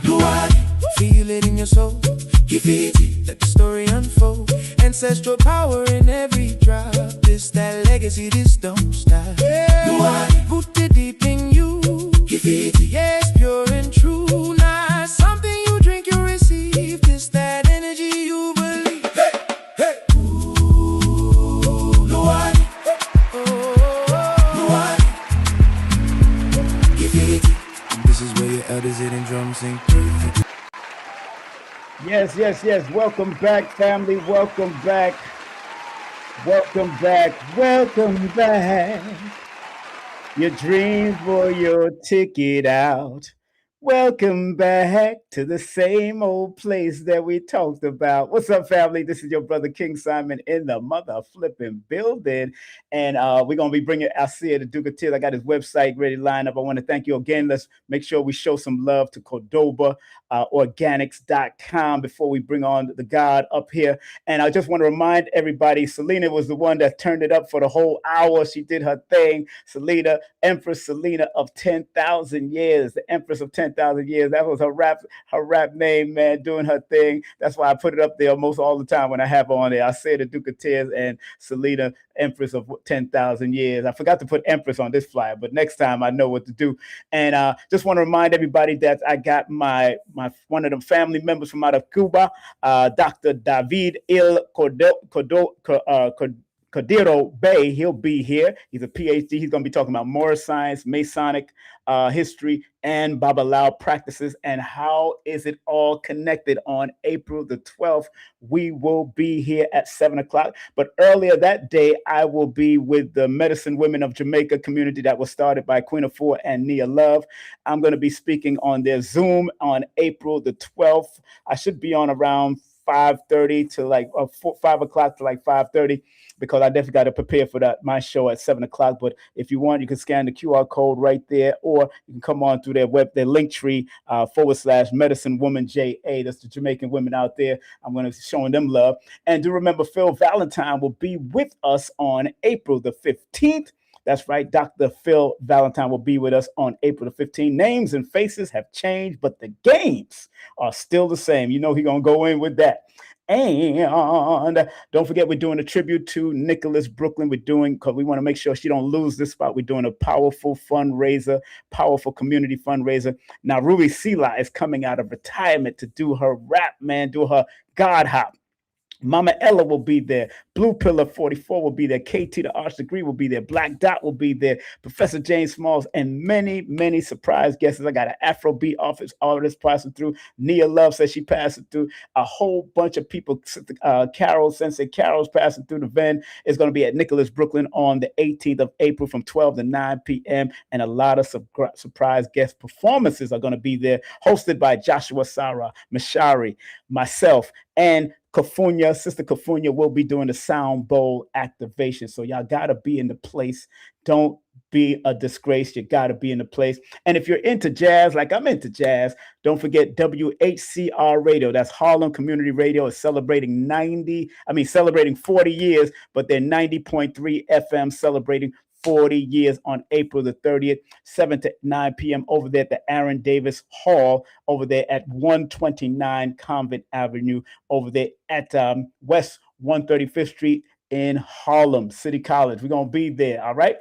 [SPEAKER 1] You are, feel it in your soul. Give it, let the story unfold. Ancestral power in every drop. This that legacy, this don't stop. You are rooted deep in you. Give it, yes, pure and true. Not something you drink, you receive. This that energy you believe. Hey, hey. Ooh, Luan. Luan. Give it. And this is where your elders hit and drums sing.
[SPEAKER 2] Yes, yes, yes. Welcome back, family. Welcome back. Welcome back. Welcome back. Your dreams were your ticket out. Welcome back to the same old place that we talked about. What's up, family? This is your brother King Simon in the mother flipping building. And we're going to be bringing Aseer the Duke of Tears. I got his website ready to line up. I want to thank you again. Let's make sure we show some love to Cordova Organics.com before we bring on the God up here. And I just want to remind everybody, Celina was the one that turned it up for the whole hour. She did her thing. Celina, Empress Celina of 10,000 years, the Empress of 10,000 years. That was her rap name, man, doing her thing. That's why I put it up there almost all the time when I have her on there. I say the Duke of Tears and Celina, Empress of 10,000 years. I forgot to put Empress on this flyer, but next time I know what to do. And just want to remind everybody that I got my one of the family members from out of Cuba, Dr. David Il Kadiro Bey, he'll be here. He's a PhD. He's going to be talking about Moorish science, Masonic history, and Babalawo practices, and how is it all connected. On April the 12th, we will be here at 7 o'clock. But earlier that day, I will be with the Medicine Women of Jamaica community that was started by Queen Afua and Nia Love. I'm going to be speaking on their Zoom on April the 12th. I should be on around 5:30 to like 5 o'clock to like 5:30, because I definitely got to prepare for my show at 7 o'clock. But if you want, you can scan the QR code right there, or you can come on through their Linktree /Medicine Woman JA. That's the Jamaican women out there. I'm going to be showing them love. And do remember, Phil Valentine will be with us on April the 15th. That's right. Dr. Phil Valentine will be with us on April the 15th. Names and faces have changed, but the games are still the same. You know he's going to go in with that. And don't forget, we're doing a tribute to Nicholas Brooklyn. We're doing, because we want to make sure she don't lose this spot. We're doing a powerful fundraiser, powerful community fundraiser. Now, Ruby Sela is coming out of retirement to do her rap, man, do her God hop. Mama Ella will be there. Blue Pillar 44 will be there. KT the Arch Degree will be there. Black Dot will be there. Professor James Smalls, and many, many surprise guests. I got an Afrobeat artist passing through. Nia Love says she passing through. A whole bunch of people. Sensei Carol's passing through. The Ven is going to be at Nicholas Brooklyn on the 18th of April from 12 to 9 p.m. And a lot of surprise guest performances are going to be there, hosted by Joshua Sarah, Mashari, myself, and Kafunya. Sister Kafunya will be doing the sound bowl activation. So y'all got to be in the place. Don't be a disgrace. You got to be in the place. And if you're into jazz, like I'm into jazz, don't forget WHCR Radio. That's Harlem Community Radio. Is celebrating 40 years, but they're 90.3 FM celebrating 40 years on April the 30th, 7 to 9 p.m. over there at the Aaron Davis Hall, over there at 129 Convent Avenue, over there at West 135th Street in Harlem City College. We're going to be there, all right?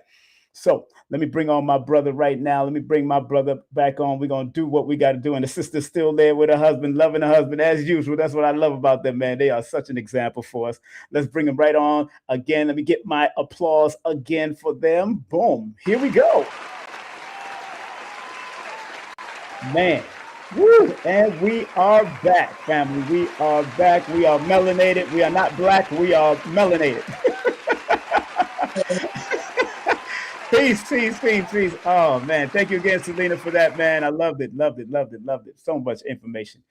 [SPEAKER 2] So let me bring on my brother right now. Let me bring my brother back on. We're going to do what we got to do. And the sister's still there with her husband, loving her husband as usual. That's what I love about them, man. They are such an example for us. Let's bring them right on again. Let me get my applause again for them. Boom. Here we go. Man. Woo. And we are back, family. We are back. We are melanated. We are not black. We are melanated. Peace. Oh, man. Thank you again, Celina, for that, man. I loved it. So much information.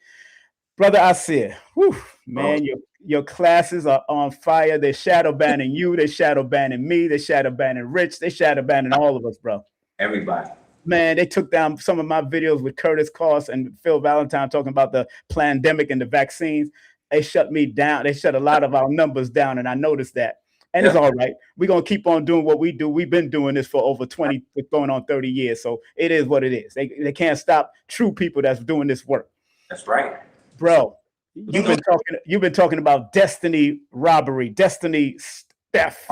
[SPEAKER 2] Brother Aseer, whew, man, your classes are on fire. They're shadow banning you. They're shadow banning me. They're shadow banning Rich. They're shadow banning all of us, bro.
[SPEAKER 3] Everybody.
[SPEAKER 2] Man, they took down some of my videos with Curtis Koss and Phil Valentine talking about the pandemic and the vaccines. They shut me down. They shut a lot of our numbers down, and I noticed that. And It's all right. We're going to keep on doing what we do. We've been doing this for over 20, going on 30 years. So it is what it is. They can't stop true people that's doing this work.
[SPEAKER 3] That's right.
[SPEAKER 2] Bro, you've been talking about destiny robbery, destiny Steph.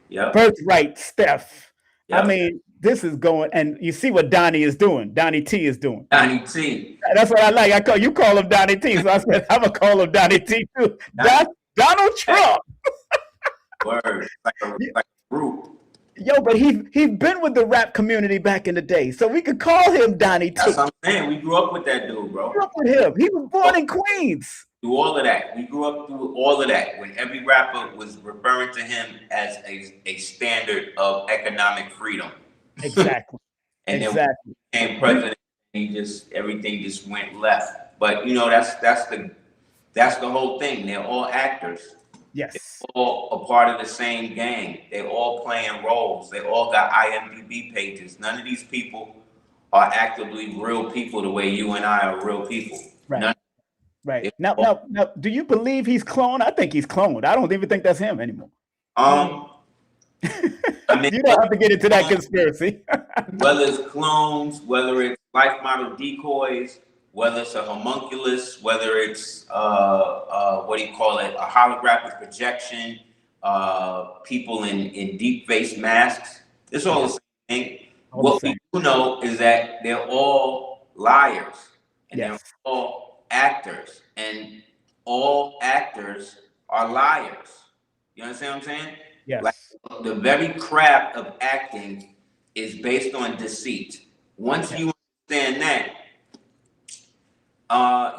[SPEAKER 3] Yep.
[SPEAKER 2] Birthright Steph.
[SPEAKER 3] Yep.
[SPEAKER 2] I mean, this is going, and you see what Donnie is doing. Donnie T is doing.
[SPEAKER 3] Donnie T.
[SPEAKER 2] That's what I like. You call him Donnie T. So I said, I'm going to call him Donnie T too. Donald Trump.
[SPEAKER 3] Word. Like a group.
[SPEAKER 2] Yo, but he's been with the rap community back in the day, so we could call him Donnie T.
[SPEAKER 3] That's what I'm saying. We grew up with that dude, bro.
[SPEAKER 2] We grew up with him. He was born in Queens.
[SPEAKER 3] Through all of that. We grew up through all of that. When every rapper was referring to him as a standard of economic freedom.
[SPEAKER 2] Exactly.
[SPEAKER 3] And
[SPEAKER 2] exactly.
[SPEAKER 3] then became president, everything just went left. But that's the whole thing. They're all actors.
[SPEAKER 2] Yes.
[SPEAKER 3] They're all a part of the same gang. They're all playing roles. They all got IMDb pages. None of these people are actively real people the way you and I are real people.
[SPEAKER 2] Right. Right. Now, do you believe he's cloned? I think he's cloned. I don't even think that's him anymore.
[SPEAKER 3] I mean,
[SPEAKER 2] you don't have to get into that conspiracy.
[SPEAKER 3] Whether it's clones, whether it's life model decoys, whether it's a homunculus, whether it's a holographic projection, people in deep face masks. It's all the same thing. What we do know is that they're all liars and they're all actors, and all actors are liars. You understand what I'm saying? Like
[SPEAKER 2] Yes.
[SPEAKER 3] the very craft of acting is based on deceit. Once you understand that,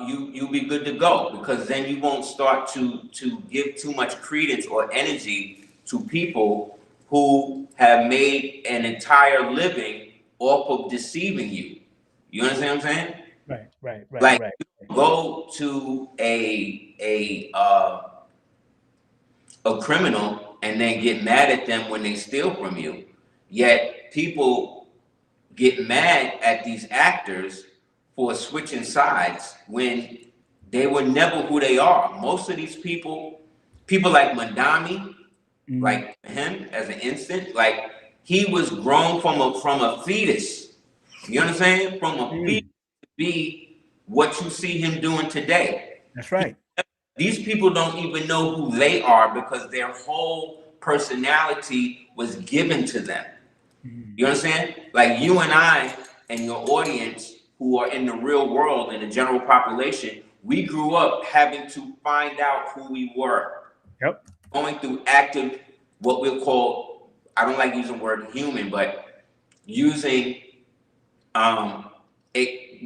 [SPEAKER 3] you'll be good to go, because then you won't start to give too much credence or energy to people who have made an entire living off of deceiving you. You understand what I'm saying? Like,
[SPEAKER 2] Right.
[SPEAKER 3] go to a criminal and then get mad at them when they steal from you. Yet people get mad at these actors for switching sides when they were never who they are. Most of these people like Mandami, like him as an instant, like he was grown from a fetus. You understand? From a fetus to be what you see him doing today.
[SPEAKER 2] That's right.
[SPEAKER 3] These people don't even know who they are because their whole personality was given to them. You understand? Like you and I and your audience who are in the real world and the general population, we grew up having to find out who we were.
[SPEAKER 2] Yep.
[SPEAKER 3] Going through active, what we'll call, I don't like using the word human, but using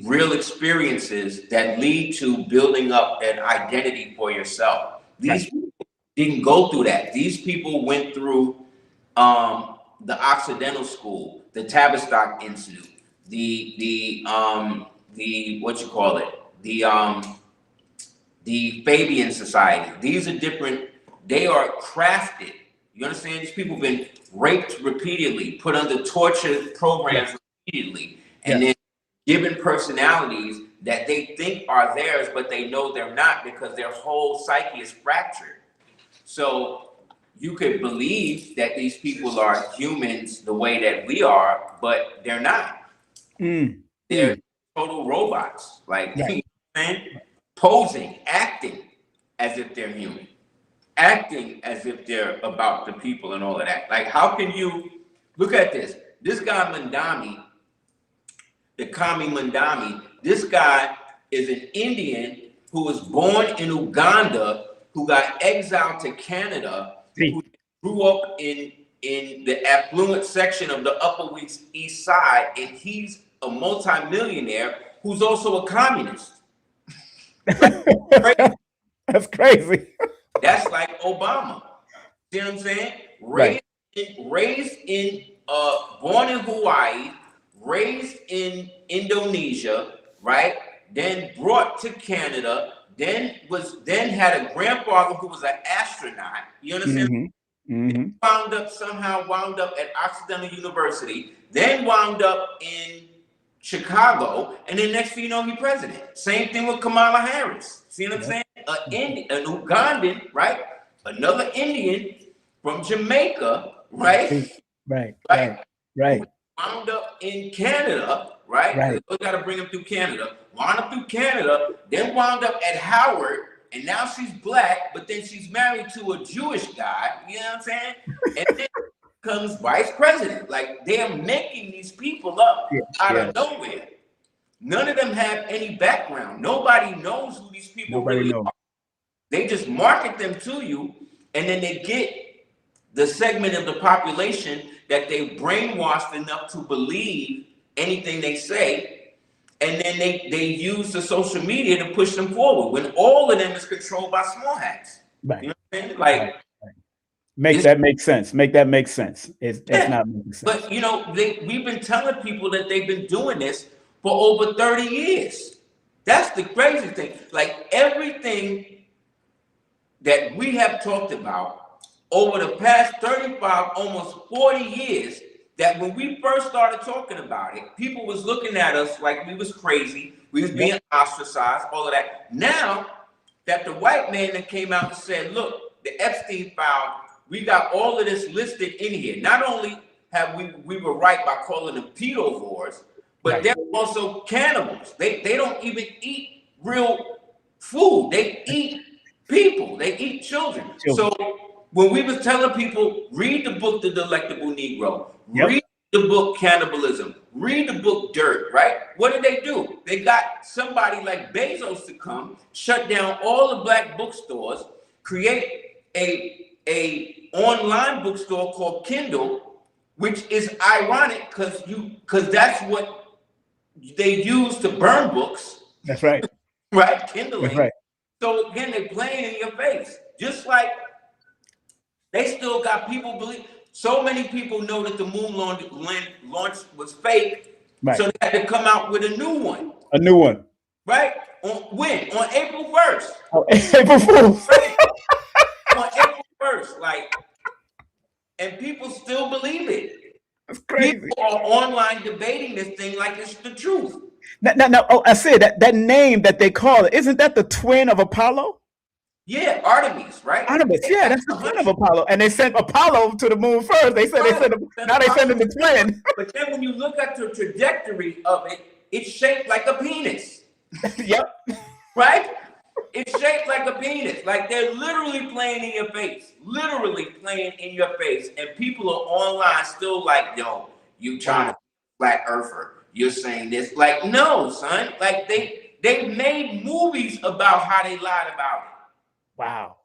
[SPEAKER 3] real experiences that lead to building up an identity for yourself. These people didn't go through that. These people went through the Occidental School, the Tavistock Institute, the what you call it, the Fabian Society. These are different. They are crafted. You understand? These people have been raped repeatedly, put under torture programs repeatedly, and then given personalities that they think are theirs, but they know they're not because their whole psyche is fractured. So you could believe that these people are humans the way that we are, but they're not. They're total robots, like posing, acting as if they're human, acting as if they're about the people and all of that. Like, how can you look at this? This guy Mandami, the Kami Mandami, this guy is an Indian who was born in Uganda, who got exiled to Canada, who grew up in the affluent section of the Upper East Side, and he's a multimillionaire who's also a communist. Like,
[SPEAKER 2] That's crazy.
[SPEAKER 3] That's like Obama. See what I'm saying? Raised in born in Hawaii, raised in Indonesia, right? Then brought to Canada, then had a grandfather who was an astronaut. You understand? Wound up at Occidental University, then wound up in Chicago, and then next thing you know, he's president. Same thing with Kamala Harris. See what I'm saying? An Ugandan, right? Another Indian from Jamaica, right?
[SPEAKER 2] Right.
[SPEAKER 3] Wound up in Canada, right? We got to bring him through Canada. Wound up through Canada, then wound up at Howard, and now she's black, but then she's married to a Jewish guy. You know what I'm saying? And then comes vice president. Like, they're making these people up out of nowhere. None of them have any background. Nobody knows who these people really are. They just market them to you, and then they get the segment of the population that they brainwashed enough to believe anything they say, and then they use the social media to push them forward when all of them is controlled by small hats. You know what I'm saying? Like,
[SPEAKER 2] Make that make sense. It's not making sense.
[SPEAKER 3] But you know, we've been telling people that they've been doing this for over 30 years. That's the crazy thing. Like, everything that we have talked about over the past 35, almost 40 years, that when we first started talking about it, people was looking at us like we was crazy, we was being ostracized, all of that. Now that the white man that came out and said, look, the Epstein file, we got all of this listed in here. Not only have we were right by calling them pedovores, but they're also cannibals. They don't even eat real food. They eat people. They eat children. So when we was telling people, read the book, The Delectable Negro, read the book, Cannibalism, read the book, Dirt, right? What did they do? They got somebody like Bezos to come, shut down all the black bookstores, create a online bookstore called Kindle, which is ironic because that's what they use to burn books.
[SPEAKER 2] That's right.
[SPEAKER 3] Right? Kindling.
[SPEAKER 2] That's right.
[SPEAKER 3] So again, they're playing in your face. Just like they still got people believe. So many people know that the moon launch was fake.
[SPEAKER 2] Right.
[SPEAKER 3] So they had to come out with a new one.
[SPEAKER 2] A new one.
[SPEAKER 3] Right? When? On April 1st.
[SPEAKER 2] Oh, April Fool's.
[SPEAKER 3] Right? On April 1st. Like, and people still believe it.
[SPEAKER 2] That's crazy.
[SPEAKER 3] People are online debating this thing like it's the truth.
[SPEAKER 2] Now, oh, I said that name that they call it, isn't that the twin of Apollo?
[SPEAKER 3] Yeah, Artemis, right?
[SPEAKER 2] Artemis, yeah, that's the twin of Apollo. And they sent Apollo to the moon first. They said now they send him the twin.
[SPEAKER 3] But then when you look at the trajectory of it, it's shaped like a penis.
[SPEAKER 2] Yep.
[SPEAKER 3] Right? It's shaped like a penis. Like they're literally playing in your face. Literally playing in your face. And people are online still like, yo, you trying to flat earther. You're saying this. Like, no, son. Like they made movies about how they lied about it.
[SPEAKER 2] Wow.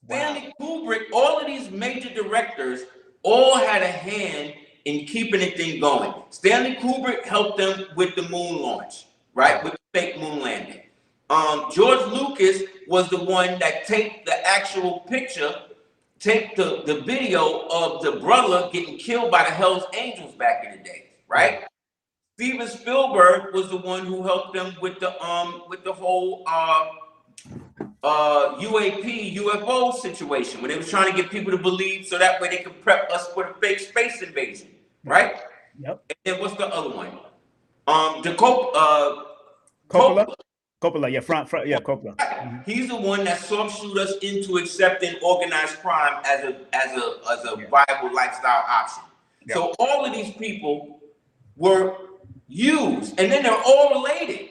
[SPEAKER 3] Stanley Kubrick, all of these major directors all had a hand in keeping the thing going. Stanley Kubrick helped them with the moon launch, right? With the fake moon landing. George Lucas was the one that taped the actual picture, taped the video of the brother getting killed by the Hells Angels back in the day, right? Steven Spielberg was the one who helped them with the whole UAP, UFO situation when they was trying to get people to believe so that way they could prep us for the fake space invasion, right?
[SPEAKER 2] Yep.
[SPEAKER 3] And then what's the other one?
[SPEAKER 2] Coppola, yeah, Coppola.
[SPEAKER 3] Mm-hmm. He's the one that soft shoot us into accepting organized crime as a viable lifestyle option. Yep. So all of these people were used, and then they're all related.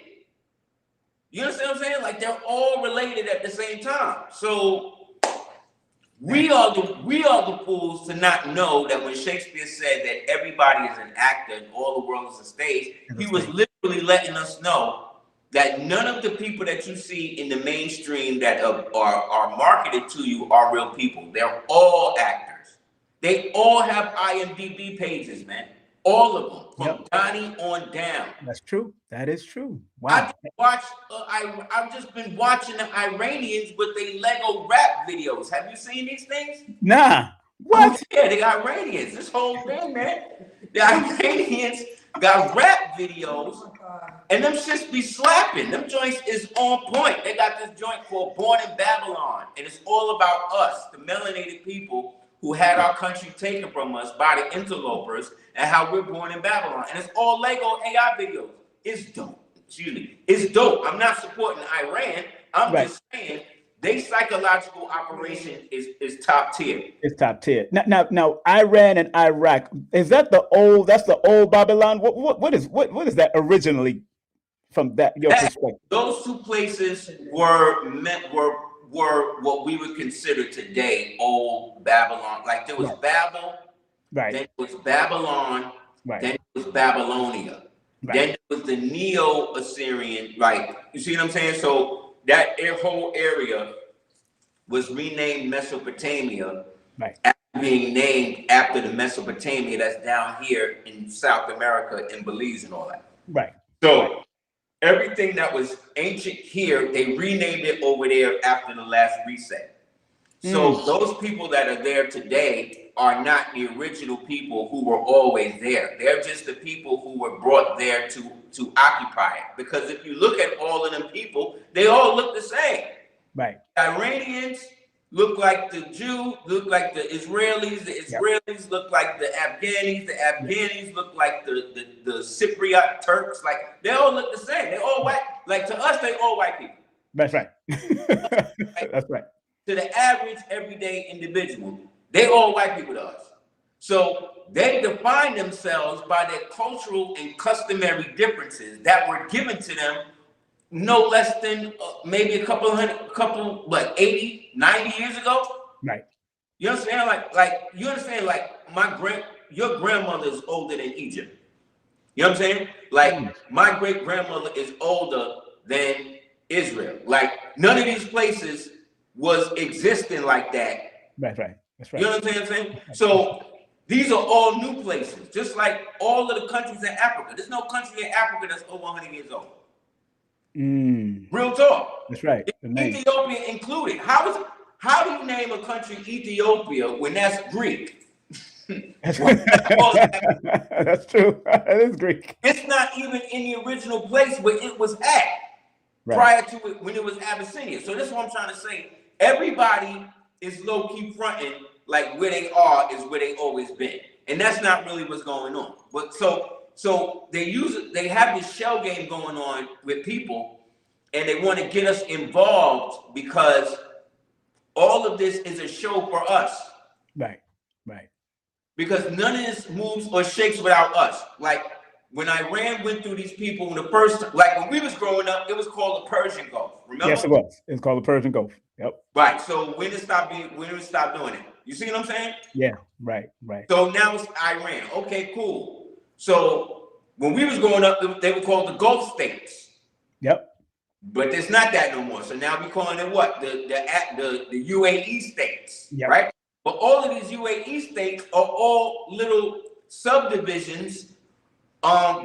[SPEAKER 3] You understand what I'm saying? Like they're all related at the same time. So we are the fools to not know that when Shakespeare said that everybody is an actor and all the world is a stage, he was literally letting us know that none of the people that you see in the mainstream that are marketed to you are real people. They're all actors. They all have IMDb pages, man. All of them, from Donnie on down.
[SPEAKER 2] That's true. That is true. Wow.
[SPEAKER 3] I've just been watching the Iranians with their Lego rap videos. Have you seen these things?
[SPEAKER 2] Nah. What?
[SPEAKER 3] Oh, yeah, the Iranians. This whole thing, man. The Iranians got rap videos, and them shits be slapping. Them joints is on point. They got this joint called Born in Babylon, and it's all about us, the melanated people who had our country taken from us by the interlopers, and how we're born in Babylon. And it's all Lego AI videos. It's dope. Excuse me. It's dope. I'm not supporting Iran. I'm just saying their psychological operation is top tier.
[SPEAKER 2] It's top tier. Now, Iran and Iraq, is that that's the old Babylon? What is that originally from your perspective?
[SPEAKER 3] Those two places were what we would consider today old Babylon. Like there was Babel, then it was Babylon, then it was Babylonia, then it was the Neo-Assyrian. Like you see what I'm saying? So that whole area was renamed Mesopotamia, after being named after the Mesopotamia that's down here in South America and Belize and all that.
[SPEAKER 2] Right.
[SPEAKER 3] So everything that was ancient here, they renamed it over there after the last reset. So those people that are there today are not the original people who were always there. They're just the people who were brought there to occupy it. Because if you look at all of them people, they all look the same.
[SPEAKER 2] Right.
[SPEAKER 3] The Iranians look like the Jew, look like the Israelis look like the Afghanis look like the Cypriot Turks. Like they all look the same. They all white. Like to us, they all white people.
[SPEAKER 2] That's right. That's right.
[SPEAKER 3] To the average everyday individual, they all white people to us. So they define themselves by their cultural and customary differences that were given to them no less than maybe a couple 80, 90 years ago.
[SPEAKER 2] Right.
[SPEAKER 3] You understand? Like you understand? Like your grandmother is older than Egypt. You know what I'm saying? Like my great grandmother is older than Israel. Like none of these places was existing like that.
[SPEAKER 2] Right. That's right.
[SPEAKER 3] You know what I'm saying? So these are all new places, just like all of the countries in Africa. There's no country in Africa that's over 100 years old. Real talk.
[SPEAKER 2] That's right.
[SPEAKER 3] Ethiopia included. How do you name a country Ethiopia when that's Greek?
[SPEAKER 2] That's true. That is Greek.
[SPEAKER 3] It's not even in the original place where it was at prior to it when it was Abyssinia. So that's what I'm trying to say. Everybody is low-key fronting like where they are is where they always been. And that's not really what's going on. But so they have this shell game going on with people, and they want to get us involved because all of this is a show for us.
[SPEAKER 2] Right.
[SPEAKER 3] Because none of this moves or shakes without us. Like when Iran went through these people in the first, like when we was growing up, it was called the Persian Gulf. Remember?
[SPEAKER 2] Yes, it was. It's called the Persian Gulf. Yep.
[SPEAKER 3] Right. So when did it stop doing it? You see what I'm saying?
[SPEAKER 2] Yeah. Right.
[SPEAKER 3] So now it's Iran. Okay, cool. So when we was growing up, they were called the Gulf states.
[SPEAKER 2] Yep.
[SPEAKER 3] But it's not that no more. So now we're calling it what? The UAE states.
[SPEAKER 2] Yep.
[SPEAKER 3] Right? But all of these UAE states are all little subdivisions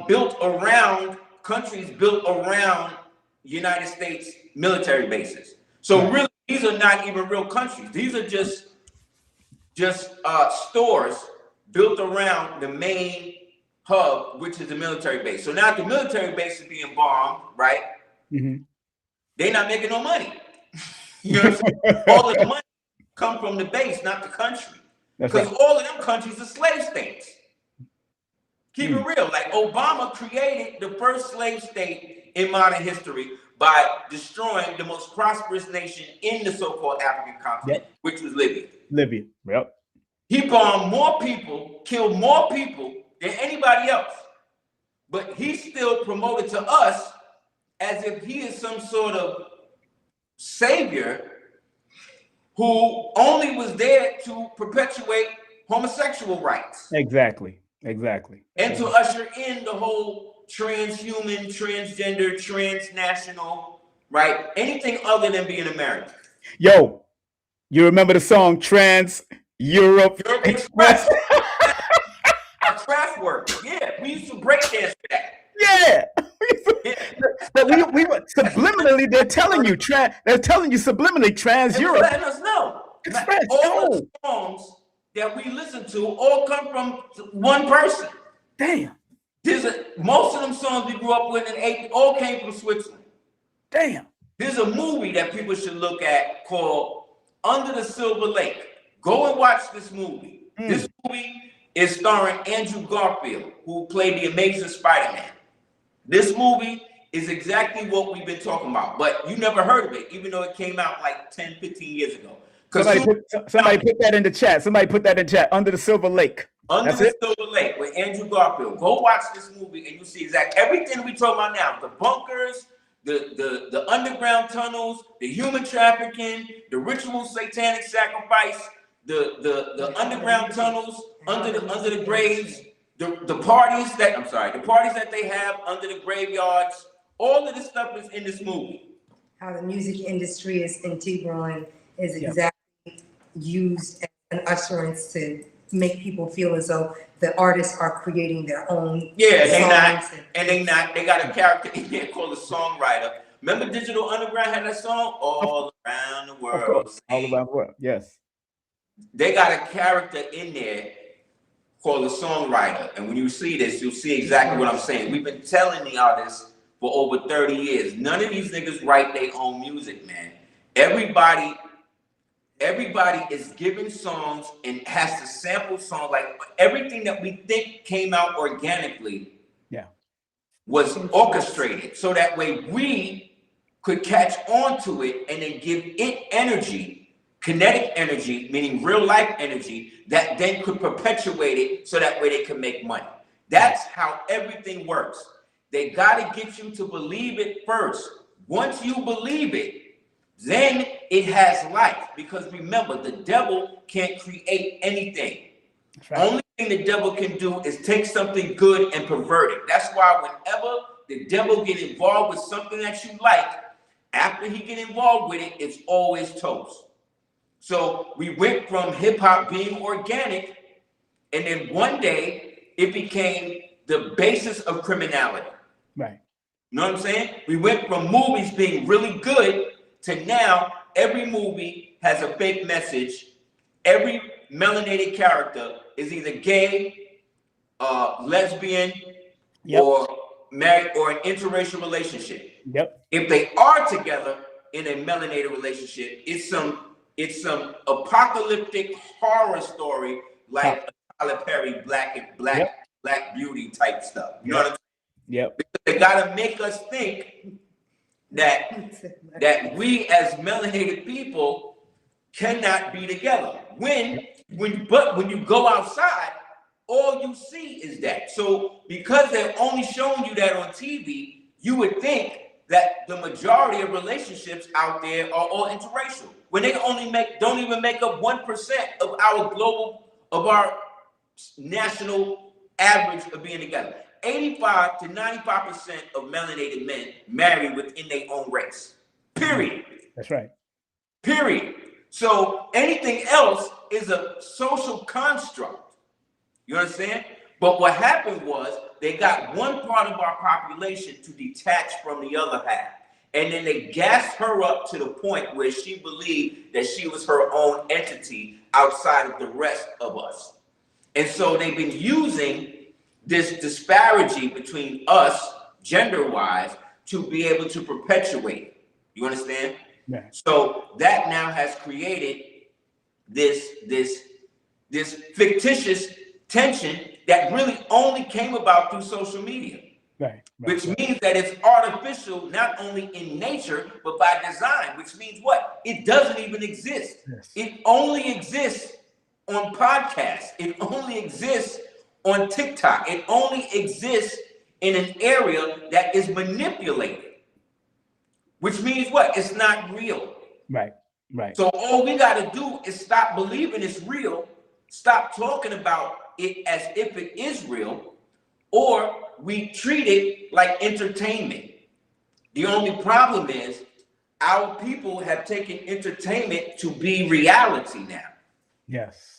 [SPEAKER 3] built around countries built around United States military bases. So really, these are not even real countries. These are just stores built around the main hub, which is the military base. So now the military base is being bombed, right? They're not making no money. You know what I'm saying? All of the money come from the base, not the country. Because all of them countries are slave states. Keep it real. Like Obama created the first slave state in modern history by destroying the most prosperous nation in the so-called African continent, which was Libya.
[SPEAKER 2] Yep.
[SPEAKER 3] He bombed more people, killed more people than anybody else. But he's still promoted to us as if he is some sort of savior who only was there to perpetuate homosexual rights.
[SPEAKER 2] Exactly.
[SPEAKER 3] And to usher in the whole transhuman, transgender, transnational, right? Anything other than being American.
[SPEAKER 2] Yo, you remember the song Trans Europe
[SPEAKER 3] Express? Our craft work. Yeah, we used to break dance for that.
[SPEAKER 2] Yeah. But we were subliminally, they're telling you subliminally Trans Europe.
[SPEAKER 3] Letting us know.
[SPEAKER 2] Express.
[SPEAKER 3] All the songs that we listen to all come from one person.
[SPEAKER 2] Damn.
[SPEAKER 3] Most of them songs we grew up with and all came from Switzerland.
[SPEAKER 2] Damn.
[SPEAKER 3] There's a movie that people should look at called Under the Silver Lake. Go and watch this movie. This movie is starring Andrew Garfield, who played the Amazing Spider-Man. This movie is exactly what we've been talking about, but you never heard of it, even though it came out like 10, 15 years ago.
[SPEAKER 2] Somebody put that in the chat. Under the Silver Lake.
[SPEAKER 3] Under the Silver Lake with Andrew Garfield. Go watch this movie and you see exactly everything we talking about now. The bunkers, the underground tunnels, the human trafficking, the ritual satanic sacrifice, the underground tunnels, under the graves, the parties that they have under the graveyards. All of this stuff is in this movie.
[SPEAKER 4] How the music industry is integral and is exactly used as an usherance to make people feel as though the artists are creating their own.
[SPEAKER 3] Yeah, they got a character in there called a songwriter. Remember Digital Underground had that song? All Around the World.
[SPEAKER 2] All around the world, yes.
[SPEAKER 3] They got a character in there called a songwriter. And when you see this, you'll see exactly what I'm saying. We've been telling the artists for over 30 years. None of these niggas write their own music, man. Everybody is given songs and has to sample songs. Like everything that we think came out organically was orchestrated. So that way we could catch on to it and then give it energy, kinetic energy, meaning real life energy, that then could perpetuate it so that way they can make money. That's how everything works. They got to get you to believe it first. Once you believe it, then it has life. Because remember, the devil can't create anything. Right. Only thing the devil can do is take something good and pervert it. That's why whenever the devil get involved with something that you like, after he get involved with it, it's always toast. So we went from hip hop being organic, and then one day it became the basis of criminality.
[SPEAKER 2] Right.
[SPEAKER 3] You know what I'm saying? We went from movies being really good to now every movie has a fake message. Every melanated character is either gay, lesbian,
[SPEAKER 2] Yep.
[SPEAKER 3] or married, or an interracial relationship.
[SPEAKER 2] Yep.
[SPEAKER 3] If they are together in a melanated relationship, it's some apocalyptic horror story like a Tyler Perry Black Beauty type stuff. You know what I'm saying?
[SPEAKER 2] Yep.
[SPEAKER 3] They gotta make us think that we as melanated people cannot be together. When you go outside, all you see is that. So because they're only showing you that on TV, you would think that the majority of relationships out there are all interracial. When they don't even make up 1% of our national average of being together. 85 to 95% of melanated men marry within their own race. Period.
[SPEAKER 2] That's right.
[SPEAKER 3] Period. So anything else is a social construct. You understand? But what happened was they got one part of our population to detach from the other half. And then they gassed her up to the point where she believed that she was her own entity outside of the rest of us. And so they've been using this disparity between us, gender-wise, to be able to perpetuate. You understand?
[SPEAKER 2] Yeah.
[SPEAKER 3] So that now has created this fictitious tension that really only came about through social media.
[SPEAKER 2] Right.
[SPEAKER 3] Which means that it's artificial, not only in nature, but by design, which means what? It doesn't even exist.
[SPEAKER 2] Yes.
[SPEAKER 3] It only exists on podcasts. It only exists on TikTok. It only exists in an area that is manipulated, which means what? It's not real.
[SPEAKER 2] Right. Right.
[SPEAKER 3] So all we got to do is stop believing it's real, stop talking about it as if it is real, or we treat it like entertainment. The only problem is our people have taken entertainment to be reality now.
[SPEAKER 2] Yes.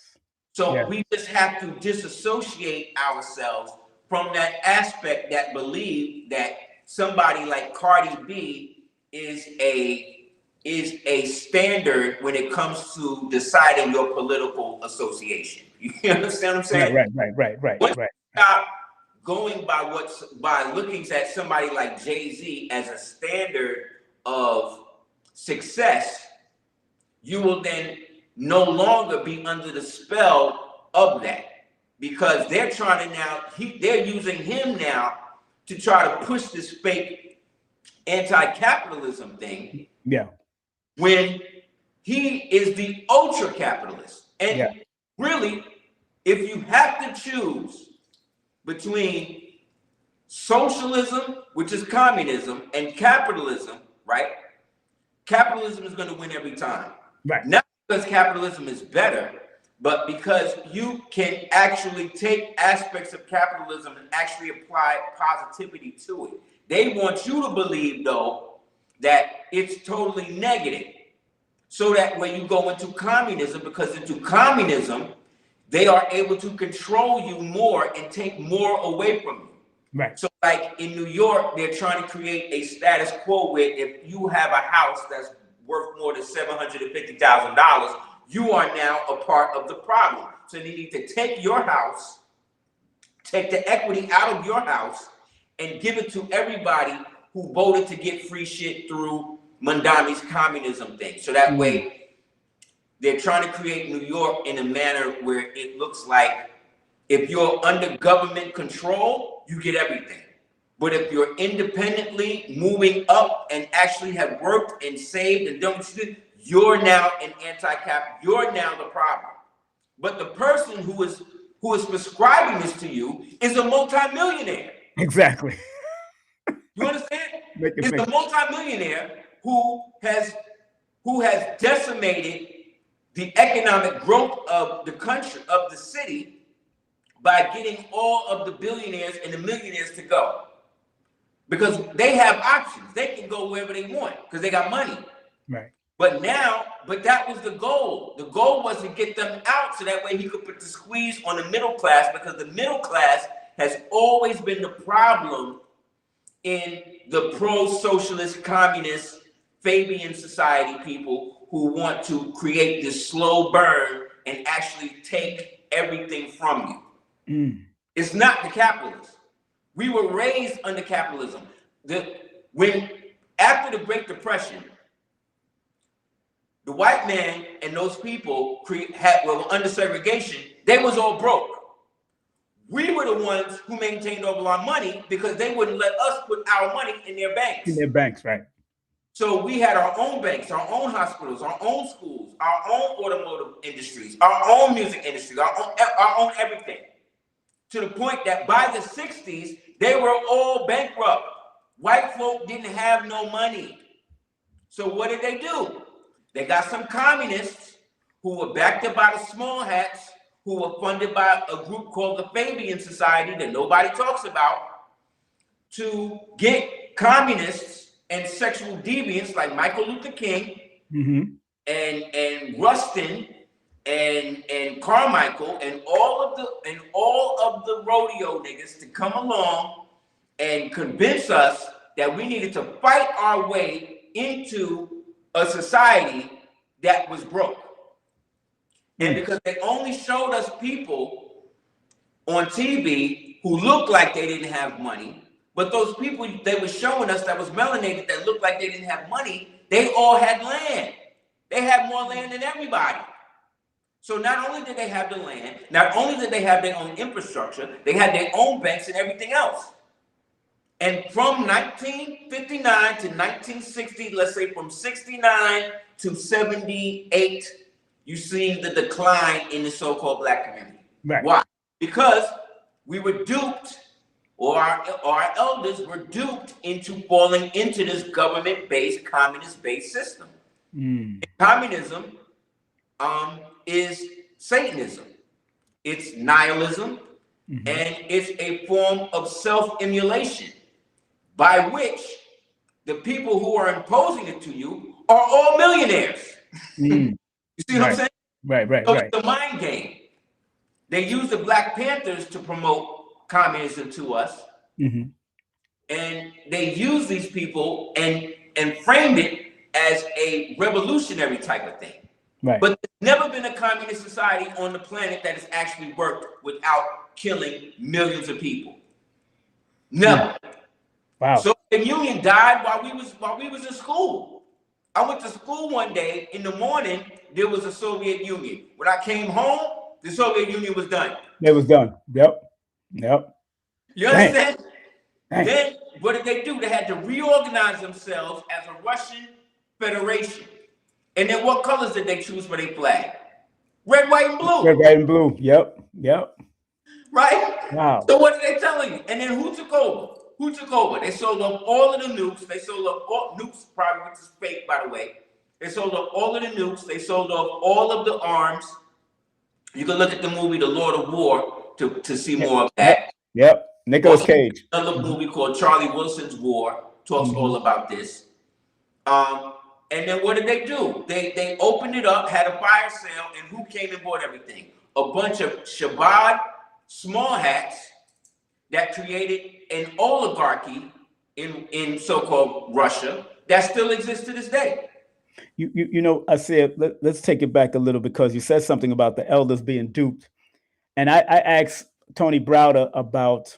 [SPEAKER 3] So we just have to disassociate ourselves from that aspect that believe that somebody like Cardi B is a standard when it comes to deciding your political association. You understand what I'm saying?
[SPEAKER 2] Right.
[SPEAKER 3] Once you stop going by looking at somebody like Jay-Z as a standard of success, you will then no longer be under the spell of that, because they're trying to they're using him now to try to push this fake anti-capitalism thing.
[SPEAKER 2] Yeah.
[SPEAKER 3] When he is the ultra capitalist. And really, if you have to choose between socialism, which is communism, and capitalism, right? Capitalism is going to win every time.
[SPEAKER 2] Right.
[SPEAKER 3] Not because capitalism is better, but because you can actually take aspects of capitalism and actually apply positivity to it. They want you to believe, though, that it's totally negative. So that when you go into communism, because into communism, they are able to control you more and take more away from you.
[SPEAKER 2] Right.
[SPEAKER 3] So like in New York, they're trying to create a status quo where if you have a house that's worth more than $750,000, you are now a part of the problem. So they need to take your house, take the equity out of your house, and give it to everybody who voted to get free shit through Mondami's communism thing. So that way, they're trying to create New York in a manner where it looks like if you're under government control, you get everything. But if you're independently moving up and actually have worked and saved and done what you did, you're now an anti-cap. You're now the problem. But the person who is prescribing this to you is a multimillionaire.
[SPEAKER 2] Exactly.
[SPEAKER 3] You understand? It's a multimillionaire who has decimated the economic growth of the country, of the city, by getting all of the billionaires and the millionaires to go. Because they have options. They can go wherever they want because they got money.
[SPEAKER 2] Right.
[SPEAKER 3] But that was the goal. The goal was to get them out so that way he could put the squeeze on the middle class, because the middle class has always been the problem in the pro-socialist, communist, Fabian society people who want to create this slow burn and actually take everything from you. It's not the capitalists. We were raised under capitalism. After the Great Depression, the white man and those people were under segregation. They was all broke. We were the ones who maintained all our money because they wouldn't let us put our money in their banks.
[SPEAKER 2] In their banks, right.
[SPEAKER 3] So we had our own banks, our own hospitals, our own schools, our own automotive industries, our own music industry, our own everything. To the point that by the 60s, they were all bankrupt. White folk didn't have no money. So what did they do? They got some communists who were backed up by the small hats, who were funded by a group called the Fabian Society that nobody talks about, to get communists and sexual deviants like Michael Luther King and Rustin and Carmichael and all of the rodeo niggas to come along and convince us that we needed to fight our way into a society that was broke. And because they only showed us people on TV who looked like they didn't have money, but those people they were showing us that was melanated that looked like they didn't have money, they all had land. They had more land than everybody. So not only did they have the land, not only did they have their own infrastructure, they had their own banks and everything else. And from 1959 to 1960, let's say from 69 to 78, you see the decline in the so-called Black community.
[SPEAKER 2] Right.
[SPEAKER 3] Why? Because we were duped, or our elders were duped into falling into this government-based, communist-based system. Communism is Satanism. It's nihilism, and it's a form of self-immolation by which the people who are imposing it to you are all millionaires. You see what I'm saying?
[SPEAKER 2] Right.
[SPEAKER 3] So it's a mind game. They use the Black Panthers to promote communism to us. And they use these people and framed it as a revolutionary type of thing. Right. But there's never been a communist society on the planet that has actually worked without killing millions of people. Never.
[SPEAKER 2] Wow.
[SPEAKER 3] So the Union died while we was in school. I went to school one day. In the morning, there was a Soviet Union. When I came home, the Soviet Union was done.
[SPEAKER 2] It was done. Yep.
[SPEAKER 3] You understand? Dang. Then what did they do? They had to reorganize themselves as a Russian Federation. And then what colors did they choose for their flag? Red, white, and blue.
[SPEAKER 2] Red, white, and blue. Yep.
[SPEAKER 3] Right?
[SPEAKER 2] Wow.
[SPEAKER 3] So what are they telling you? And then who took over? They sold off all of the nukes. They sold off all nukes, probably, which is fake, by the way. They sold off all of the nukes. They sold off all of the arms. You can look at the movie The Lord of War to see more of that.
[SPEAKER 2] Yep. Nicolas Cage.
[SPEAKER 3] Another movie called Charlie Wilson's War talks all about this. And then what did they do? They opened it up, had a fire sale, and who came and bought everything? A bunch of Shabbat small hats that created an oligarchy in so-called Russia that still exists to this day.
[SPEAKER 2] You know, Aseer, let's take it back a little, because you said something about the elders being duped. And I asked Tony Browder about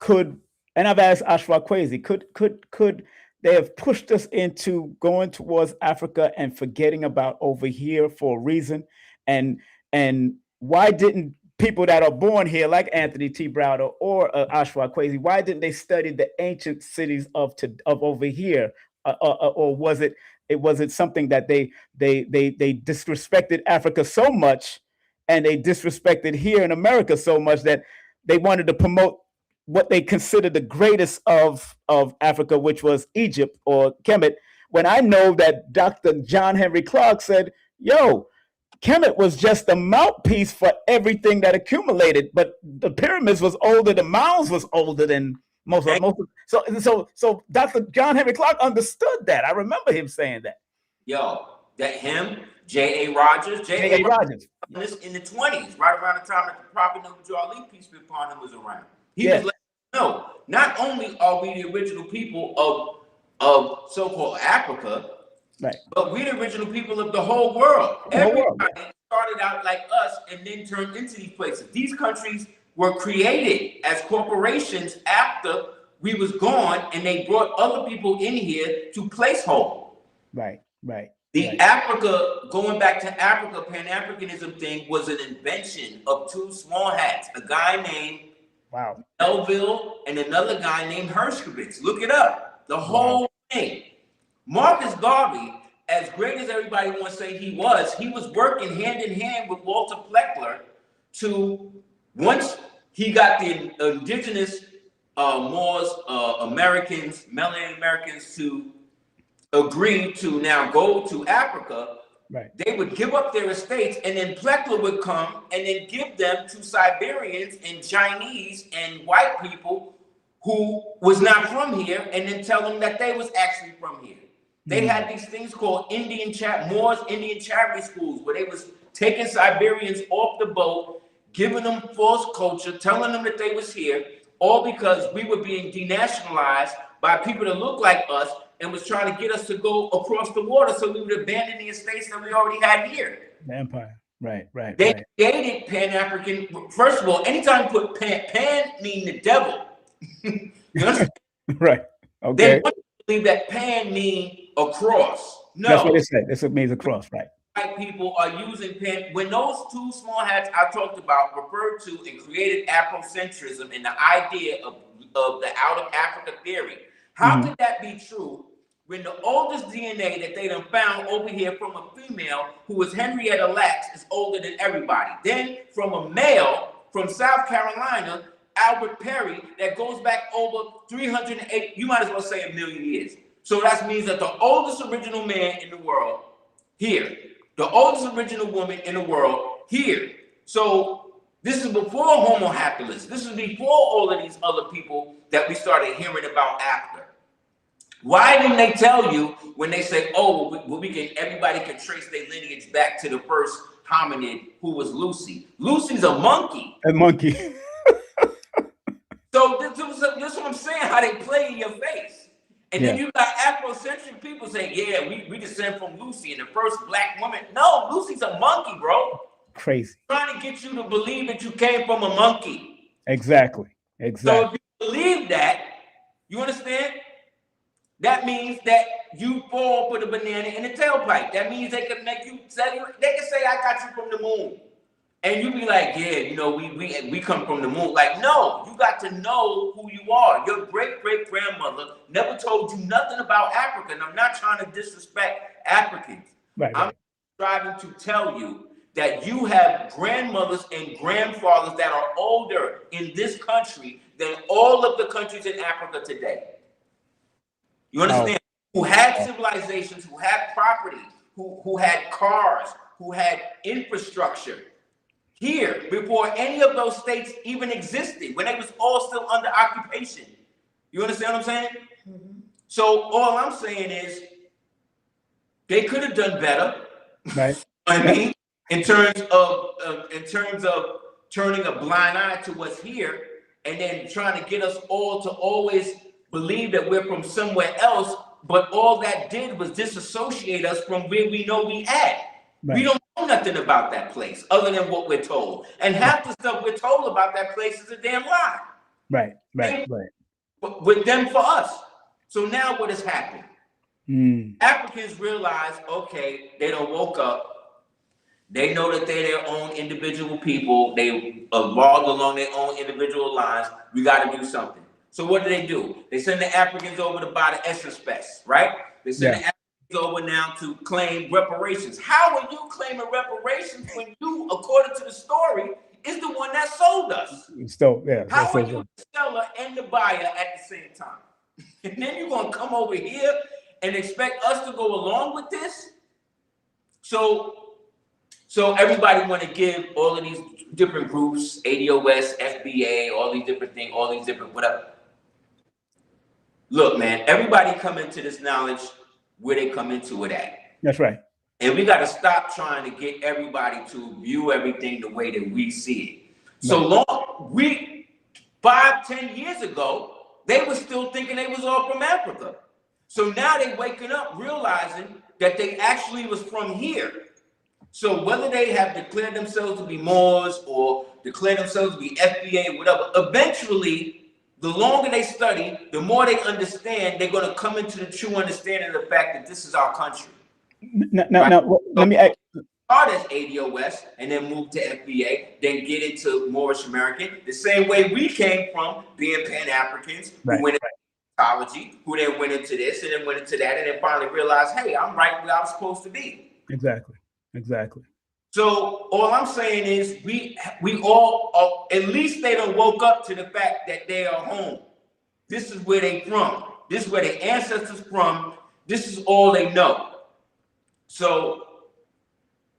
[SPEAKER 2] and I've asked Ashraf Kwesi, could they have pushed us into going towards Africa and forgetting about over here for a reason? And why didn't people that are born here, like Anthony T. Browder or Ashraf Kwesi, why didn't they study the ancient cities of over here? Or was it something that they disrespected Africa so much, and they disrespected here in America so much that they wanted to promote what they considered the greatest of Africa, which was Egypt or Kemet, when I know that Dr. John Henry Clark said, yo, Kemet was just a mouthpiece for everything that accumulated, but the pyramids was older, the mounds was older than most of. So Dr. John Henry Clark understood that. I remember him saying that.
[SPEAKER 3] Yo, That him, J.A. Rogers.
[SPEAKER 2] J.A. Rogers.
[SPEAKER 3] In the 20s, right around the time that the Prophet Ali, peace be upon him, was around. He
[SPEAKER 2] Yeah.
[SPEAKER 3] was like, no, not only are we the original people of so-called Africa,
[SPEAKER 2] right,
[SPEAKER 3] but we're the original people of the whole world.
[SPEAKER 2] The whole world,
[SPEAKER 3] Everybody started out like us and then turned into these places. These countries were created as corporations after we was gone, and they brought other people in here to place hold.
[SPEAKER 2] Right.
[SPEAKER 3] The Africa, going back to Africa, Pan-Africanism thing was an invention of two small hats, a guy named Melville and another guy named Hershkovitz. Look it up. The whole thing. Marcus Garvey, as great as everybody wants to say he was working hand in hand with Walter Pleckler to, once he got the indigenous Moors, Americans, melanated Americans to agree to now go to Africa, they would give up their estates, and then Pleckler would come and then give them to Siberians and Chinese and white people who was not from here, and then tell them that they was actually from here. They had these things called Moors Indian charity schools, where they was taking Siberians off the boat, giving them false culture, telling them that they was here, all because we were being denationalized by people that look like us and was trying to get us to go across the water so we would abandon the estates that we already had here.
[SPEAKER 2] The empire. Right.
[SPEAKER 3] They created Pan-African. First of all, anytime you put pan mean the devil. You understand?
[SPEAKER 2] Right. Okay.
[SPEAKER 3] They want to believe that pan mean across. No.
[SPEAKER 2] That's what they said. That's what means across, right?
[SPEAKER 3] White people are using pan. When those two small hats I talked about referred to and created Afrocentrism and the idea of the out of Africa theory, how could that be true when the oldest DNA that they done found over here from a female who was Henrietta Lacks is older than everybody? Then from a male from South Carolina, Albert Perry, that goes back over 308, you might as well say 1 million years. So that means that the oldest original man in the world here, the oldest original woman in the world here. So this is before Homo habilis. This is before all of these other people that we started hearing about after. Why didn't they tell you when they say, oh, well, everybody can trace their lineage back to the first hominid who was Lucy? Lucy's a monkey.
[SPEAKER 2] A monkey.
[SPEAKER 3] So this is what I'm saying, how they play in your face. And then you got Afrocentric people saying, yeah, we descend from Lucy and the first black woman. No, Lucy's a monkey, bro.
[SPEAKER 2] Crazy.
[SPEAKER 3] Trying to get you to believe that you came from a monkey.
[SPEAKER 2] Exactly.
[SPEAKER 3] So if you believe that, you understand? That means that you fall for the banana in the tailpipe. That means they can make you say, I got you from the moon. And you be like, yeah, you know, we come from the moon. Like, no, you got to know who you are. Your great-great-grandmother never told you nothing about Africa. And I'm not trying to disrespect Africans. I'm striving to tell you that you have grandmothers and grandfathers that are older in this country than all of the countries in Africa today. You understand? Who had civilizations, who had property, who had cars, who had infrastructure here before any of those states even existed, when they was all still under occupation. You understand what I'm saying? So all I'm saying is they could have done better. Right. I mean, in terms of turning a blind eye to what's here and then trying to get us all to always believe that we're from somewhere else, but all that did was disassociate us from where we know we at. Right. We don't know nothing about that place other than what we're told. And half the stuff we're told about that place is a damn lie. Right. With them for us. So now what has happened? Africans realize, okay, they done woke up. They know that they're their own individual people. They evolved along their own individual lines. We got to do something. So what do? They send the Africans over to buy the Essence Fest, right? They send the Africans over now to claim reparations. How are you claiming reparations when you, according to the story, is the one that sold us? How are you the seller and the buyer at the same time? And then you're going to come over here and expect us to go along with this? So everybody want to give all of these different groups, ADOS, FBA, all these different things, all these different whatever. Look, man, everybody come into this knowledge where they come into it at.
[SPEAKER 2] That's right.
[SPEAKER 3] And we got to stop trying to get everybody to view everything the way that we see it. So long, 5-10 years ago, they were still thinking they was all from Africa. So now they waking up realizing that they actually was from here. So whether they have declared themselves to be Moors or declared themselves to be FBA, whatever, eventually, the longer they study, the more they understand, they're going to come into the true understanding of the fact that this is our country.
[SPEAKER 2] Now, let me ask.
[SPEAKER 3] Start as ADOS and then move to FBA, then get into Moorish American. The same way we came from being Pan-Africans, who went into psychology, who then went into this and then went into that, and then finally realized, hey, I'm right where I'm supposed to be.
[SPEAKER 2] Exactly.
[SPEAKER 3] So all I'm saying is we all, at least they done woke up to the fact that they are home. This is where they from. This is where their ancestors from. This is all they know. So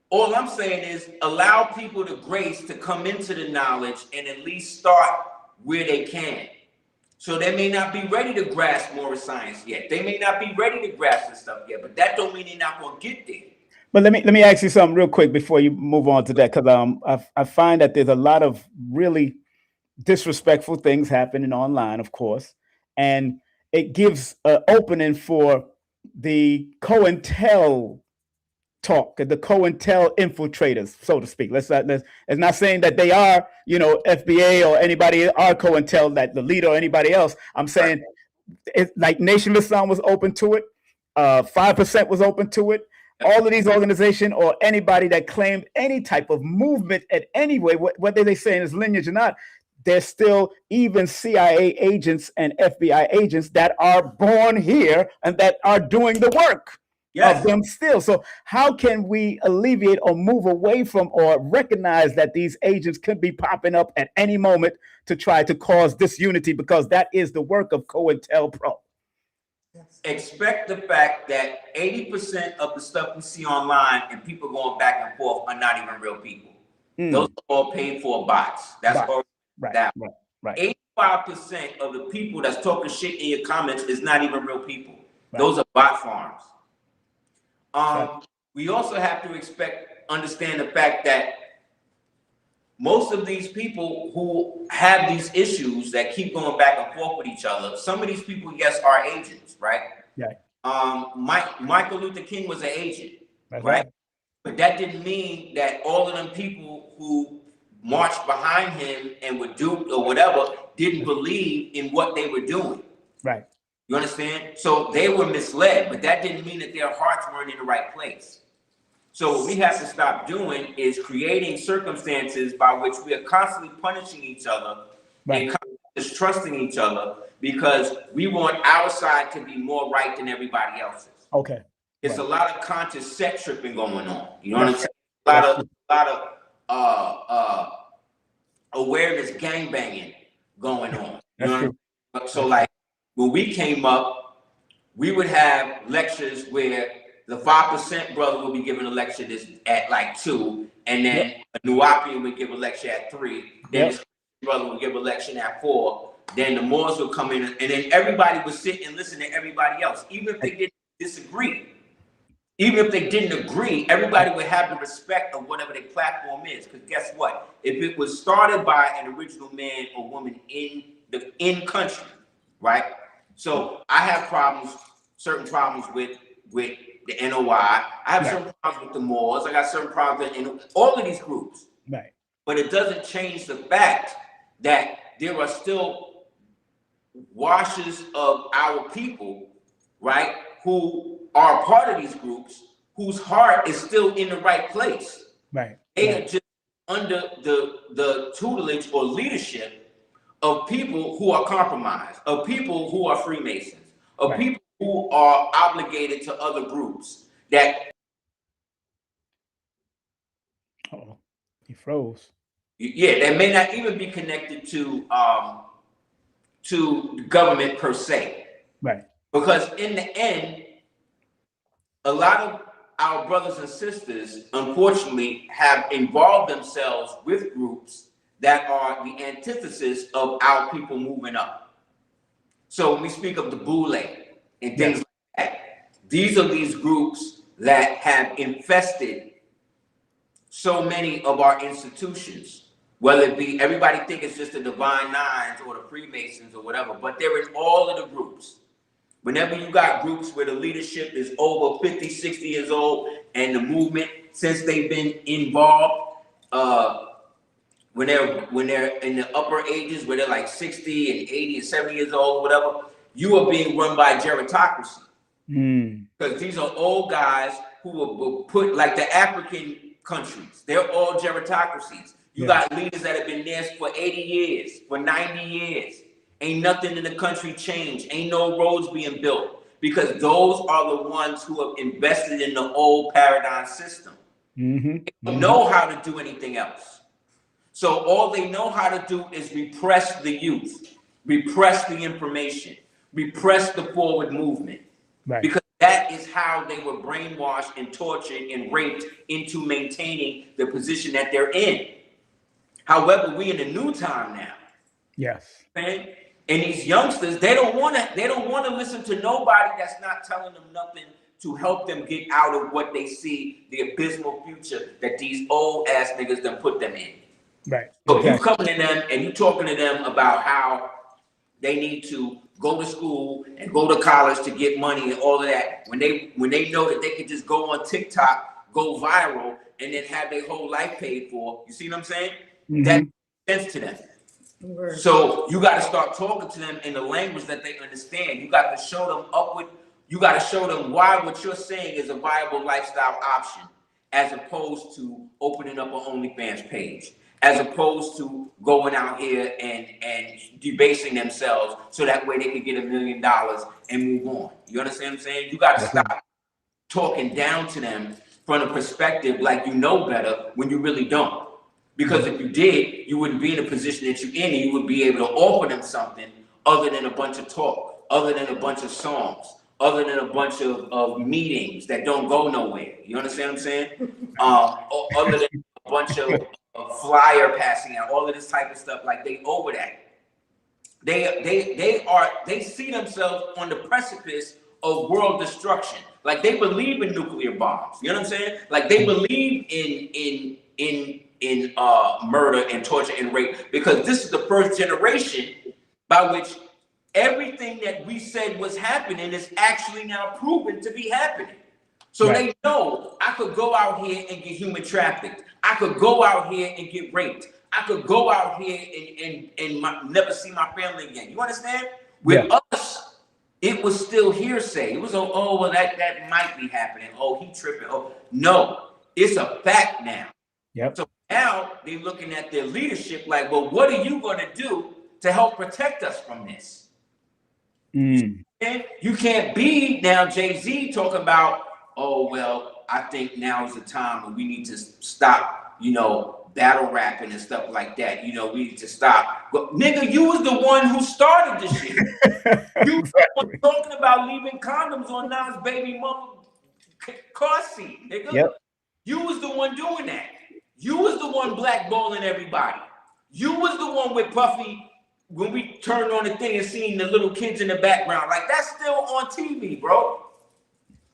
[SPEAKER 3] all I'm saying is allow people the grace to come into the knowledge and at least start where they can. So they may not be ready to grasp Moorish science yet. They may not be ready to grasp this stuff yet, but that don't mean they're not going to get there.
[SPEAKER 2] But let me ask you something real quick before you move on to that, because I find that there's a lot of really disrespectful things happening online, of course, and it gives an opening for the COINTEL talk, the COINTEL infiltrators, so to speak. It's not saying that they are, FBA or anybody are COINTEL, that the leader or anybody else. I'm saying it's like Nation of Islam was open to it, 5% was open to it. All of these organizations or anybody that claimed any type of movement at any way, whether they say is lineage or not, there's still even CIA agents and FBI agents that are born here and that are doing the work of them still. So how can we alleviate or move away from or recognize that these agents could be popping up at any moment to try to cause disunity, because that is the work of COINTELPRO?
[SPEAKER 3] Expect the fact that 80% of the stuff we see online and people going back and forth are not even real people. Those are all paid for bots. That's all.
[SPEAKER 2] Right.
[SPEAKER 3] 85% of the people that's talking shit in your comments is not even real people. Those are bot farms. We also have to understand the fact that most of these people who have these issues that keep going back and forth with each other, some of these people, yes, are agents, right? Michael Luther King was an agent, right? But that didn't mean that all of them people who marched behind him and were duped or whatever didn't believe in what they were doing. You understand? So they were misled, but that didn't mean that their hearts weren't in the right place. So what we have to stop doing is creating circumstances by which we are constantly punishing each other and constantly distrusting each other because we want our side to be more right than everybody else's. It's a lot of conscious set tripping going on. You know what I'm saying? A lot of awareness gangbanging going on. You know what I mean? So like when we came up, we would have lectures where the 5% brother will be giving a lecture at like 2, and then a Nuwapian would give a lecture at 3. Then the brother would give a lecture at 4. Then the Moors would come in, and then everybody would sit and listen to everybody else, even if they didn't disagree. Even if they didn't agree, everybody would have the respect of whatever their platform is. Because guess what? If it was started by an original man or woman in country, right? So I have certain problems with the NOI. I have certain problems with the Moors. I got certain problems in all of these groups. But it doesn't change the fact that there are still washes of our people, right, who are part of these groups, whose heart is still in the right place. They are just under the tutelage or leadership of people who are compromised, of people who are Freemasons, of people who are obligated to other groups that.
[SPEAKER 2] He froze.
[SPEAKER 3] That may not even be connected to the government per se. Because in the end, a lot of our brothers and sisters, unfortunately, have involved themselves with groups that are the antithesis of our people moving up. So when we speak of the Boule and things like that, these are these groups that have infested so many of our institutions, whether it be, everybody think it's just the Divine Nines or the Freemasons or whatever, but they're in all of the groups. Whenever you got groups where the leadership is over 50, 60 years old, and the movement, since they've been involved, when they're in the upper ages, where they're like 60 and 80 and 70 years old, whatever, you are being run by gerontocracy. Because these are old guys who will put, like the African countries, they're all gerontocracies. You got leaders that have been there for 80 years, for 90 years. Ain't nothing in the country changed. Ain't no roads being built, because those are the ones who have invested in the old paradigm system. They don't know how to do anything else. So all they know how to do is repress the youth, repress the information, repress the forward movement. Right. Because that is how they were brainwashed and tortured and raped into maintaining the position that they're in. However, we in the new time now. Yes. And these youngsters, they don't want to listen to nobody that's not telling them nothing to help them get out of what they see, the abysmal future that these old ass niggas done put them in. Right. So you coming to them and you talking to them about how they need to go to school and go to college to get money and all of that, when they know that they can just go on TikTok, go viral, and then have their whole life paid for. You see what I'm saying? That makes sense to them. So you got to start talking to them in the language that they understand. You got to show them you got to show them why what you're saying is a viable lifestyle option, as opposed to opening up an OnlyFans page, as opposed to going out here and debasing themselves so that way they can get $1 million and move on. You understand what I'm saying? You got to stop talking down to them from a perspective like you know better when you really don't. Because if you did, you wouldn't be in the position that you're in, and you would be able to offer them something other than a bunch of talk, other than a bunch of songs, other than a bunch of meetings that don't go nowhere. You understand what I'm saying? Other than a bunch of flyer passing out, all of this type of stuff. Like, they over that. They see themselves on the precipice of world destruction. Like, they believe in nuclear bombs. You know what I'm saying? Like, they believe in murder and torture and rape, because this is the first generation by which everything that we said was happening is actually now proven to be happening. So they know I could go out here and get human trafficked. I could go out here and get raped. I could go out here and never see my family again. You understand? With us, it was still hearsay. It was, oh, well, that might be happening. Oh, he tripping. Oh, no, it's a fact now. Yep. So now they're looking at their leadership like, well, what are you going to do to help protect us from this? You can't be now Jay-Z talking about, oh, well, I think now is the time when we need to stop, battle rapping and stuff like that. We need to stop. But nigga, you was the one who started this shit. You was the one talking about leaving condoms on Nas' baby mama car seat, nigga. Yep. You was the one doing that. You was the one blackballing everybody. You was the one with Puffy when we turned on the thing and seen the little kids in the background. Like, that's still on TV, bro.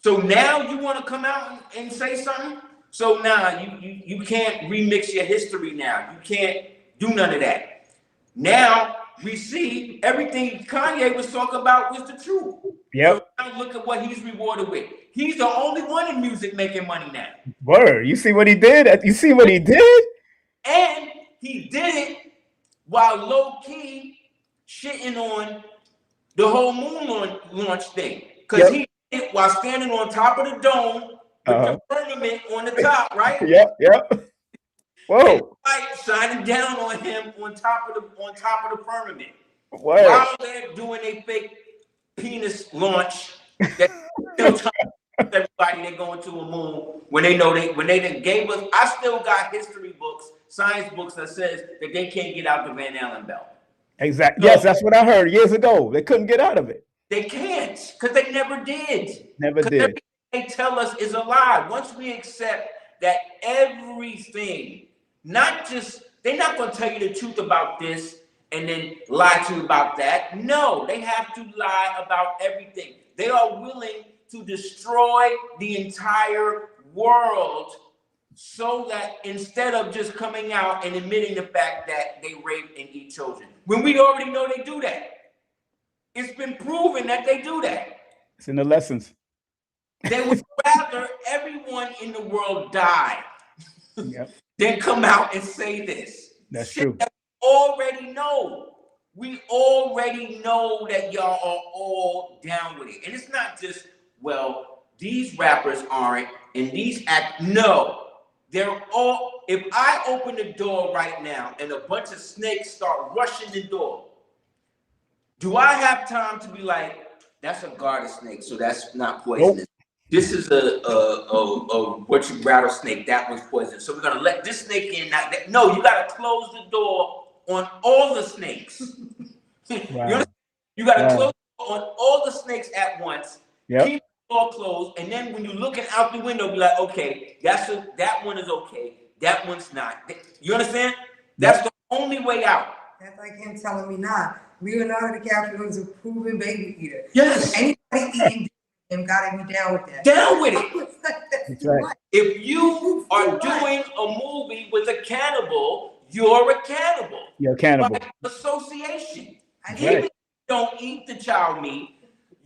[SPEAKER 3] So now you want to come out and say something? So now you can't remix your history now. You can't do none of that. Now we see everything Kanye was talking about was the truth. Yep. So now look at what he's rewarded with. He's the only one in music making money now. Word. You see what he did? You see what he did? And he did it while low-key shitting on the whole moon launch thing. Because he did it while standing on top of the dome with the firmament on the top, right? Yep. Whoa. And the light shining down on him on top of the firmament. Word. While they're doing a fake penis launch that still everybody they're going to a moon when they know when they done gave us. I still got history books, science books that says that they can't get out the Van Allen belt. Exactly. So, yes, that's what I heard years ago. They couldn't get out of it. They can't, because they never did. Never did. Everything they tell us is a lie. Once we accept that everything, not just, they're not going to tell you the truth about this and then lie to you about that. No, they have to lie about everything. They are willing to destroy the entire world so that instead of just coming out and admitting the fact that they rape and eat children, when we already know they do that. It's been proven that they do that.
[SPEAKER 2] It's in the lessons.
[SPEAKER 3] They would rather everyone in the world die than come out and say this.
[SPEAKER 2] That's true.
[SPEAKER 3] That we already know. We already know that y'all are all down with it. And it's not just, well, these rappers aren't and these act. No, they're all. If I open the door right now and a bunch of snakes start rushing the door, do I have time to be like, that's a garter snake, so that's not poisonous? Nope. This is a rattlesnake, that was poisonous. So we're gonna let this snake in. No, you gotta close the door on all the snakes. Wow. You gotta close on all the snakes at once. Keep the door closed, and then when you're looking out the window, be like, okay, that one is okay. That one's not. You understand? That's the only way out.
[SPEAKER 4] That's like him telling me, nah, Leonardo DiCaprio is a proven baby eater.
[SPEAKER 3] Yes.
[SPEAKER 4] So anybody eating him gotta be down with that.
[SPEAKER 3] Down with it.
[SPEAKER 4] That's right.
[SPEAKER 3] If you are doing a movie with a cannibal, you're a cannibal.
[SPEAKER 2] You're a cannibal.
[SPEAKER 3] By association.
[SPEAKER 2] Right.
[SPEAKER 3] Even if you don't eat the child meat,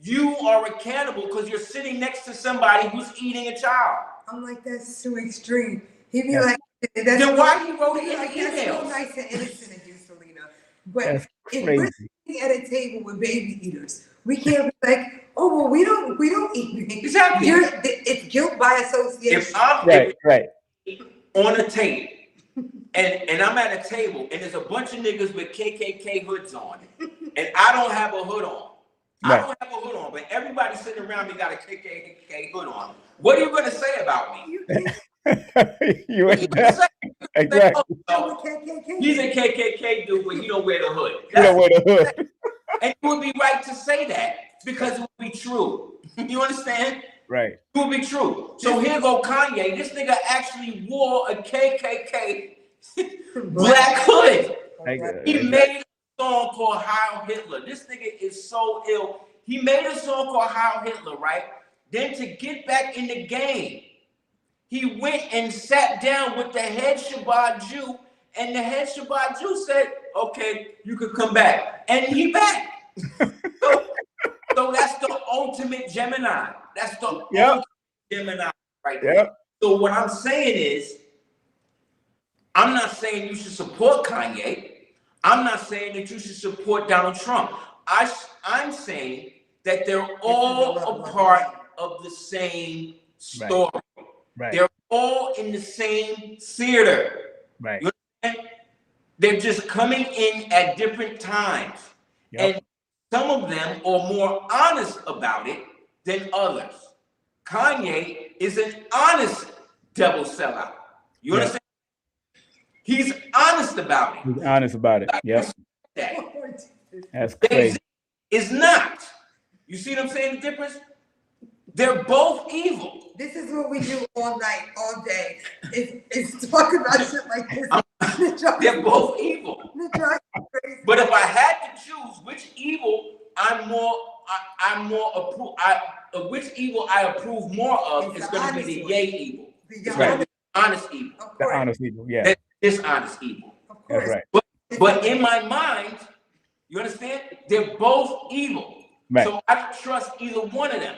[SPEAKER 3] you are a cannibal because you're sitting next to somebody who's eating a child.
[SPEAKER 4] I'm like, that's too extreme. He'd be like, that's
[SPEAKER 3] then why he wrote it in the
[SPEAKER 4] that's
[SPEAKER 3] emails?
[SPEAKER 4] so nice and innocent of you, Celina. But
[SPEAKER 2] That's
[SPEAKER 4] if
[SPEAKER 2] crazy.
[SPEAKER 4] we're sitting at a table with baby eaters, we can't be like, oh well, we don't eat meat.
[SPEAKER 3] Exactly.
[SPEAKER 4] It's guilt by association.
[SPEAKER 3] If I'm on a tape and I'm at a table and there's a bunch of niggas with KKK hoods on and I don't have a hood on. I don't have a hood on, but everybody sitting around me got a KKK hood on. What are you gonna say about me?
[SPEAKER 2] You ain't that. Exactly.
[SPEAKER 3] He's a KKK dude, but he don't wear the hood.
[SPEAKER 2] You don't wear the hood.
[SPEAKER 3] And you would be right to say that because it would be true. You understand?
[SPEAKER 2] Right.
[SPEAKER 3] It would be true. So here go Kanye. This nigga actually wore a KKK black hood. He made a song called Heil Hitler. This nigga is so ill. He made a song called Heil Hitler, right? Then to get back in the game, he went and sat down with the head Shabbat Jew, and the head Shabbat Jew said, okay, you could come back. And he back. So that's the ultimate Gemini. That's the ultimate Gemini right there. So what I'm saying is, I'm not saying you should support Kanye. I'm not saying that you should support Donald Trump. I'm saying that they're all a part of the same story.
[SPEAKER 2] Right.
[SPEAKER 3] They're all in the same theater.
[SPEAKER 2] Right.
[SPEAKER 3] You understand? They're just coming in at different times. And some of them are more honest about it than others. Kanye is an honest devil sellout. You understand? He's honest about it.
[SPEAKER 2] He's honest about it. Yep. That's crazy.
[SPEAKER 3] Is not. You see what I'm saying? The difference? They're both evil.
[SPEAKER 4] This is what we do all night, all day. It's talk about shit like this.
[SPEAKER 3] They're both evil. But if I had to choose which evil which evil I approve more of, it's going to be the yay evil. The honest evil.
[SPEAKER 2] The honest evil,
[SPEAKER 3] The dishonest evil.
[SPEAKER 2] That's right.
[SPEAKER 3] But in my mind, you understand? They're both evil.
[SPEAKER 2] Right.
[SPEAKER 3] So I don't trust either one of them.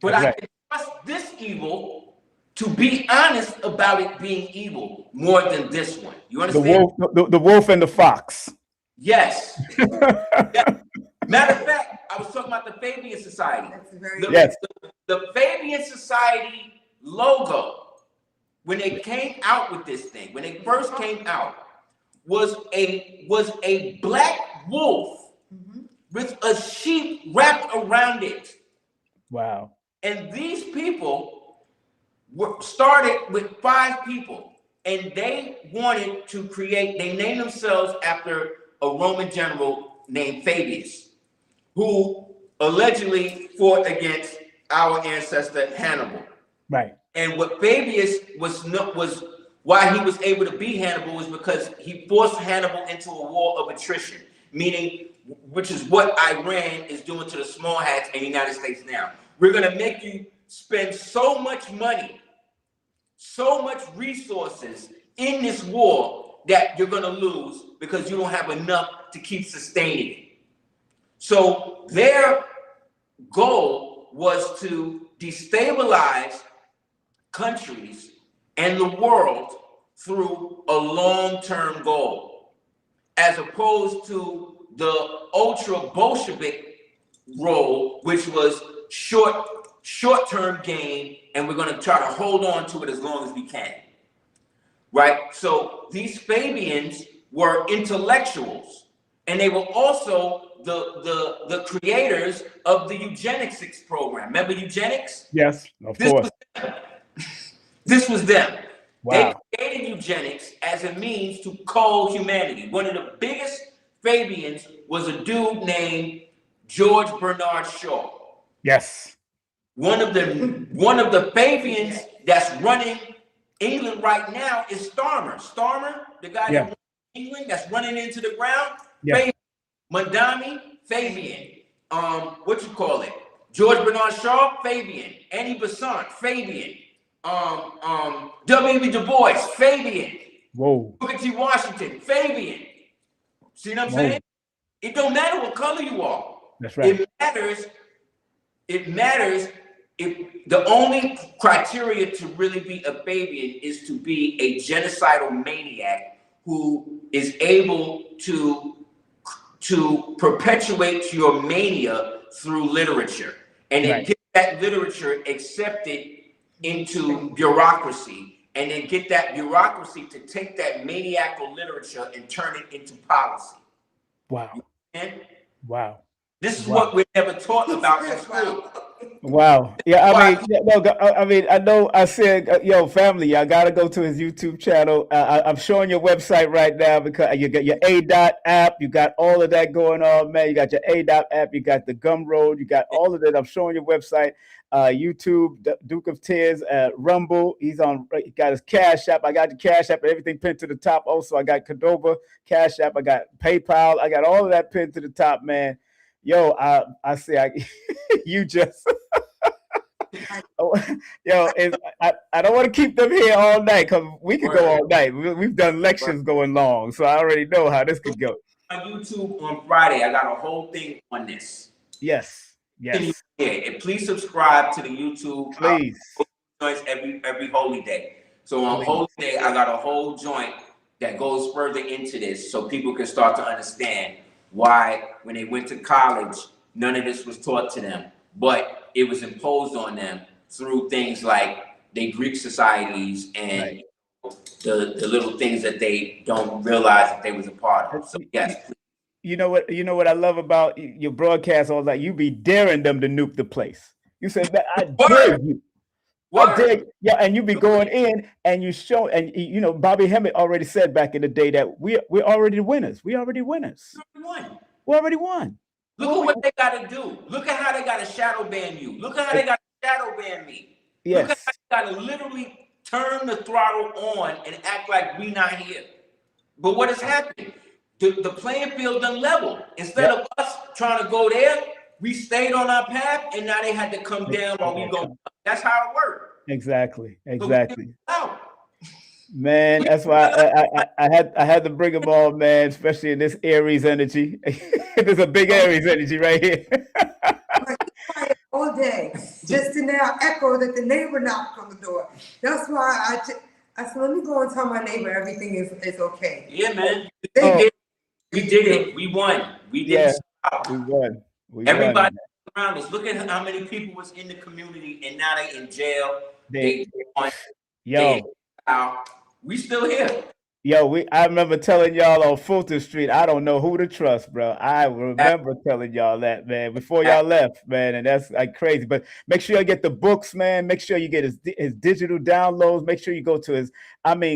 [SPEAKER 3] But I can trust this evil to be honest about it being evil more than this one. You understand?
[SPEAKER 2] The wolf and the fox.
[SPEAKER 3] Yes. Matter of fact, I was talking about the Fabian Society. The Fabian Society logo, when they came out with this thing, when they first came out, was a black wolf with a sheep wrapped around it.
[SPEAKER 2] Wow.
[SPEAKER 3] And these people started with 5 people, and they wanted to they named themselves after a Roman general named Fabius, who allegedly fought against our ancestor Hannibal.
[SPEAKER 2] Right.
[SPEAKER 3] And what Fabius was why he was able to be Hannibal was because he forced Hannibal into a war of attrition, meaning, which is what Iran is doing to the small hats in the United States now. We're going to make you spend so much money, so much resources in this war that you're going to lose because you don't have enough to keep sustaining it. So their goal was to destabilize countries and the world through a long-term goal, as opposed to the ultra-Bolshevik role, which was short-term gain, and we're going to try to hold on to it as long as we can, right? So these Fabians were intellectuals, and they were also the creators of the eugenics program. Remember eugenics?
[SPEAKER 2] Yes, of course.
[SPEAKER 3] This was them.
[SPEAKER 2] Wow.
[SPEAKER 3] They created eugenics as a means to cull humanity. One of the biggest Fabians was a dude named George Bernard Shaw.
[SPEAKER 2] Yes.
[SPEAKER 3] One of the Fabians that's running England right now is Starmer. Starmer, the guy that runs England that's running into the ground.
[SPEAKER 2] Yeah.
[SPEAKER 3] Fabian. Mondami, Fabian. What you call it? George Bernard Shaw, Fabian. Annie Besant, Fabian. W.B. Du Bois, Fabian.
[SPEAKER 2] Whoa.
[SPEAKER 3] Booker T. Washington, Fabian. See what I'm saying? It don't matter what color you are.
[SPEAKER 2] That's right.
[SPEAKER 3] It matters if the only criteria to really be a Fabian is to be a genocidal maniac who is able to perpetuate your mania through literature, and then get that literature accepted into bureaucracy, and then get that bureaucracy to take that maniacal literature and turn it into policy.
[SPEAKER 2] Wow. Wow.
[SPEAKER 3] This is what we're never taught about in school.
[SPEAKER 2] Wow. Yeah, I mean, I know I said, yo, family, I got to go to his YouTube channel. I'm showing your website right now because you got your A. app. You got all of that going on, man. You got your A. app. You got the Gumroad. You got all of that. I'm showing your website. YouTube, Duke of Tears, Rumble. He got his Cash App. I got the Cash App and everything pinned to the top. Also, I got Cordova Cash App. I got PayPal. I got all of that pinned to the top, man. Yo, I say you just yo, I don't want to keep them here all night because we could go all night. We've done lections going long, so I already know how this could go.
[SPEAKER 3] On YouTube on Friday, I got a whole thing on this.
[SPEAKER 2] Yes.
[SPEAKER 3] Yeah, and please subscribe to the YouTube.
[SPEAKER 2] Please.
[SPEAKER 3] Every holy day. So on holy day, I got a whole joint that goes further into this, so people can start to understand why, when they went to college, none of this was taught to them, but it was imposed on them through things like the Greek societies and the little things that they don't realize that they was a part of. So yes.
[SPEAKER 2] You know what I love about your broadcast? All that you be daring them to nuke the place. You said that I dare you. I dare, yeah, and you be going in and you show, and you know Bobby Hemmett already said back in the day that we're already winners. We already winners. We already won.
[SPEAKER 3] Look at what they got to do. Look at how they got to shadow ban you. Look at how they got to shadow ban me.
[SPEAKER 2] Yes.
[SPEAKER 3] Look at how they got to literally turn the throttle on and act like we not here. But what has happened? The playing field done level. Instead of us trying to go there, we stayed on our path, and now they had to come down while we go up. That's how it worked.
[SPEAKER 2] Exactly.
[SPEAKER 3] So
[SPEAKER 2] man, that's why I had to bring them all, man, especially in this Aries energy. There's a big Aries energy right here.
[SPEAKER 4] All day, just to now echo that the neighbor knocked on the door. That's why I said, let me go and tell my neighbor everything is okay.
[SPEAKER 3] Yeah, man. We did it. We won. We didn't stop.
[SPEAKER 2] We won.
[SPEAKER 3] Everybody around us. Look at how many people was in the community, and now they in jail. We still here.
[SPEAKER 2] Yo, I remember telling y'all on Fulton Street, I don't know who to trust, bro. I remember telling y'all that, man, before y'all left, man, and that's like crazy. But make sure you get the books, man. Make sure you get his digital downloads. Make sure you go to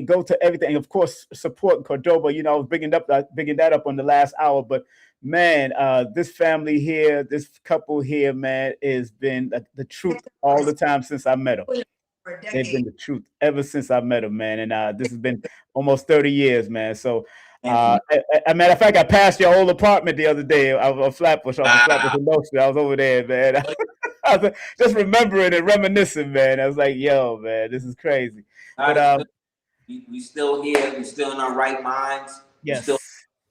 [SPEAKER 2] go to everything. And of course, support Cordova. You know, I was bringing that up on the last hour. But man, this family here, this couple here, man, has been the truth all the time since I met them. They've been the truth ever since I met him, man. And this has been almost 30 years, man. So, as a matter of fact, I passed your old apartment the other day. I was on Flatbush, in Nostrand. I was over there, man. I was just remembering and reminiscing, man. I was like, yo, man, this is crazy. But
[SPEAKER 3] we still here. We still in our right minds. We
[SPEAKER 2] yes,
[SPEAKER 3] still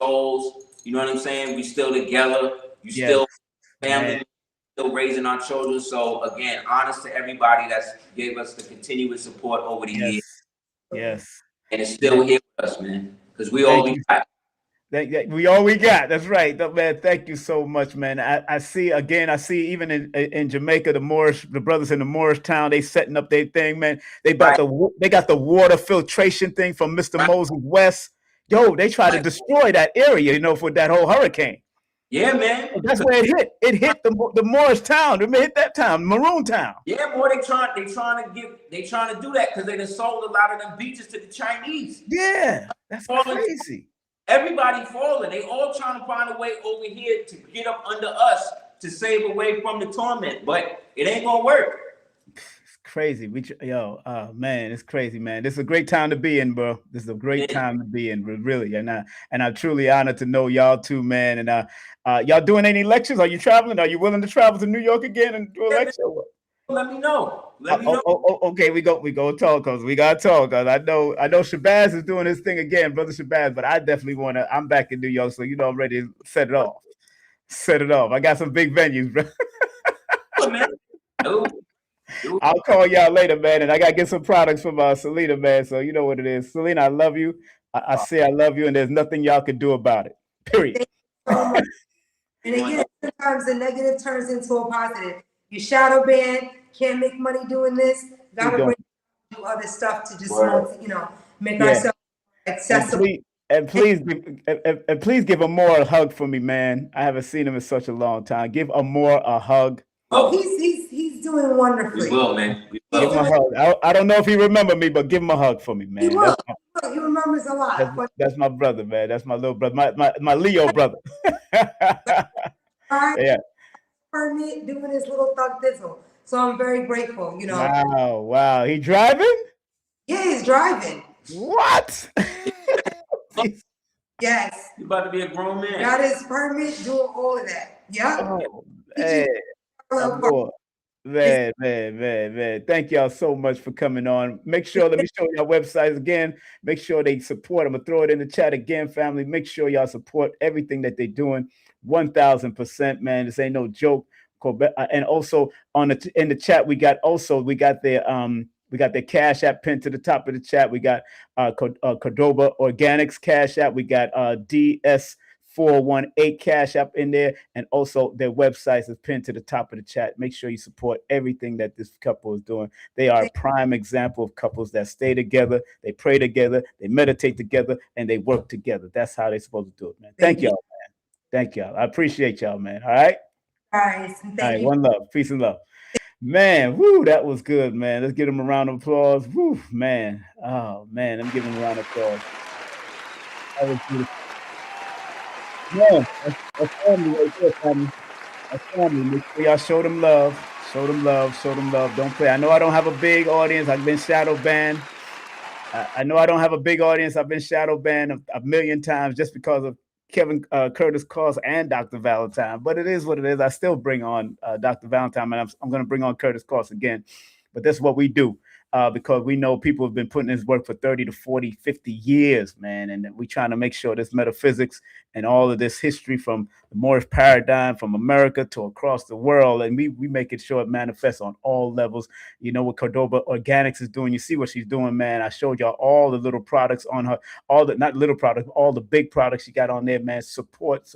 [SPEAKER 3] souls. You know what I'm saying? We still together. You
[SPEAKER 2] yes,
[SPEAKER 3] still family.
[SPEAKER 2] man.
[SPEAKER 3] Still raising our children. So again, honest to everybody that's gave us the continuous support over the years,
[SPEAKER 2] Yes, yes.
[SPEAKER 3] and it's
[SPEAKER 2] Man,
[SPEAKER 3] still here with us, man. Because we all
[SPEAKER 2] thank
[SPEAKER 3] we
[SPEAKER 2] you.
[SPEAKER 3] got.
[SPEAKER 2] We all we got. That's right, man. Thank you so much, man. I see again. I see even in Jamaica, the brothers in the Morristown, they setting up their thing, man. They got the water filtration thing from Mr.
[SPEAKER 3] Right.
[SPEAKER 2] Moses West. Yo, they try to destroy that area, for that whole hurricane.
[SPEAKER 3] Yeah, man.
[SPEAKER 2] That's where it hit. It hit the Morristown. It hit that town, Maroon Town.
[SPEAKER 3] Yeah, boy, they trying to do that because they done sold a lot of them beaches to the Chinese.
[SPEAKER 2] Yeah, that's crazy.
[SPEAKER 3] Everybody falling. They all trying to find a way over here to get up under us to save away from the torment, but it ain't gonna work.
[SPEAKER 2] It's crazy. Man, it's crazy, man. This is a great time to be in, bro. This is a great time to be in, really. And I'm truly honored to know y'all too, man. And y'all doing any lectures? Are you traveling? Are you willing to travel to New York again and do a lecture?
[SPEAKER 3] Let me know.
[SPEAKER 2] Okay, we go talk, cause we gotta talk. Cause I know Shabazz is doing his thing again, brother Shabazz. But I definitely wanna. I'm back in New York, so I'm ready to set it off. I got some big venues, bro. I'll call y'all later, man. And I gotta get some products from Celina, man. So you know what it is, Celina. I love you. I say I love you, and there's nothing y'all can do about it. Period.
[SPEAKER 4] And again, sometimes the negative turns into a positive. You shadow ban, can't make money doing this. Gotta do other stuff to just make ourselves accessible.
[SPEAKER 2] And please give Amor a hug for me, man. I haven't seen him in such a long time. Give Amor a hug.
[SPEAKER 4] Oh, he's doing wonderfully.
[SPEAKER 3] We will, man.
[SPEAKER 2] Give him a hug. I don't know if he remember me, but give him a hug for me, man.
[SPEAKER 4] He remembers a lot.
[SPEAKER 2] That's my brother, man. That's my little brother, my Leo brother. Yeah.
[SPEAKER 4] Permit doing his little thug dizzle. So I'm very grateful,
[SPEAKER 2] Wow. He driving?
[SPEAKER 4] Yeah, he's driving.
[SPEAKER 2] What?
[SPEAKER 4] Yes.
[SPEAKER 3] You about to be a grown man.
[SPEAKER 4] Got his permit, doing all of that. Yep.
[SPEAKER 2] Oh, man. Thank y'all so much for coming on. Let me show y'all websites again. Make sure they support. I'm gonna throw it in the chat again, family. Make sure y'all support everything that they're doing. 1000%, man. This ain't no joke. And also in the chat, we got their Cash App pinned to the top of the chat. We got Cordoba Organics Cash App. We got DS418 Cash App in there, and also their websites is pinned to the top of the chat. Make sure you support everything that this couple is doing. They are a prime example of couples that stay together, they pray together, they meditate together, and they work together. That's how they're supposed to do it, man. Thank y'all, man. Thank y'all. I appreciate y'all, man. All right.
[SPEAKER 4] All right.
[SPEAKER 2] One love. Peace and love. Man, woo, that was good, man. Let's give him a round of applause. Woo, man. Oh, man, let me give him a round of applause. That was beautiful. Man, that's family right there, family. That's family. Make sure y'all show them love. Show them love. Don't play. I know I don't have a big audience. I've been shadow banned. I know I don't have a big audience. I've been shadow banned a million times just because of Kevin Curtis Cost and Dr. Valentine, but it is what it is. I still bring on Dr. Valentine, and I'm going to bring on Curtis Cost again. But that's what we do because we know people have been putting this work for 30 to 40, 50 years, man. And we're trying to make sure this metaphysics and all of this history from the Moorish paradigm, from America to across the world, and we making sure it manifests on all levels. You know what Cordoba Organics is doing. You see what she's doing, man. I showed y'all all the little products on her, all the big products she got on there, man. Support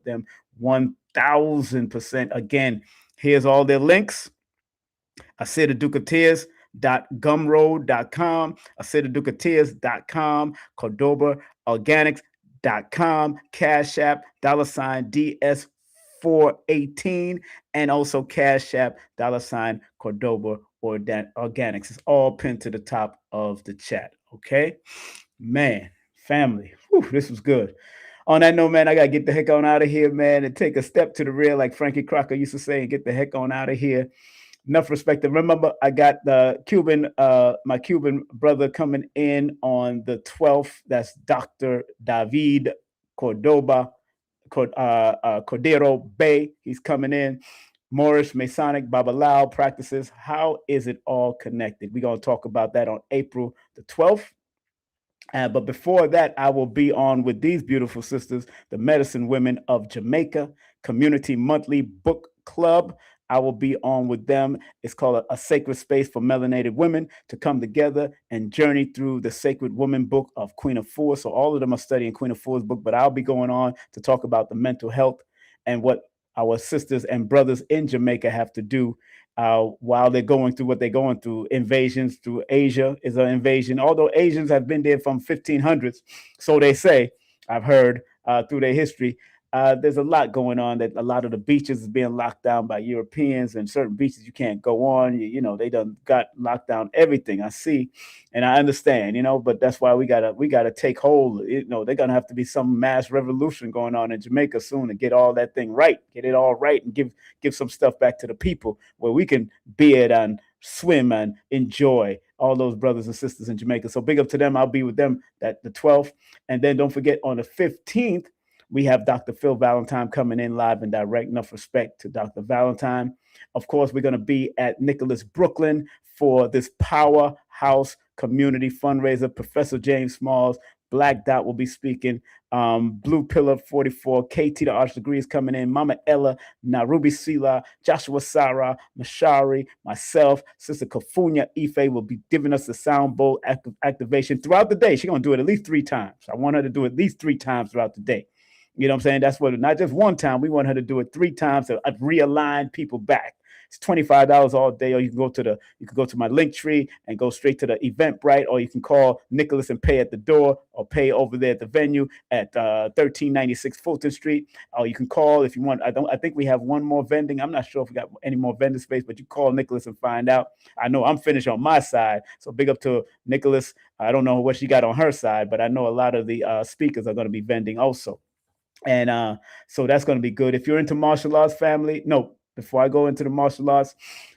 [SPEAKER 2] them 1000%. Again, here's all their links. AseerTheDukeOfTears.gumroad.com, AseerTheDukeOfTears.com, CordobaOrganics.com, Cash App, $DS418, and also Cash App, $Cordoba Organics. It's all pinned to the top of the chat. Okay, man, family. Whew, this was good. On that note, man, I gotta get the heck on out of here, man, and take a step to the rear, like Frankie Crocker used to say, and get the heck on out of here. Enough respect. Remember, I got the my Cuban brother coming in on the 12th. That's Dr. David Cordero Bay. He's coming in Moorish, Masonic, Babalao practices. How is it all connected? We're going to talk about that on April the 12th. But before that, I will be on with these beautiful sisters, the Medicine Women of Jamaica Community Monthly Book Club. I will be on with them. It's called a sacred space for melanated women to come together and journey through the sacred woman book of Queen of Four. So all of them are studying Queen of Four's book, but I'll be going on to talk about the mental health and what our sisters and brothers in Jamaica have to do while they're going through what they're going through. Invasions through Asia is an invasion, although Asians have been there from 1500s, so they say. I've heard through their history. There's a lot going on, that a lot of the beaches is being locked down by Europeans, and certain beaches you can't go on. You know, they done got locked down everything. I see, and I understand, but that's why we gotta take hold. They're gonna have to be some mass revolution going on in Jamaica soon to get all that thing right, get it all right, and give some stuff back to the people where we can beard and swim and enjoy all those brothers and sisters in Jamaica. So big up to them. I'll be with them at the 12th, and then don't forget on the 15th. We have Dr. Phil Valentine coming in live and direct. Enough respect to Dr. Valentine. Of course, we're going to be at Nicholas, Brooklyn for this powerhouse community fundraiser. Professor James Smalls, Black Dot will be speaking. Blue Pillar 44, KT the Arts Degree is coming in. Mama Ella, Narubi Sila, Joshua Sarah, Mashari, myself, Sister Kafunya Ife will be giving us the sound bowl activation throughout the day. She's going to do it at least 3 times. I want her to do it at least 3 times throughout the day. You know what I'm saying? That's what, not just 1 time. We want her to do it 3 times to realign people back. It's $25 all day, or you can go to my Linktree and go straight to the Eventbrite, or you can call Nicholas and pay at the door, or pay over there at the venue at 1396 Fulton Street. Or you can call if you want. I think we have 1 more vending. I'm not sure if we got any more vending space, but you call Nicholas and find out. I know I'm finished on my side, so big up to Nicholas. I don't know what she got on her side, but I know a lot of the speakers are going to be vending also. And so that's going to be good. If you're into martial arts, family, no, before I go into the martial arts,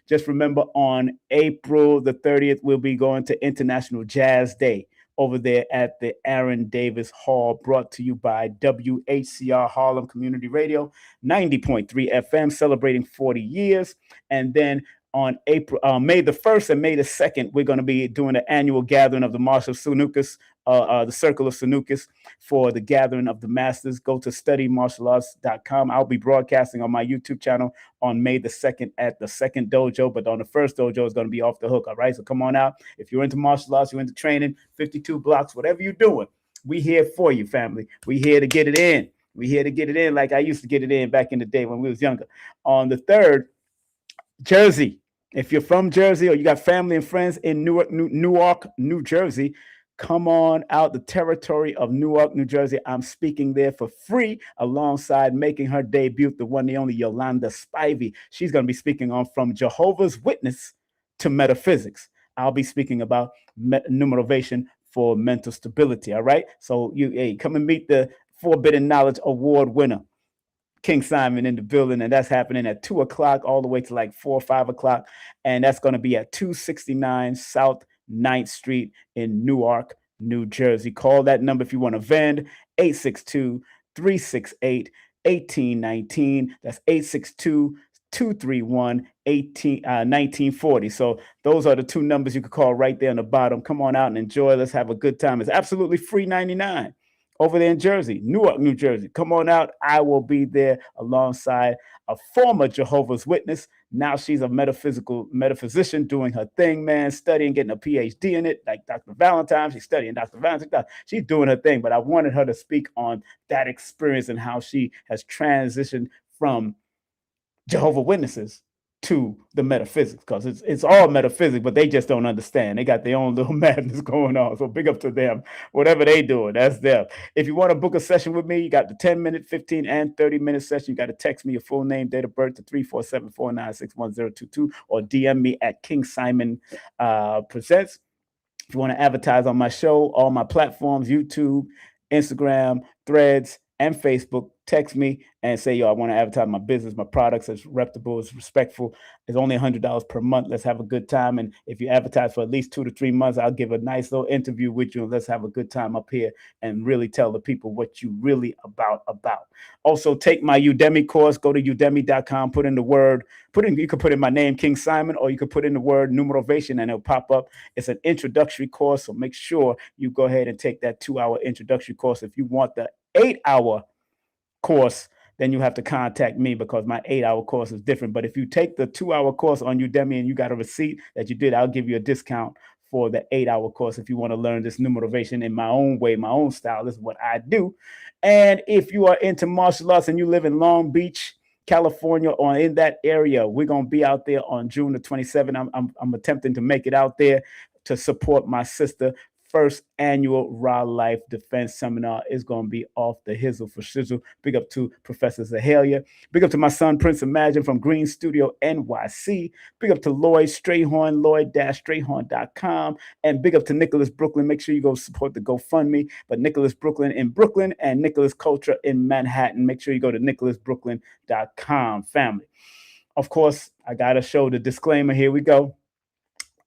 [SPEAKER 2] just remember on April the 30th, we'll be going to International Jazz Day over there at the Aaron Davis Hall, brought to you by WHCR Harlem Community Radio, 90.3 FM, celebrating 40 years. And then on May the 1st and May the 2nd, we're going to be doing an annual gathering of the Marshall Sanukas, the Circle of Sanukas, for the gathering of the masters. Go to studymartialarts.com. I'll be broadcasting on my YouTube channel on May the 2nd at the second dojo, but on the first dojo is going to be off the hook. All right, so come on out. If you're into martial arts, you're into training, 52 blocks, whatever you're doing, we here for you, family. We here to get it in. We here to get it in like I used to get it in back in the day when we was younger. On the 3rd, Jersey. If you're from Jersey or you got family and friends in Newark, New Jersey, come on out the territory of Newark, New Jersey. I'm speaking there for free alongside making her debut, the one, the only Yolanda Spivey. She's going to be speaking on From Jehovah's Witness to Metaphysics. I'll be speaking about numerovation for mental stability. All right. So come and meet the Forbidden Knowledge Award winner, King Simon, in the building, and that's happening at 2 o'clock all the way to like 4 or 5 o'clock, and that's going to be at 269 South 9th Street in Newark, New Jersey. Call that number if you want to vend, 862-368-1819. That's 862-231-1940. So those are the 2 numbers you can call right there on the bottom. Come on out and enjoy. Let's have a good time. It's absolutely free 99. Over there in Jersey, Newark, New Jersey. Come on out. I will be there alongside a former Jehovah's Witness. Now she's a metaphysician doing her thing, man, studying, getting a PhD in it, like Dr. Valentine. She's studying Dr. Valentine. She's doing her thing, but I wanted her to speak on that experience and how she has transitioned from Jehovah's Witnesses to the metaphysics, because it's all metaphysics, but they just don't understand. They got their own little madness going on. So big up to them. Whatever they doing, that's them. If you want to book a session with me, you got the 10-minute, 15, and 30-minute session. You got to text me your full name, date of birth to 347-496-1022, or DM me at King Simon Presents. If you want to advertise on my show, all my platforms, YouTube, Instagram, Threads, and Facebook. Text me and say, yo, I want to advertise my business, my products, as reputable, as respectful. It's only $100 per month. Let's have a good time. And if you advertise for at least 2 to 3 months, I'll give a nice little interview with you, and let's have a good time up here and really tell the people what you really about. Also, take my Udemy course. Go to udemy.com, you could put in my name, King Simon, or you could put in the word numerovation and it'll pop up. It's an introductory course, so make sure you go ahead and take that 2-hour introductory course. If you want the 8-hour course, then you have to contact me, because my 8-hour course is different. But if you take the 2-hour course on Udemy and you got a receipt that you did, I'll give you a discount for the 8-hour course if you want to learn this numerovation in my own way, my own style. This is what I do. And if you are into martial arts and you live in Long Beach, California, or in that area, we're going to be out there on June the 27th. I'm attempting to make it out there to support my sister. First annual Raw Life Defense Seminar is going to be off the hizzle for shizzle. Big up to Professor Zahalia. Big up to my son, Prince Imagine from Green Studio NYC. Big up to Lloyd Strayhorn, Lloyd-Strayhorn.com. And big up to Nicholas Brooklyn. Make sure you go support the GoFundMe. But Nicholas Brooklyn in Brooklyn and Nicholas Culture in Manhattan. Make sure you go to nicholasbrooklyn.com, family. Of course, I got to show the disclaimer. Here we go.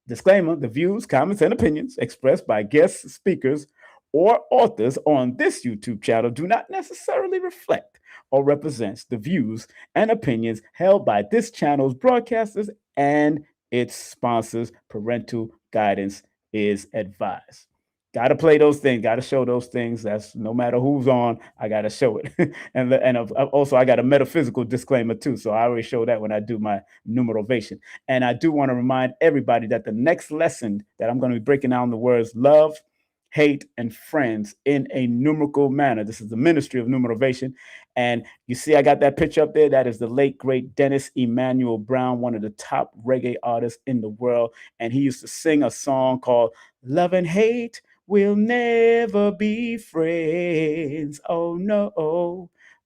[SPEAKER 2] Disclaimer: the views, comments, and opinions expressed by guest speakers or authors on this YouTube channel do not necessarily reflect or represent the views and opinions held by this channel's broadcasters and its sponsors. Parental guidance is advised. Got to play those things. Got to show those things. That's no matter who's on, I got to show it. and also, I got a metaphysical disclaimer too. So I always show that when I do my numerovation. And I do want to remind everybody that the next lesson that I'm going to be breaking down the words love, hate, and friends in a numerical manner. This is the Ministry of Numerovation. And you see, I got that picture up there. That is the late, great Dennis Emmanuel Brown, one of the top reggae artists in the world. And he used to sing a song called Love and Hate Will Never Be Friends. Oh no,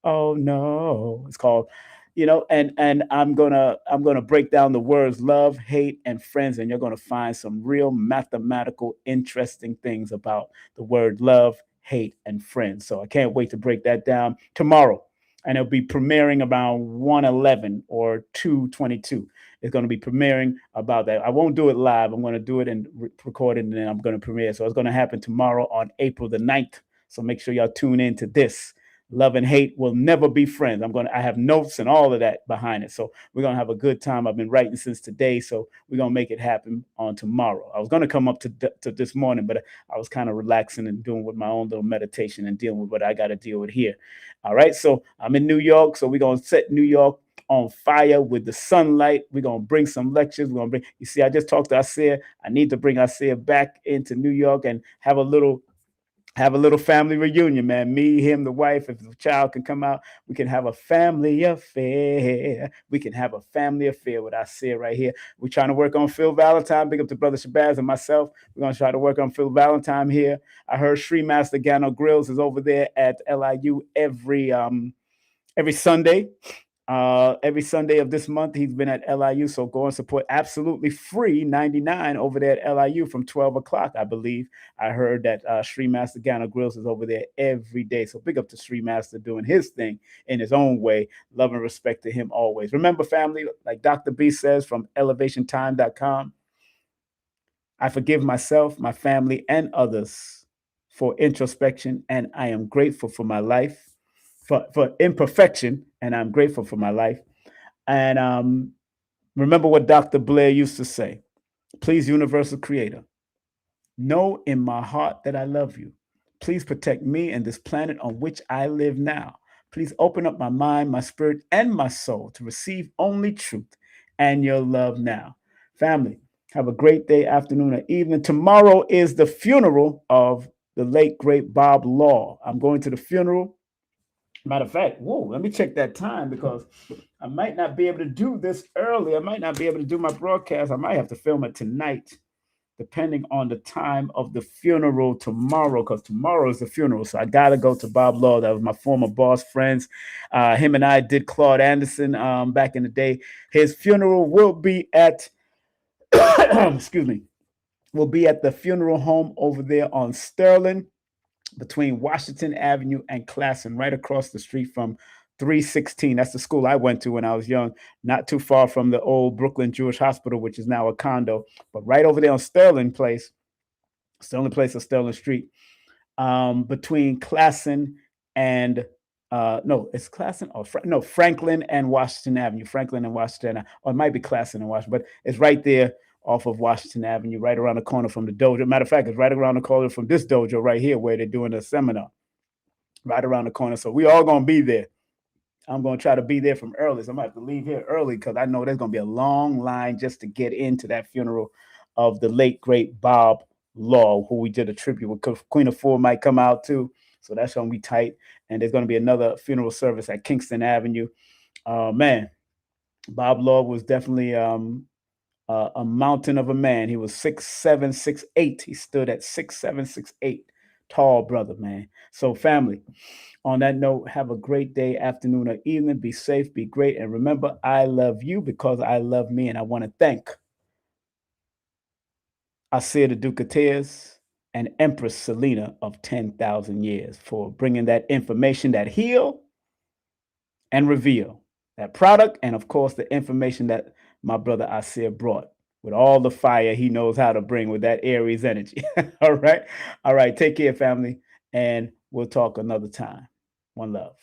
[SPEAKER 2] oh no. It's called, and I'm gonna break down the words love, hate, and friends, and you're gonna find some real mathematical, interesting things about the word love, hate, and friends. So I can't wait to break that down tomorrow. And it'll be premiering about 1:11 or 2:22. It's going to be premiering about that. I won't do it live. I'm going to do it and record it, and then I'm going to premiere. So it's going to happen tomorrow on April the 9th. So make sure y'all tune in to this. Love and hate will never be friends. I have notes and all of that behind it. So we're going to have a good time. I've been writing since today. So we're going to make it happen on tomorrow. I was going to come up to this morning, but I was kind of relaxing and doing with my own little meditation and dealing with what I got to deal with here. All right. So I'm in New York. So we're going to set New York on fire with the sunlight. We're going to bring some lectures. You see, I just talked to Aseer. I need to bring Aseer back into New York and have a little family reunion, man. Me, him, the wife. If the child can come out, we can have a family affair. We can have a family affair with Aseer right here. We're trying to work on Phil Valentine. Big up to Brother Shabazz and myself. We're going to try to work on Phil Valentine here. I heard Sri Master Gano Grills is over there at LIU every Sunday. Every Sunday of this month, he's been at LIU. So go and support absolutely free 99 over there at LIU from 12 o'clock, I believe. I heard that Sri Master Gano Grills is over there every day. So big up to Sri Master doing his thing in his own way. Love and respect to him always. Remember, family, like Dr. B says from elevationtime.com, I forgive myself, my family, and others for introspection, and I am grateful for my life. For imperfection, and I'm grateful for my life. And remember what Dr. Blair used to say: please, universal creator, know in my heart that I love you. Please protect me and this planet on which I live now. Please open up my mind, my spirit, and my soul to receive only truth and your love now. Family, have a great day, afternoon, or evening. Tomorrow is the funeral of the late, great Bob Law. I'm going to the funeral. Matter of fact, let me check that time, because I might not be able to do this early. I might not be able to do my broadcast. I might have to film it tonight, depending on the time of the funeral tomorrow, because tomorrow is the funeral. So I got to go to Bob Law. That was my former boss friends. Him and I did Claude Anderson back in the day. His funeral will be at, excuse me, will be at the funeral home over there on Sterling. between Washington Avenue and Classen, right across the street from 316. That's the school I went to when I was young, not too far from the old Brooklyn Jewish Hospital, which is now a condo, but right over there on Sterling Place on Sterling Street, between Classen and no, it's Classen or no, Franklin and Washington Avenue. Franklin and Washington, or it might be Classen and Washington, but it's right there off of Washington Avenue, right around the corner from the dojo. Matter of fact, it's right around the corner from this dojo right here where they're doing a seminar, right around the corner. So we all gonna be there. I'm gonna try to be there from early. So I'm gonna have to leave here early because I know there's gonna be a long line just to get into that funeral of the late great Bob Law, who we did a tribute with. Queen of Four might come out too, so that's gonna be tight. And there's gonna be another funeral service at Kingston Avenue. Man, Bob Law was definitely a mountain of a man. He was 6'7", 6'8". He stood at 6'7", 6'8". Tall brother, man. So family, on that note, have a great day, afternoon, or evening. Be safe, be great. And remember, I love you because I love me. And I want to thank Aseer the Duke of Tears and Empress Celina of 10,000 years for bringing that information that heal and reveal, that product, and of course, the information that my brother Aseer brought with all the fire he knows how to bring with that Aries energy. All right. All right. Take care, family. And we'll talk another time. One love.